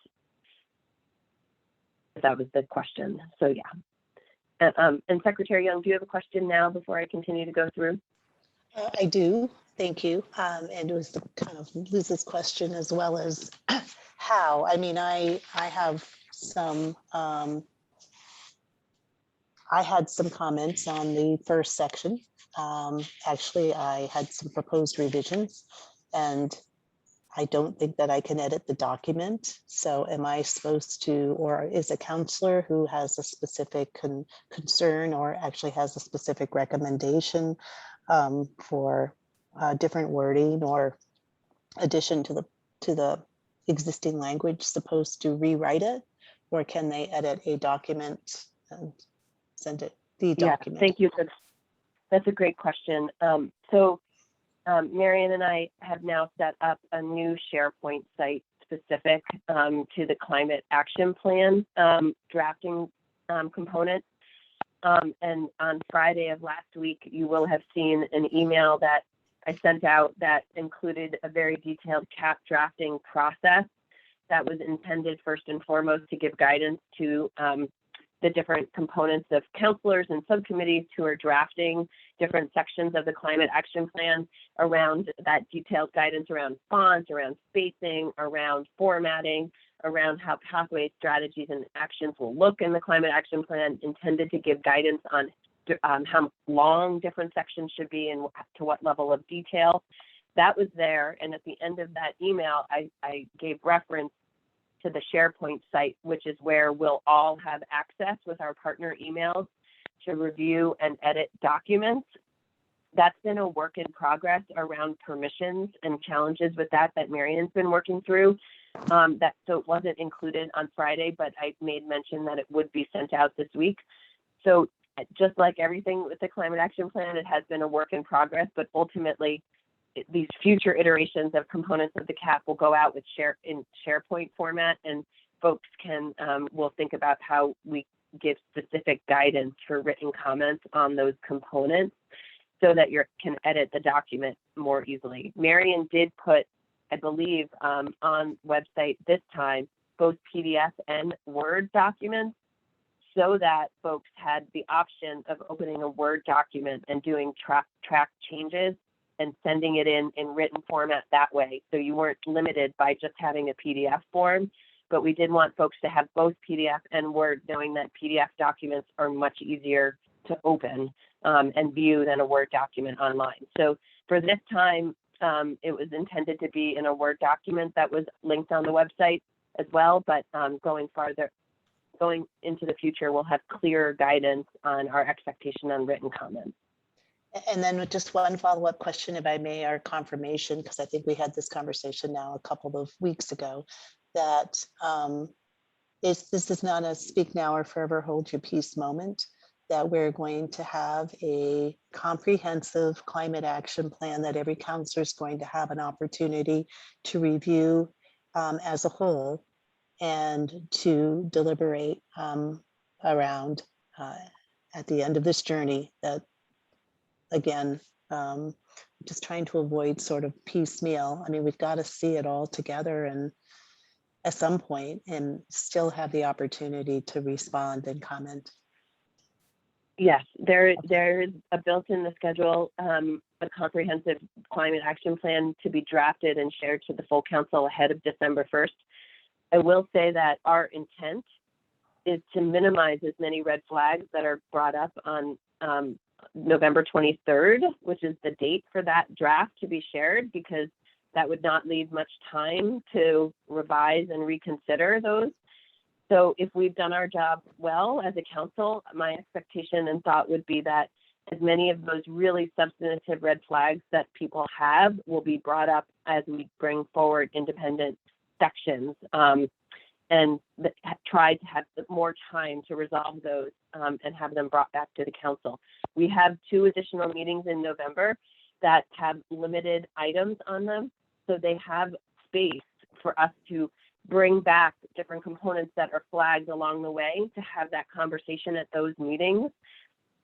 That was the question. So yeah. And Secretary Young, do you have a question now before I continue to go through? I do. Thank you. And it was the kind of Liz's question as well as how. I mean, I have some, I had some comments on the first section. Actually, I had some proposed revisions, and I don't think that I can edit the document. So am I supposed to, or is a counselor who has a specific concern or actually has a specific recommendation for different wording or addition to the existing language supposed to rewrite it? Or can they edit a document and send it, the Yeah, document? thank you. That's a great question. Marion and I have now set up a new SharePoint site specific to the climate action plan drafting component. And on Friday of last week, you will have seen an email that I sent out that included a very detailed CAP drafting process that was intended first and foremost to give guidance to the different components of counselors and subcommittees who are drafting different sections of the climate action plan around that detailed guidance around fonts, around spacing, around formatting, around how pathway strategies and actions will look in the climate action plan, intended to give guidance on how long different sections should be and to what level of detail. That was there. And at the end of that email, I gave reference to the SharePoint site, which is where we'll all have access with our partner emails to review and edit documents. That's been a work in progress around permissions and challenges with that Marion's been working through. So it wasn't included on Friday, but I made mention that it would be sent out this week. So just like everything with the climate action plan, it has been a work in progress, but ultimately these future iterations of components of the CAP will go out with in SharePoint format, and folks will think about how we give specific guidance for written comments on those components so that you can edit the document more easily. Marion did put, I believe, on website this time, both PDF and Word documents so that folks had the option of opening a Word document and doing track changes and sending it in written format that way. So you weren't limited by just having a PDF form, but we did want folks to have both PDF and Word, knowing that PDF documents are much easier to open and view than a Word document online. So for this time, it was intended to be in a Word document that was linked on the website as well, but going into the future, we'll have clearer guidance on our expectation on written comments. And then with just one follow-up question, if I may, our confirmation, because I think we had this conversation now a couple of weeks ago, that this is not a speak now or forever hold your peace moment, that we're going to have a comprehensive climate action plan that every counselor is going to have an opportunity to review as a whole and to deliberate around at the end of this journey. That again, just trying to avoid sort of piecemeal. I mean, we've got to see it all together and at some point and still have the opportunity to respond and comment. Yes, there is a built in the schedule, a comprehensive climate action plan to be drafted and shared to the full council ahead of December 1st. I will say that our intent is to minimize as many red flags that are brought up on November 23rd, which is the date for that draft to be shared, because that would not leave much time to revise and reconsider those. So if we've done our job well as a council, my expectation and thought would be that as many of those really substantive red flags that people have will be brought up as we bring forward independent sections and try to have more time to resolve those and have them brought back to the council. We have 2 additional meetings in November that have limited items on them, so they have space for us to bring back different components that are flagged along the way to have that conversation at those meetings.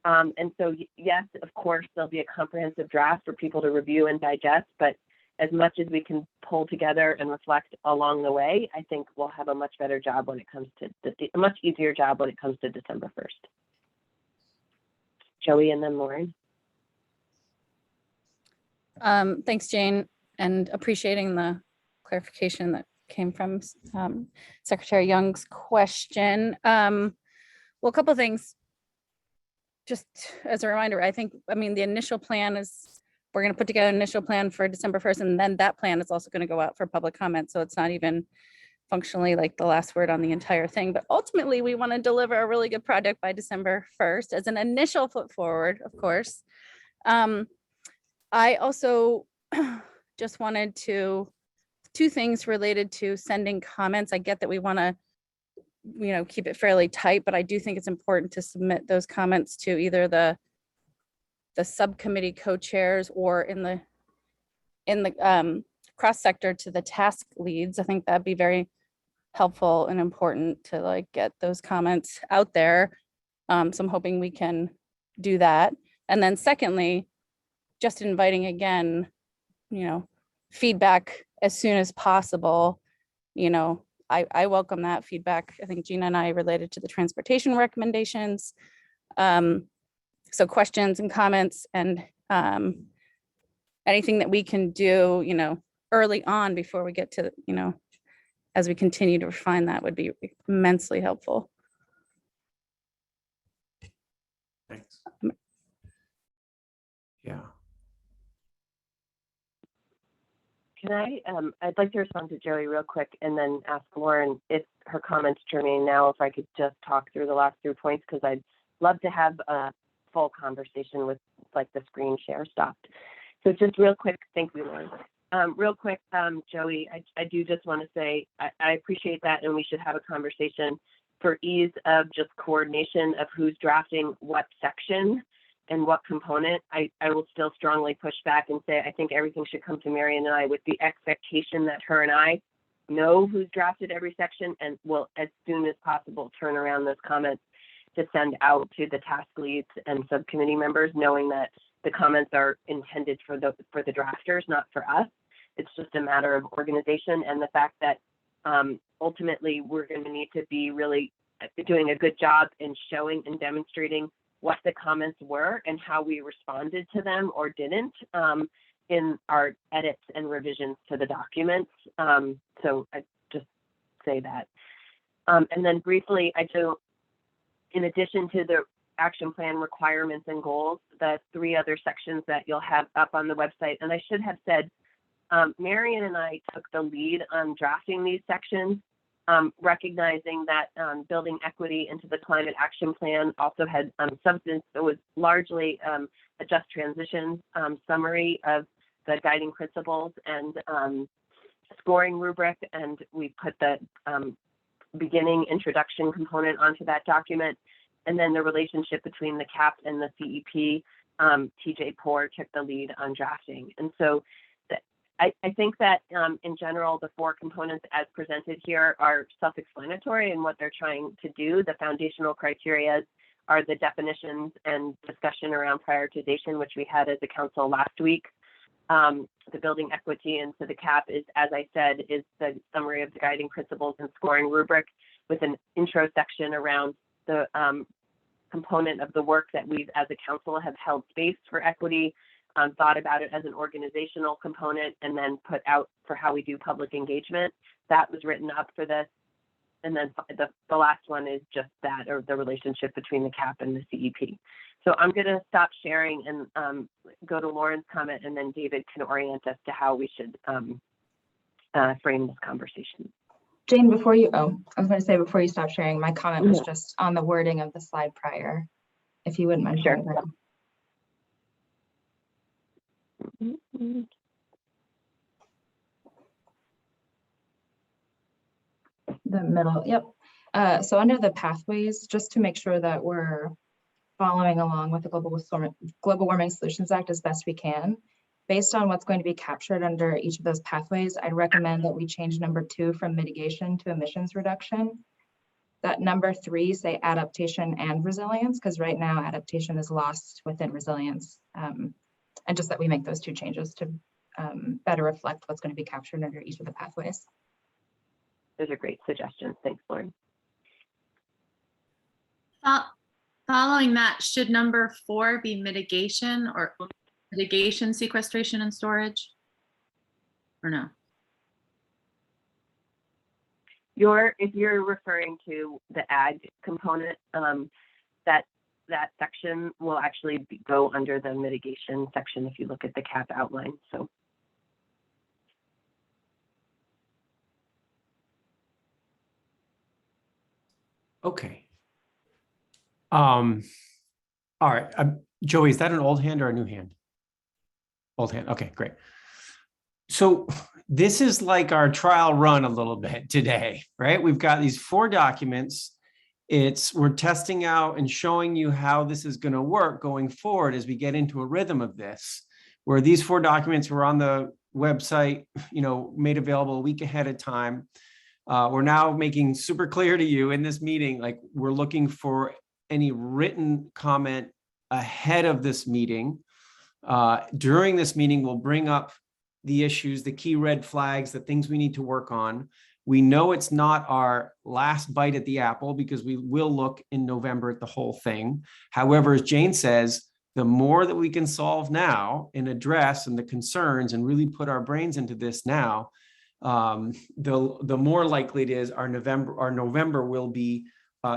And so, yes, of course, there'll be a comprehensive draft for people to review and digest, but as much as we can pull together and reflect along the way, I think we'll have a much better job when it comes to a much easier job when it comes to December 1st. Joey and then Lauren. Thanks, Jane, and appreciating the clarification that came from Secretary Young's question. Well, a couple of things. Just as a reminder, I mean, the initial plan is we're going to put together an initial plan for December 1st, and then that plan is also going to go out for public comment. So it's not even functionally like the last word on the entire thing. But ultimately, we want to deliver a really good project by December 1st as an initial foot forward, of course. I also just wanted to two things related to sending comments. I get that we want to, keep it fairly tight, but I do think it's important to submit those comments to either the subcommittee co-chairs or in the cross sector to the task leads. I think that'd be very helpful and important to like get those comments out there. So I'm hoping we can do that. And then secondly, just inviting again, feedback as soon as possible. I welcome that feedback. I think Gina and I related to the transportation recommendations. So questions and comments and anything that we can do, early on before we get to, as we continue to refine that would be immensely helpful. Thanks. Yeah. Can I'd like to respond to Joey real quick and then ask Lauren if her comments germane now, if I could just talk through the last 3 points, because I'd love to have a full conversation with like the screen share stopped. So just real quick, thank you, Lauren. Real quick, Joey, I do just want to say I appreciate that, and we should have a conversation for ease of just coordination of who's drafting what section and what component. I will still strongly push back and say I think everything should come to Marion and I with the expectation that her and I know who's drafted every section and will, as soon as possible, turn around those comments to send out to the task leads and subcommittee members, knowing that the comments are intended for the drafters, not for us. It's just a matter of organization and the fact that ultimately we're going to need to be really doing a good job in showing and demonstrating what the comments were and how we responded to them or didn't in our edits and revisions to the documents. So I just say that. And then briefly, in addition to the action plan requirements and goals, the 3 other sections that you'll have up on the website, and I should have said, Marion and I took the lead on drafting these sections, recognizing that building equity into the climate action plan also had substance. It was largely a just transition summary of the guiding principles and scoring rubric, and we put the beginning introduction component onto that document. And then the relationship between the CAP and the CEP, TJ Poore took the lead on drafting. And so I think that in general, the 4 components as presented here are self-explanatory in what they're trying to do. The foundational criteria are the definitions and discussion around prioritization, which we had as a council last week. The building equity into the CAP is, as I said, is the summary of the guiding principles and scoring rubric with an intro section around the component of the work that we've as a council have held space for equity, thought about it as an organizational component, and then put out for how we do public engagement. That was written up for this. And then the last one is just that, or the relationship between the CAP and the CEP. So I'm going to stop sharing and go to Lauren's comment, and then David can orient us to how we should frame this conversation. Jane, I was going to say before you stop sharing, my comment was just on the wording of the slide prior, if you wouldn't mind sharing that. The middle, yep. So under the pathways, just to make sure that we're following along with the Global Warming Solutions Act as best we can, based on what's going to be captured under each of those pathways, I'd recommend that we change number 2 from mitigation to emissions reduction. That number 3 say adaptation and resilience, because right now adaptation is lost within resilience. And just that we make those 2 changes to better reflect what's going to be captured under each of the pathways. Those are great suggestions. Thanks, Lauren. Following that, should number 4 be mitigation or mitigation, sequestration, and storage? Or no? If you're referring to the ag component, that section will actually go under the mitigation section if you look at the CAP outline. So. Okay. All right. Joey, is that an old hand or a new hand? Old hand. Okay, great. So this is like our trial run a little bit today, right? We've got these 4 documents. We're testing out and showing you how this is going to work going forward as we get into a rhythm of this, where these 4 documents were on the website, made available a week ahead of time. We're now making super clear to you in this meeting, like we're looking for any written comment ahead of this meeting. During this meeting, we'll bring up the issues, the key red flags, the things we need to work on. We know it's not our last bite at the apple because we will look in November at the whole thing. However, as Jane says, the more that we can solve now and address and the concerns and really put our brains into this now, the more likely it is our November will be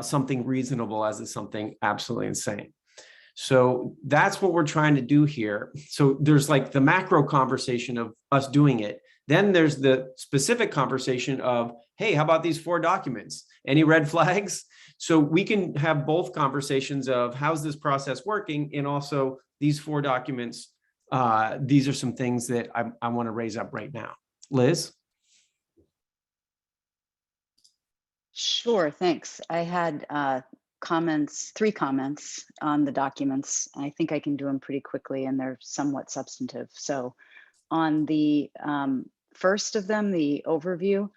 something reasonable as is something absolutely insane. So that's what we're trying to do here. So there's like the macro conversation of us doing it. Then there's the specific conversation of, hey, how about these 4 documents? Any red flags? So we can have both conversations of how's this process working, and also these 4 documents. These are some things that I want to raise up right now. Liz? Sure, thanks. I had 3 comments on the documents. I think I can do them pretty quickly and they're somewhat substantive. So on the first of them, the overview,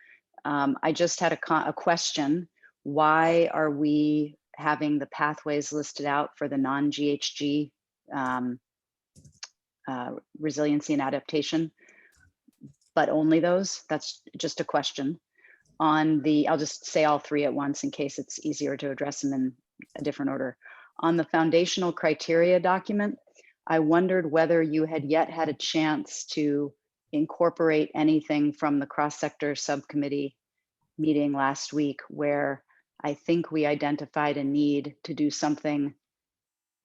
I just had a question. Why are we having the pathways listed out for the non-GHG resiliency and adaptation, but only those? That's just a question. I'll just say all 3 at once in case it's easier to address them in a different order. On the foundational criteria document, I wondered whether you had yet had a chance to incorporate anything from the cross-sector subcommittee meeting last week, where I think we identified a need to do something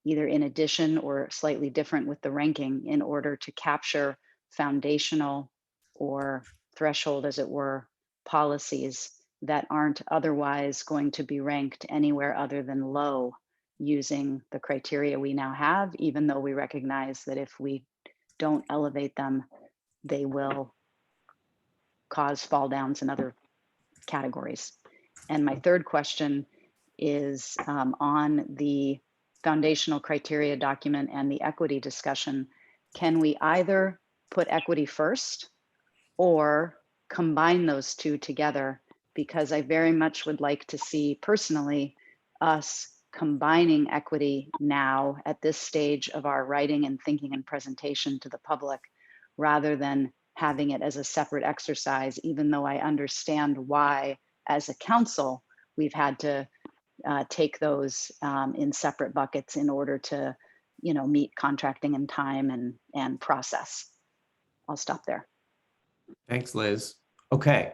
either in addition or slightly different with the ranking in order to capture foundational or threshold, as it were, policies that aren't otherwise going to be ranked anywhere other than low using the criteria we now have, even though we recognize that if we don't elevate them, they will cause fall downs in other categories. And my third question is on the foundational criteria document and the equity discussion. Can we either put equity first or combine those 2 together? Because I very much would like to see personally us combining equity now at this stage of our writing and thinking and presentation to the public, rather than having it as a separate exercise, even though I understand why, as a council, we've had to take those in separate buckets in order to, meet contracting and time and process. I'll stop there. Thanks, Liz. Okay,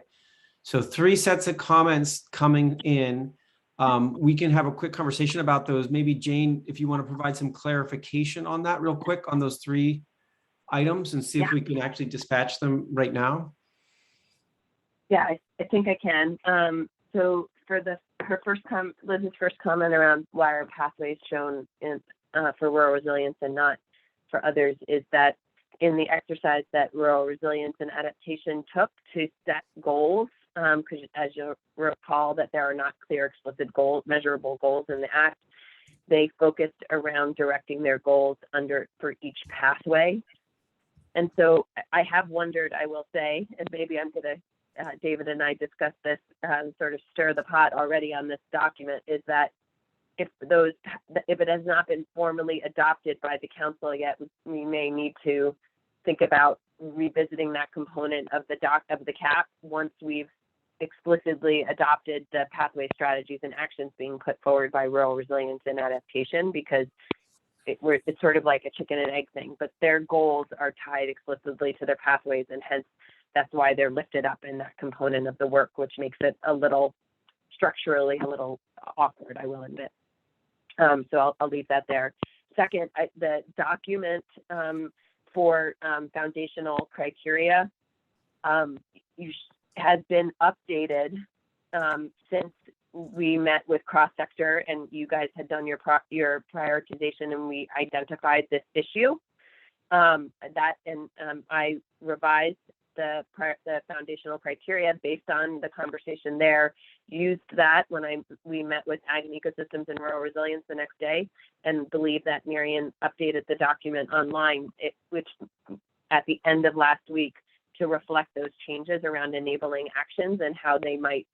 so 3 sets of comments coming in. We can have a quick conversation about those. Maybe Jane, if you want to provide some clarification on that real quick on those 3 items and see if we can actually dispatch them right now. Yeah, I think I can. So for Liz's first comment around why are pathways shown in for rural resilience and not for others, is that in the exercise that rural resilience and adaptation took to set goals, because as you'll recall that there are not clear explicit measurable goals in the Act, they focused around directing their goals for each pathway. And so I have wondered, I will say, and maybe I'm going to, David and I discussed this, sort of stir the pot already on this document, is that if it has not been formally adopted by the council yet, we may need to think about revisiting that component of the CAP once we've explicitly adopted the pathway strategies and actions being put forward by rural resilience and adaptation, because it's sort of like a chicken and egg thing, but their goals are tied explicitly to their pathways, and hence that's why they're lifted up in that component of the work, which makes it structurally a little awkward, I will admit. So I'll leave that there. Second, the document for foundational criteria has been updated since we met with cross-sector and you guys had done your prioritization and we identified this issue. I revised the foundational criteria based on the conversation there, used that when we met with Ag and Ecosystems and Rural Resilience the next day, and believe that Marion updated the document online, which at the end of last week, to reflect those changes around enabling actions and how they might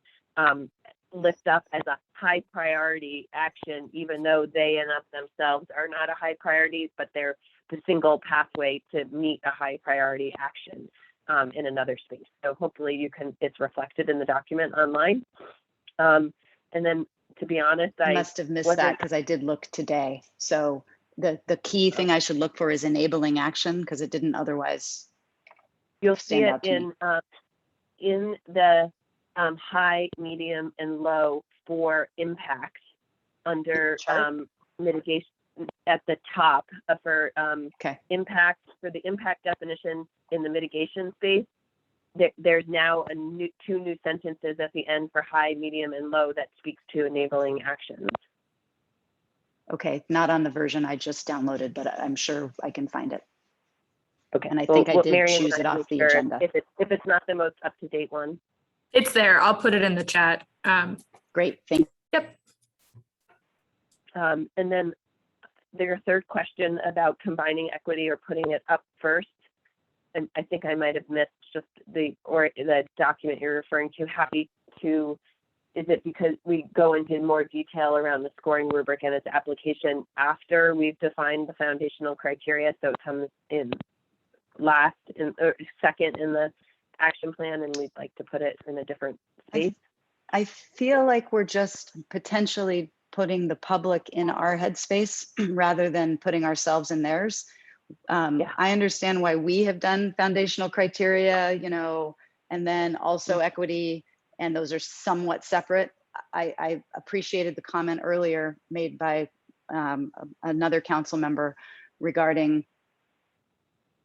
lift up as a high priority action, even though they and of themselves are not a high priority, but they're the single pathway to meet a high priority action in another space. So hopefully it's reflected in the document online. And then, to be honest, I must have missed that because I did look today. So the key thing I should look for is enabling action, because it didn't otherwise. You'll see it in the high, medium, and low for impact under mitigation at the top for impact, for the impact definition in the mitigation space. There's now two new sentences at the end for high, medium, and low that speaks to enabling actions. Okay, not on the version I just downloaded, but I'm sure I can find it. Okay, and I think I did Marion choose and it I off make the sure agenda. If it's not the most up-to-date one. It's there. I'll put it in the chat. Great, thank you. Yep. And then their third question about combining equity or putting it up first. And I think I might have missed just the document you're referring to. Happy to, is it because we go into more detail around the scoring rubric and its application after we've defined the foundational criteria? So it comes in second in the action plan, and we'd like to put it in a different space. I feel like we're just potentially putting the public in our headspace rather than putting ourselves in theirs. I understand why we have done foundational criteria, and then also equity, and those are somewhat separate. I appreciated the comment earlier made by another council member regarding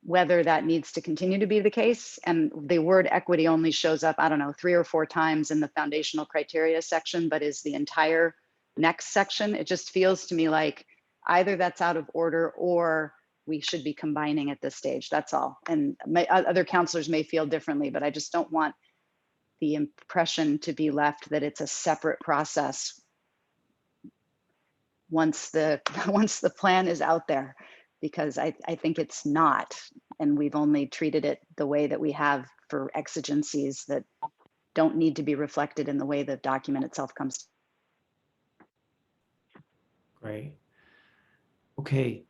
whether that needs to continue to be the case. And the word equity only shows up, I don't know, 3 or 4 times in the foundational criteria section, but is the entire next section. It just feels to me like either that's out of order or we should be combining at this stage. That's all. And other counselors may feel differently, but I just don't want the impression to be left that it's a separate process once the plan is out there, because I think it's not, and we've only treated it the way that we have for exigencies that don't need to be reflected in the way the document itself comes. Great. Okay.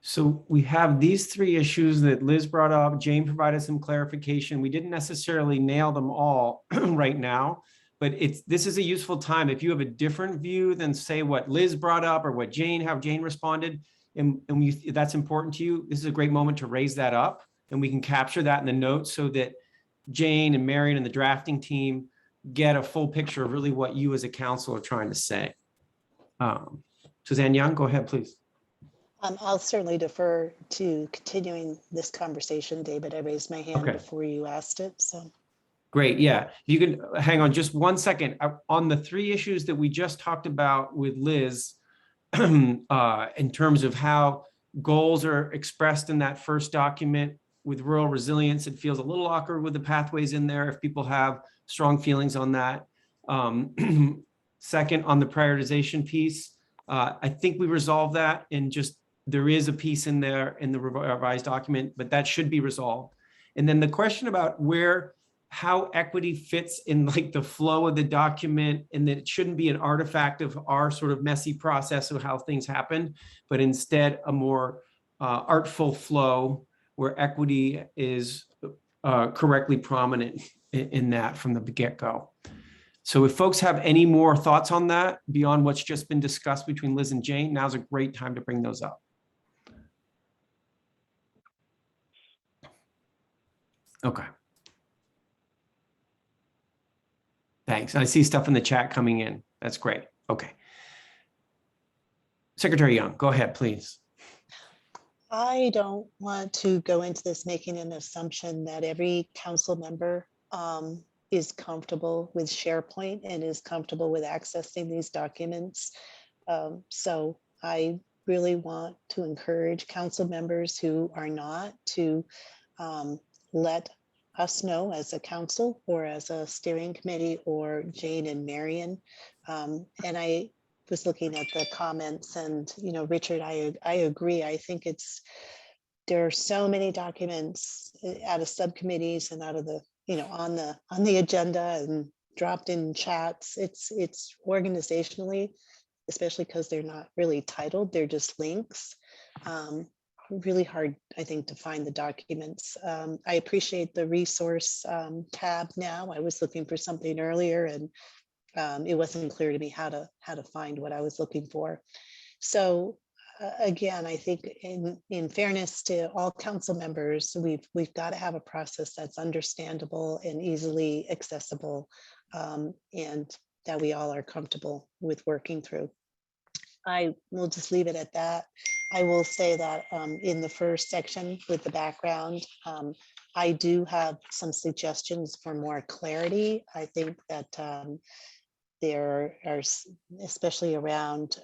So we have these 3 issues that Liz brought up. Jane provided some clarification. We didn't necessarily nail them all right now, but this is a useful time. If you have a different view than say what Liz brought up or what how Jane responded, and that's important to you, this is a great moment to raise that up, and we can capture that in the notes so that Jane and Marion and the drafting team get a full picture of really what you as a council are trying to say. Suzanne Young, go ahead, please. I'll certainly defer to continuing this conversation, David. I raised my hand before you asked it, so. Great, yeah. You can hang on just one second. On the 3 issues that we just talked about with Liz, in terms of how goals are expressed in that first document with rural resilience, it feels a little awkward with the pathways in there if people have strong feelings on that. Second, on the prioritization piece, I think we resolved that, and just there is a piece in there in the revised document, but that should be resolved. And then the question about how equity fits in like the flow of the document, and that it shouldn't be an artifact of our sort of messy process of how things happen, but instead a more artful flow where equity is correctly prominent in that from the get-go. So if folks have any more thoughts on that beyond what's just been discussed between Liz and Jane, now's a great time to bring those up. Okay. Thanks. I see stuff in the chat coming in. That's great. Okay. Secretary Young, go ahead, please. I don't want to go into this making an assumption that every council member is comfortable with SharePoint and is comfortable with accessing these documents. So I really want to encourage council members who are not to let us know as a council or as a steering committee, or Jane and Marion. And I was looking at the comments, and, you know, Richard, I agree. I think there are so many documents out of subcommittees and out of the, you know, on the agenda and dropped in chats. It's organizationally, especially because they're not really titled, they're just links. Really hard, I think, to find the documents. I appreciate the resource tab now. I was looking for something earlier, and it wasn't clear to me how to find what I was looking for. So again, I think in fairness to all council members, we've got to have a process that's understandable and easily accessible, and that we all are comfortable with working through. I will just leave it at that. I will say that in the first section with the background, I do have some suggestions for more clarity. I think that there are, especially around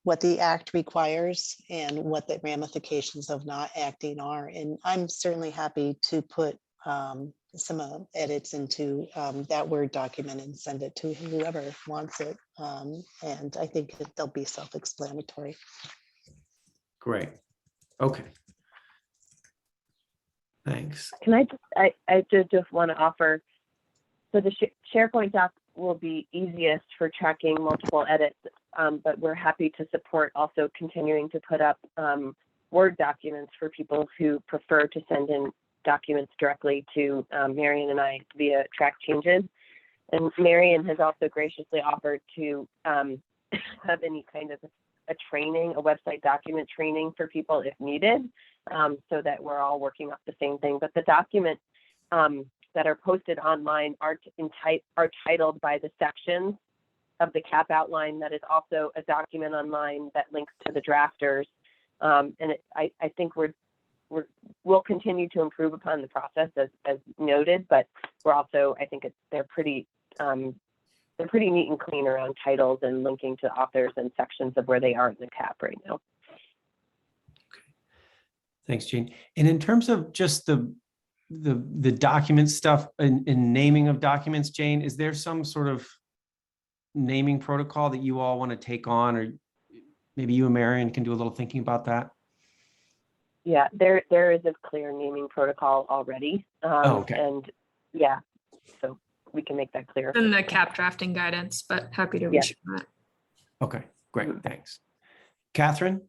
what the act requires and what the ramifications of not acting are. And I'm certainly happy to put some edits into that Word document and send it to whoever wants it. And I think they'll be self-explanatory. Great. Okay. Thanks. Can I just want to offer, so the SharePoint doc will be easiest for tracking multiple edits, but we're happy to support also continuing to put up Word documents for people who prefer to send in documents directly to Marion and I via track changes. And Marion has also graciously offered to have any kind of a training, a website document training for people if needed, so that we're all working off the same thing. But the documents that are posted online are titled by the sections of the CAP outline. That is also a document online that links to the drafters. And I think we'll continue to improve upon the process as noted, but we're also, I think they're pretty neat and clean around titles and linking to authors and sections of where they are in the CAP right now. Thanks, Jane. And in terms of just the document stuff and naming of documents, Jane, is there some sort of naming protocol that you all want to take on, or maybe you and Marion can do a little thinking about that? Yeah, there is a clear naming protocol already. Okay. And yeah, so we can make that clear. In the CAP drafting guidance, but happy to reach that. Okay, great, thanks. Catherine?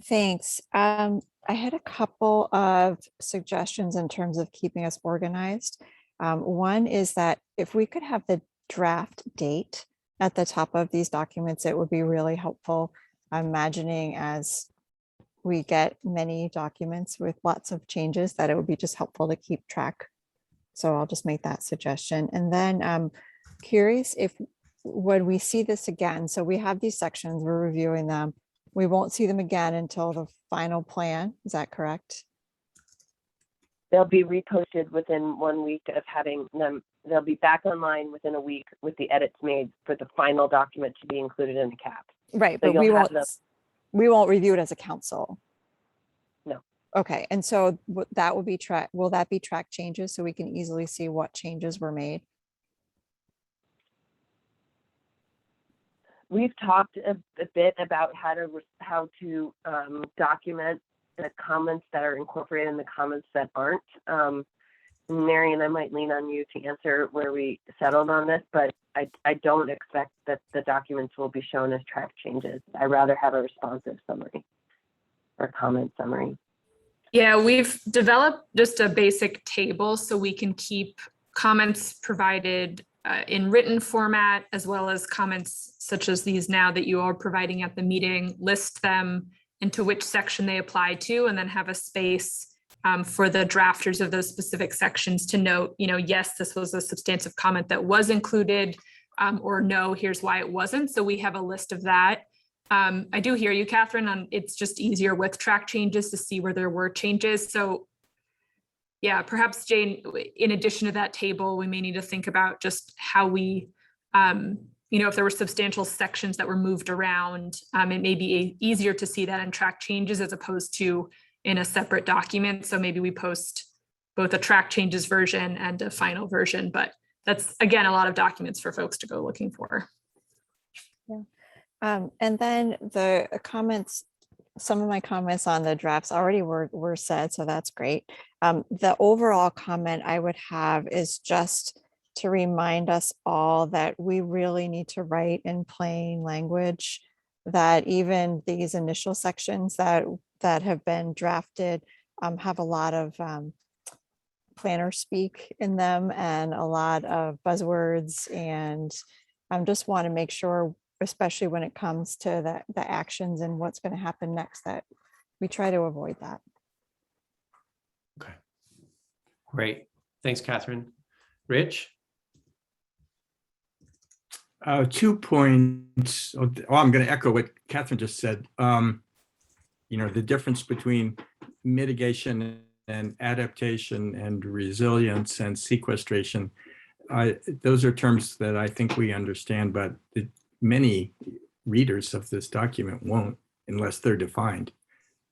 Thanks. I had a couple of suggestions in terms of keeping us organized. One is that if we could have the draft date at the top of these documents, it would be really helpful. I'm imagining as we get many documents with lots of changes that it would be just helpful to keep track. So I'll just make that suggestion. And then I'm curious if when we see this again, so we have these sections, we're reviewing them. We won't see them again until the final plan. Is that correct? They'll be reposted within 1 week of having them. They'll be back online within a week with the edits made for the final document to be included in the CAP. Right, So but we won't review it as a council. No. Okay, and so that will be will that be track changes so we can easily see what changes were made? We've talked a bit about how to document the comments that are incorporated and the comments that aren't. Marion, I might lean on you to answer where we settled on this, but I don't expect that the documents will be shown as track changes. I'd rather have a responsive summary or comment summary. Yeah, we've developed just a basic table so we can keep comments provided in written format, as well as comments such as these now that you are providing at the meeting, list them into which section they apply to, and then have a space for the drafters of those specific sections to note, yes, this was a substantive comment that was included, or no, here's why it wasn't. So we have a list of that. I do hear you, Catherine, it's just easier with track changes to see where there were changes. So yeah, perhaps Jane, in addition to that table, we may need to think about just how we if there were substantial sections that were moved around, it may be easier to see that and track changes as opposed to in a separate document. So maybe we post both a track changes version and a final version, but that's, again, a lot of documents for folks to go looking for. And then the comments, some of my comments on the drafts already were said, so that's great. The overall comment I would have is just to remind us all that we really need to write in plain language, that even these initial sections that have been drafted have a lot of planner speak in them and a lot of buzzwords, and I just want to make sure, especially when it comes to the actions and what's going to happen next, that we try to avoid that. Okay, great. Thanks, Catherine. Rich? 2 points. I'm going to echo what Catherine just said. The difference between mitigation and adaptation and resilience and sequestration, those are terms that I think we understand, but many readers of this document won't unless they're defined.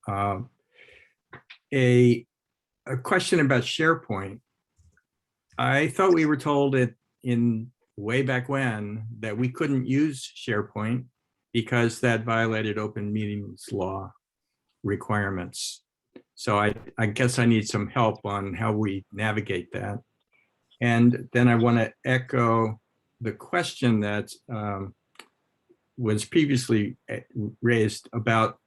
A question about SharePoint. I thought we were told it in way back when that we couldn't use SharePoint because that violated open meetings law requirements. So I guess I need some help on how we navigate that. And then I want to echo the question that was previously raised about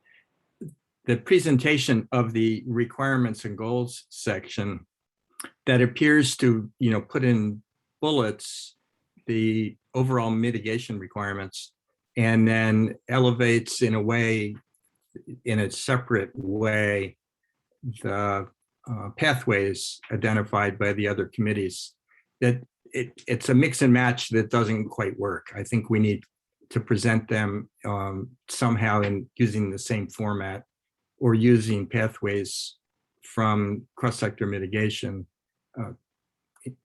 the presentation of the requirements and goals section that appears to, put in bullets the overall mitigation requirements and then elevates in a separate way, the pathways identified by the other committees. That it's a mix and match that doesn't quite work. I think we need to present them somehow in using the same format or using pathways from cross-sector mitigation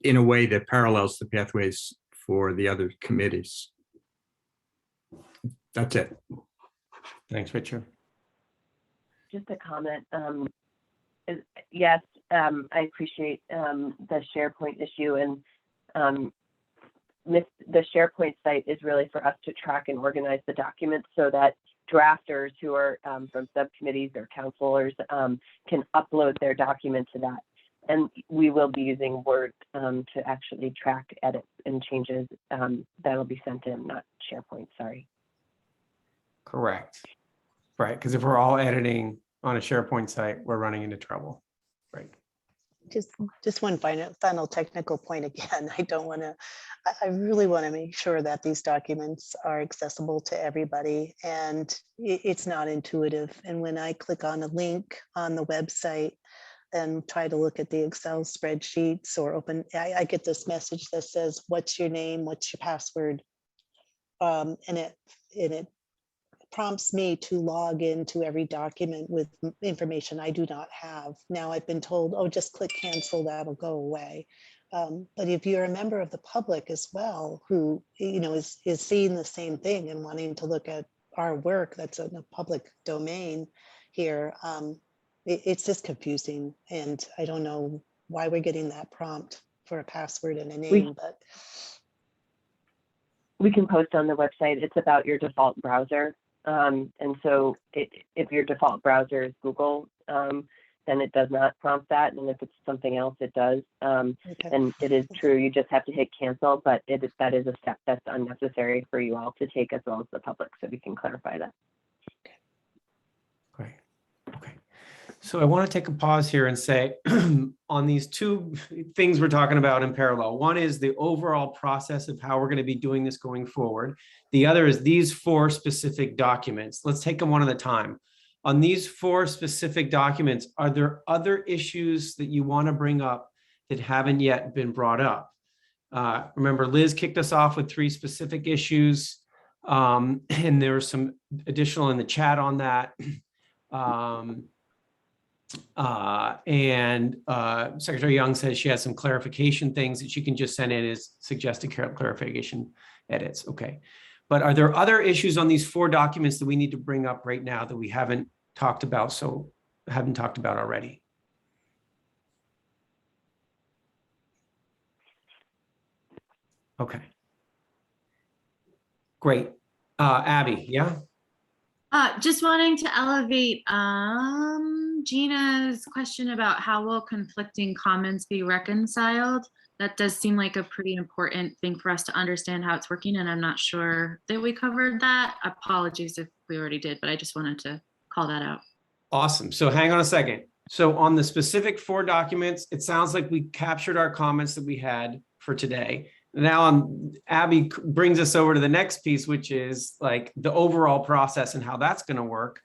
in a way that parallels the pathways for the other committees. That's it. Thanks, Richard. Just a comment. Yes, I appreciate the SharePoint issue, and the SharePoint site is really for us to track and organize the documents so that drafters who are from subcommittees or counselors can upload their document to that. And we will be using Word to actually track edits and changes that'll be sent in, not SharePoint, sorry. Correct. Right, because if we're all editing on a SharePoint site, we're running into trouble. Right. Just one final technical point again. I really want to make sure that these documents are accessible to everybody, and it's not intuitive. And when I click on a link on the website and try to look at the Excel spreadsheets or open, I get this message that says, what's your name, what's your password? And it prompts me to log into every document with information I do not have. Now I've been told, oh, just click cancel, that'll go away. But if you're a member of the public as well, who is seeing the same thing and wanting to look at our work that's in the public domain here, it's just confusing. And I don't know why we're getting that prompt for a password and a name, but we can post on the website. It's about your default browser. And so if your default browser is Google, then it does not prompt that. And if it's something else, it does. And it is true, you just have to hit cancel, but that is a step that's unnecessary for you all to take as well as the public. So we can clarify that. Great. Okay. So I want to take a pause here and say on these two things we're talking about in parallel. One is the overall process of how we're going to be doing this going forward. The other is these 4 specific documents. Let's take them one at a time. On these 4 specific documents, are there other issues that you want to bring up that haven't yet been brought up? Remember, Liz kicked us off with 3 specific issues, and there was some additional in the chat on that. Secretary Young says she has some clarification things that she can just send in as suggested clarification edits. Okay. But are there other issues on these 4 documents that we need to bring up right now that we haven't talked about already? Okay. Great. Abby, yeah? Just wanting to elevate Gina's question about how will conflicting comments be reconciled. That does seem like a pretty important thing for us to understand how it's working, and I'm not sure that we covered that. Apologies if we already did, but I just wanted to call that out. Awesome. So hang on a second. So on the specific 4 documents, it sounds like we captured our comments that we had for today. Now Abby brings us over to the next piece, which is like the overall process and how that's going to work.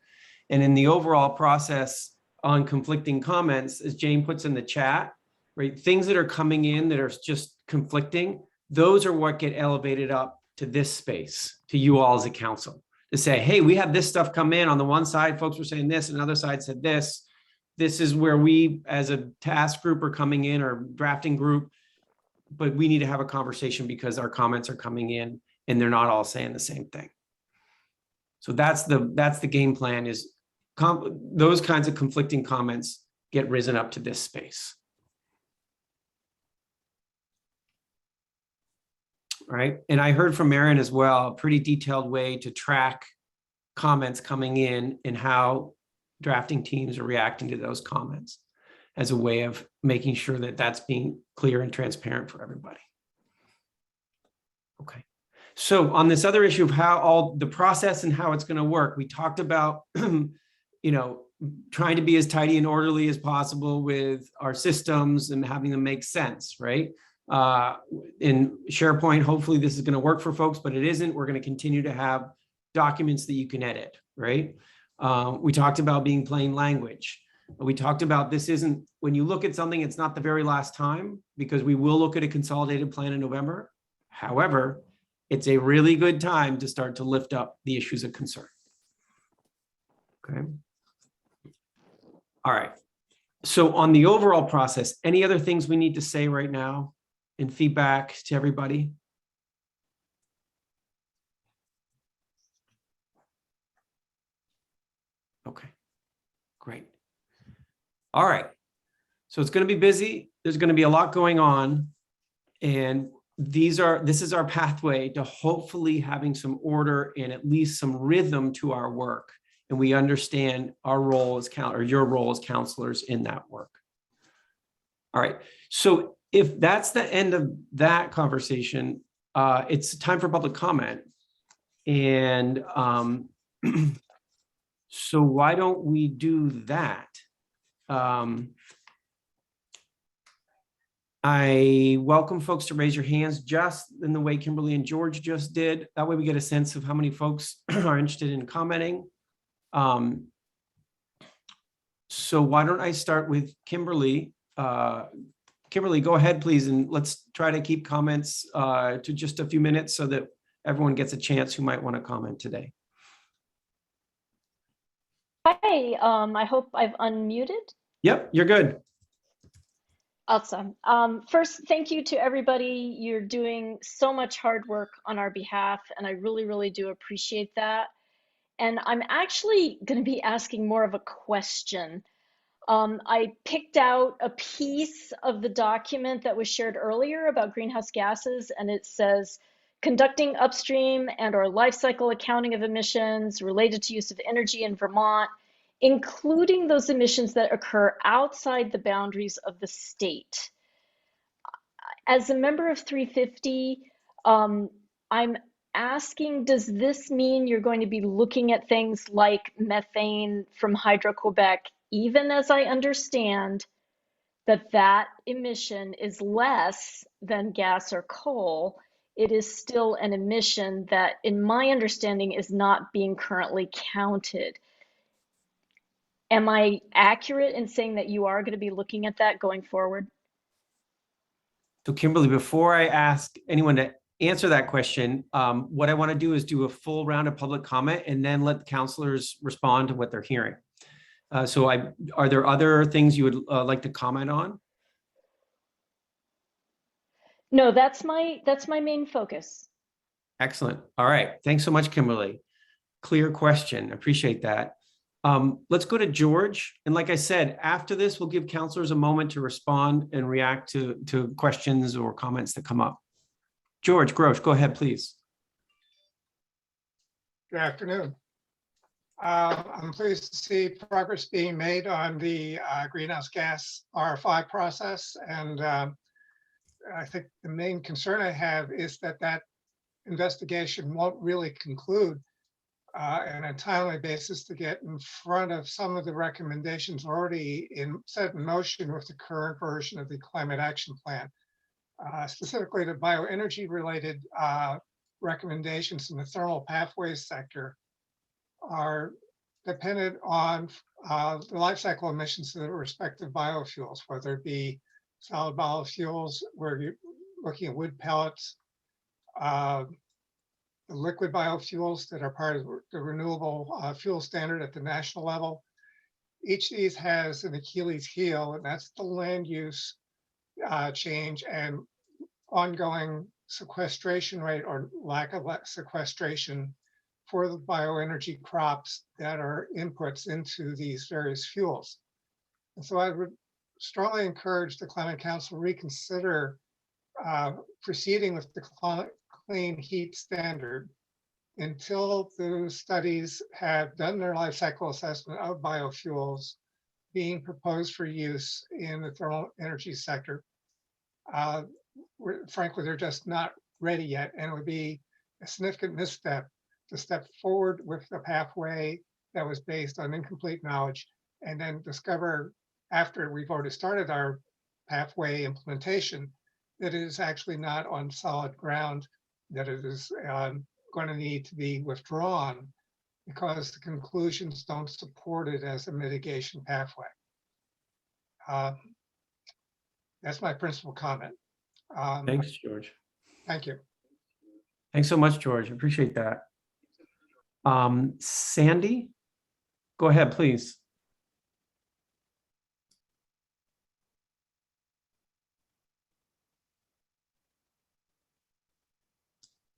And in the overall process on conflicting comments, as Jane puts in the chat, right, things that are coming in that are just conflicting, those are what get elevated up to this space, to you all as a council, to say, hey, we had this stuff come in on the one side, folks were saying this, and the other side said this. This is where we as a task group are coming in, or drafting group, but we need to have a conversation because our comments are coming in and they're not all saying the same thing. So that's the game plan, is those kinds of conflicting comments get risen up to this space. Right. And I heard from Marion as well, a pretty detailed way to track comments coming in and how drafting teams are reacting to those comments as a way of making sure that that's being clear and transparent for everybody. Okay. So on this other issue of how all the process and how it's going to work, we talked about, trying to be as tidy and orderly as possible with our systems and having them make sense, right? In SharePoint, hopefully this is going to work for folks, but it isn't. We're going to continue to have documents that you can edit, right? We talked about being plain language. We talked about this isn't, when you look at something, it's not the very last time, because we will look at a consolidated plan in November. However, it's a really good time to start to lift up the issues of concern. Okay. All right. So on the overall process, any other things we need to say right now in feedback to everybody? Okay, great. All right. So it's going to be busy. There's going to be a lot going on. And this is our pathway to hopefully having some order and at least some rhythm to our work. And we understand our role as your role as counselors in that work. All right. So if that's the end of that conversation, it's time for public comment. And so why don't we do that? I welcome folks to raise your hands just in the way Kimberly and George just did. That way we get a sense of how many folks are interested in commenting. So why don't I start with Kimberly? Kimberly, go ahead, please, and let's try to keep comments to just a few minutes so that everyone gets a chance who might want to comment today. Hi, I hope I've unmuted. Yep, you're good. Awesome. First, thank you to everybody. You're doing so much hard work on our behalf, and I really, really do appreciate that. And I'm actually going to be asking more of a question. I picked out a piece of the document that was shared earlier about greenhouse gases, and it says, conducting upstream and/or life cycle accounting of emissions related to use of energy in Vermont, including those emissions that occur outside the boundaries of the state. As a member of 350, I'm asking, does this mean you're going to be looking at things like methane from Hydro-Quebec, even as I understand that that emission is less than gas or coal? It is still an emission that, in my understanding, is not being currently counted. Am I accurate in saying that you are going to be looking at that going forward? So Kimberly, before I ask anyone to answer that question, what I want to do is do a full round of public comment and then let the counselors respond to what they're hearing. Are there other things you would like to comment on? No, that's my main focus. Excellent. All right. Thanks so much, Kimberly. Clear question. Appreciate that. Let's go to George. And like I said, after this, we'll give counselors a moment to respond and react to questions or comments that come up. George Grosch, go ahead, please. Good afternoon. I'm pleased to see progress being made on the greenhouse gas RFI process. And I think the main concern I have is that investigation won't really conclude on a timely basis to get in front of some of the recommendations already set in motion with the current version of the Climate Action Plan. Specifically, the bioenergy related recommendations in the thermal pathways sector are dependent on the life cycle emissions of the respective biofuels, whether it be solid biofuels, where you're looking at wood pellets, the liquid biofuels that are part of the renewable fuel standard at the national level. Each of these has an Achilles heel, and that's the land use change and ongoing sequestration rate or lack of sequestration for the bioenergy crops that are inputs into these various fuels. And so I would strongly encourage the Climate Council reconsider proceeding with the clean heat standard until the studies have done their life cycle assessment of biofuels being proposed for use in the thermal energy sector. Frankly, they're just not ready yet, and it would be a significant misstep to step forward with a pathway that was based on incomplete knowledge and then discover after we've already started our pathway implementation that it is actually not on solid ground, that it is going to need to be withdrawn because the conclusions don't support it as a mitigation pathway. That's my principal comment. Thanks, George. Thank you. Thanks so much, George. Appreciate that. Sandy, go ahead, please.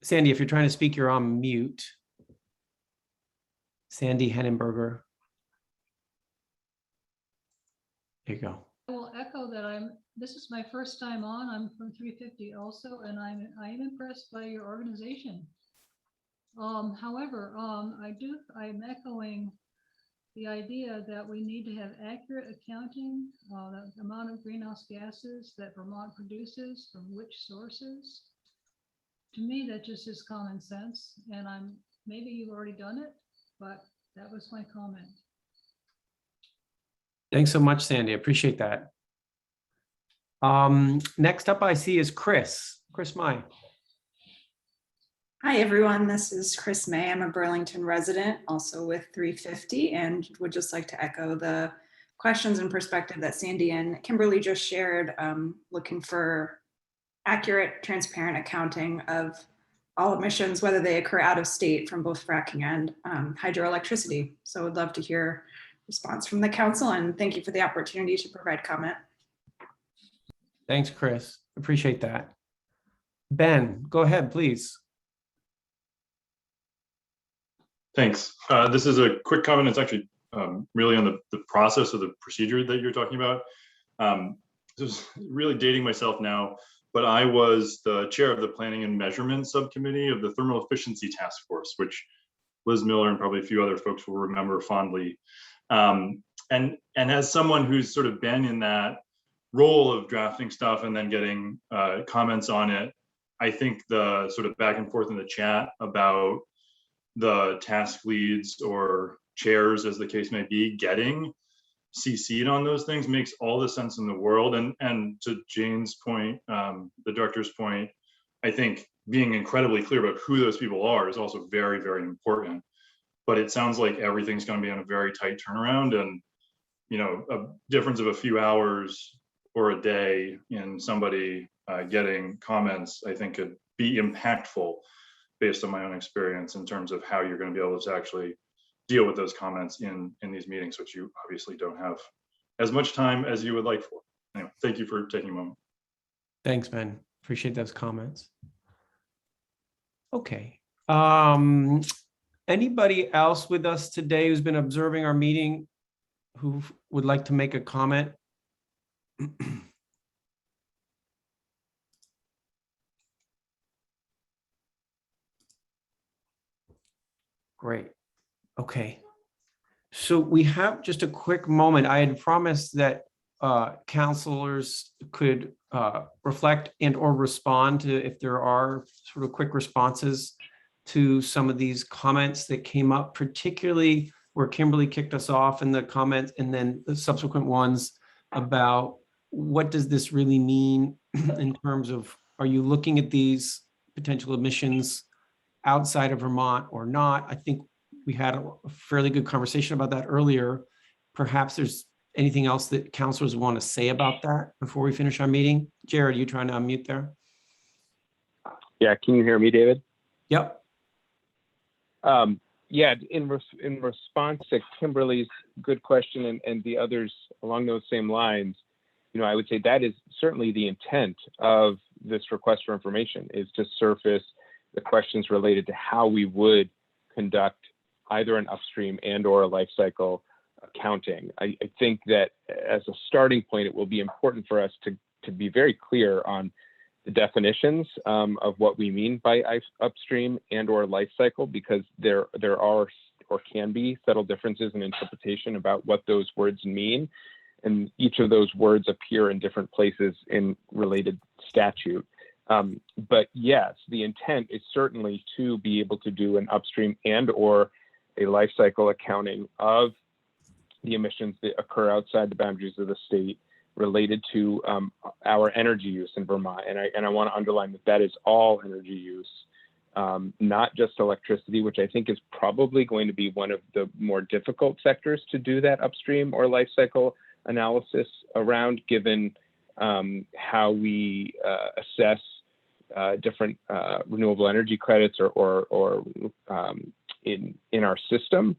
Sandy, if you're trying to speak, you're on mute. Sandy Hennenberger. There you go. I will echo that this is my first time on. I'm from 350 also, and I am impressed by your organization. However, I'm echoing the idea that we need to have accurate accounting, the amount of greenhouse gases that Vermont produces from which sources. To me, that just is common sense, and maybe you've already done it, but that was my comment. Thanks so much, Sandy. I appreciate that. Next up I see is Chris. Chris Mai. Hi, everyone. This is Chris May. I'm a Burlington resident, also with 350, and would just like to echo the questions and perspective that Sandy and Kimberly just shared, looking for accurate, transparent accounting of all emissions, whether they occur out of state from both fracking and hydroelectricity. So I would love to hear response from the council, and thank you for the opportunity to provide comment. Thanks, Chris. Appreciate that. Ben, go ahead, please. Thanks. This is a quick comment. It's actually really on the process of the procedure that you're talking about. This is really dating myself now, but I was the chair of the Planning and Measurement Subcommittee of the Thermal Efficiency Task Force, which Liz Miller and probably a few other folks will remember fondly. And as someone who's sort of been in that role of drafting stuff and then getting comments on it, I think the sort of back and forth in the chat about the task leads or chairs, as the case may be, getting CC'd on those things makes all the sense in the world. And to Jane's point, the director's point, I think being incredibly clear about who those people are is also very, very important. But it sounds like everything's going to be on a very tight turnaround, and a difference of a few hours or a day in somebody getting comments, I think could be impactful based on my own experience in terms of how you're going to be able to actually deal with those comments in these meetings, which you obviously don't have as much time as you would like for. Anyway, thank you for taking a moment. Thanks, Ben. Appreciate those comments. Okay. Anybody else with us today who's been observing our meeting who would like to make a comment? Great. Okay. So we have just a quick moment. I had promised that counselors could reflect and or respond to if there are sort of quick responses to some of these comments that came up, particularly where Kimberly kicked us off in the comments and then the subsequent ones about what does this really mean in terms of, are you looking at these potential emissions outside of Vermont or not? I think we had a fairly good conversation about that earlier. Perhaps there's anything else that counselors want to say about that before we finish our meeting? Jared, are you trying to unmute there? Yeah, can you hear me, David? Yep. Yeah, in response to Kimberly's good question and the others along those same lines, you know, I would say that is certainly the intent of this request for information, is to surface the questions related to how we would conduct either an upstream and or a life cycle accounting. I think that as a starting point, it will be important for us to be very clear on the definitions of what we mean by upstream and or life cycle, because there are or can be subtle differences in interpretation about what those words mean. And each of those words appear in different places in related statute. But yes, the intent is certainly to be able to do an upstream and or a life cycle accounting of the emissions that occur outside the boundaries of the state related to our energy use in Vermont. And I want to underline that that is all energy use, not just electricity, which I think is probably going to be one of the more difficult sectors to do that upstream or life cycle analysis around, given how we assess different renewable energy credits or in our system.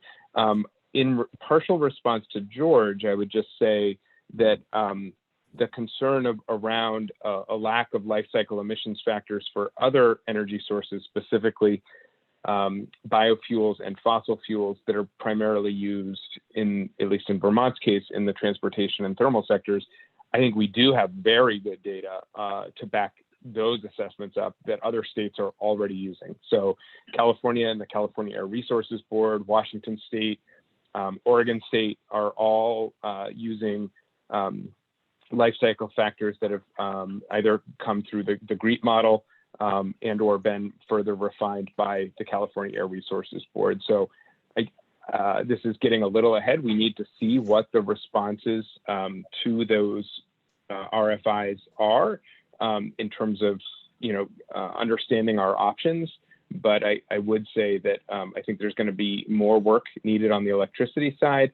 In partial response to George, I would just say that the concern around a lack of life cycle emissions factors for other energy sources, specifically biofuels and fossil fuels that are primarily used in, at least in Vermont's case, in the transportation and thermal sectors, I think we do have very good data to back those assessments up that other states are already using. So California and the California Air Resources Board, Washington State, Oregon State are all using life cycle factors that have either come through the GREET model and or been further refined by the California Air Resources Board. So this is getting a little ahead. We need to see what the responses to those RFIs are in terms of, you know, understanding our options. But I would say that I think there's going to be more work needed on the electricity side.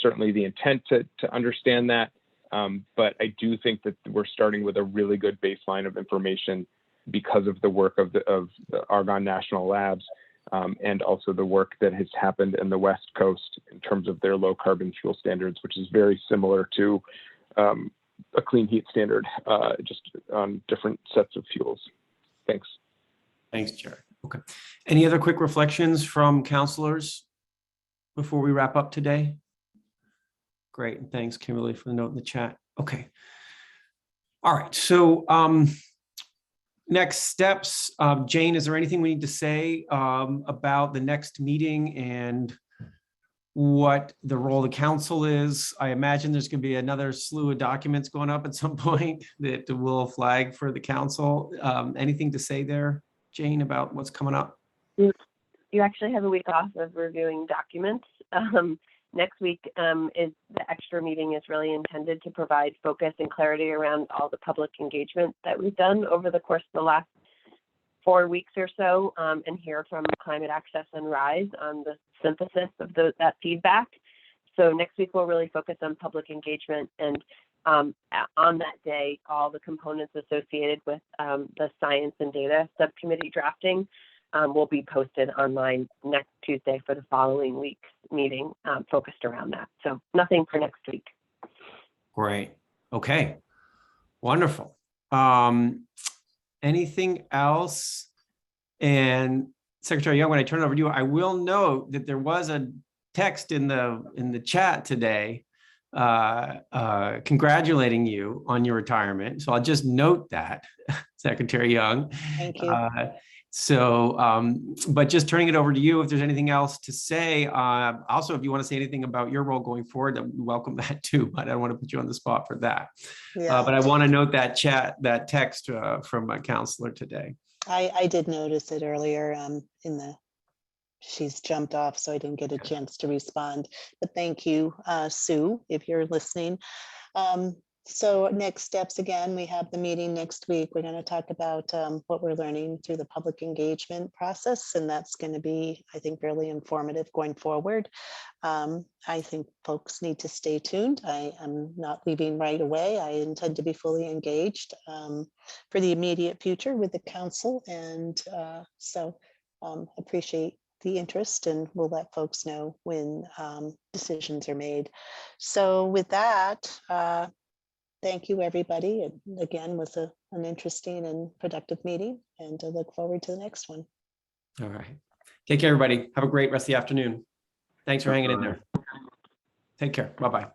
Certainly the intent to understand that. But I do think that we're starting with a really good baseline of information because of the work of the Argonne National Labs and also the work that has happened in the West Coast in terms of their low carbon fuel standards, which is very similar to a clean heat standard, just on different sets of fuels. Thanks. Thanks, Jared. Okay. Any other quick reflections from counselors before we wrap up today? Great. And thanks, Kimberly, for the note in the chat. Okay. All right. So next steps. Jane, is there anything we need to say about the next meeting and what the role of the council is? I imagine there's going to be another slew of documents going up at some point that will flag for the council. Anything to say there, Jane, about what's coming up? You actually have a week off of reviewing documents. Next week is the extra meeting is really intended to provide focus and clarity around all the public engagement that we've done over the course of the last 4 weeks or so, and hear from Climate Access and RISE on the synthesis of that feedback. So next week we'll really focus on public engagement, and on that day, all the components associated with the science and data subcommittee drafting will be posted online next Tuesday for the following weeks. meeting focused around that. So nothing for next week. Great. Okay. Wonderful. Anything else? And Secretary Young, when I turn it over to you, I will note that there was a text in the chat today congratulating you on your retirement. So I'll just note that, Secretary Young. Thank you. But just turning it over to you, if there's anything else to say, also, if you want to say anything about your role going forward, we welcome that too, but I don't want to put you on the spot for that. Yeah. But I want to note that text from my counselor today. I did notice it earlier she's jumped off, so I didn't get a chance to respond. But thank you, Sue, if you're listening. So next steps, again, we have the meeting next week. We're going to talk about what we're learning through the public engagement process, and that's going to be, I think, fairly informative going forward. I think folks need to stay tuned. I am not leaving right away. I intend to be fully engaged for the immediate future with the council, and so appreciate the interest, and we'll let folks know when decisions are made. So with that, thank you, everybody. And again, was an interesting and productive meeting, and I look forward to the next one. All right. Take care, everybody. Have a great rest of the afternoon. Thanks for hanging in there. Take care. Bye-bye.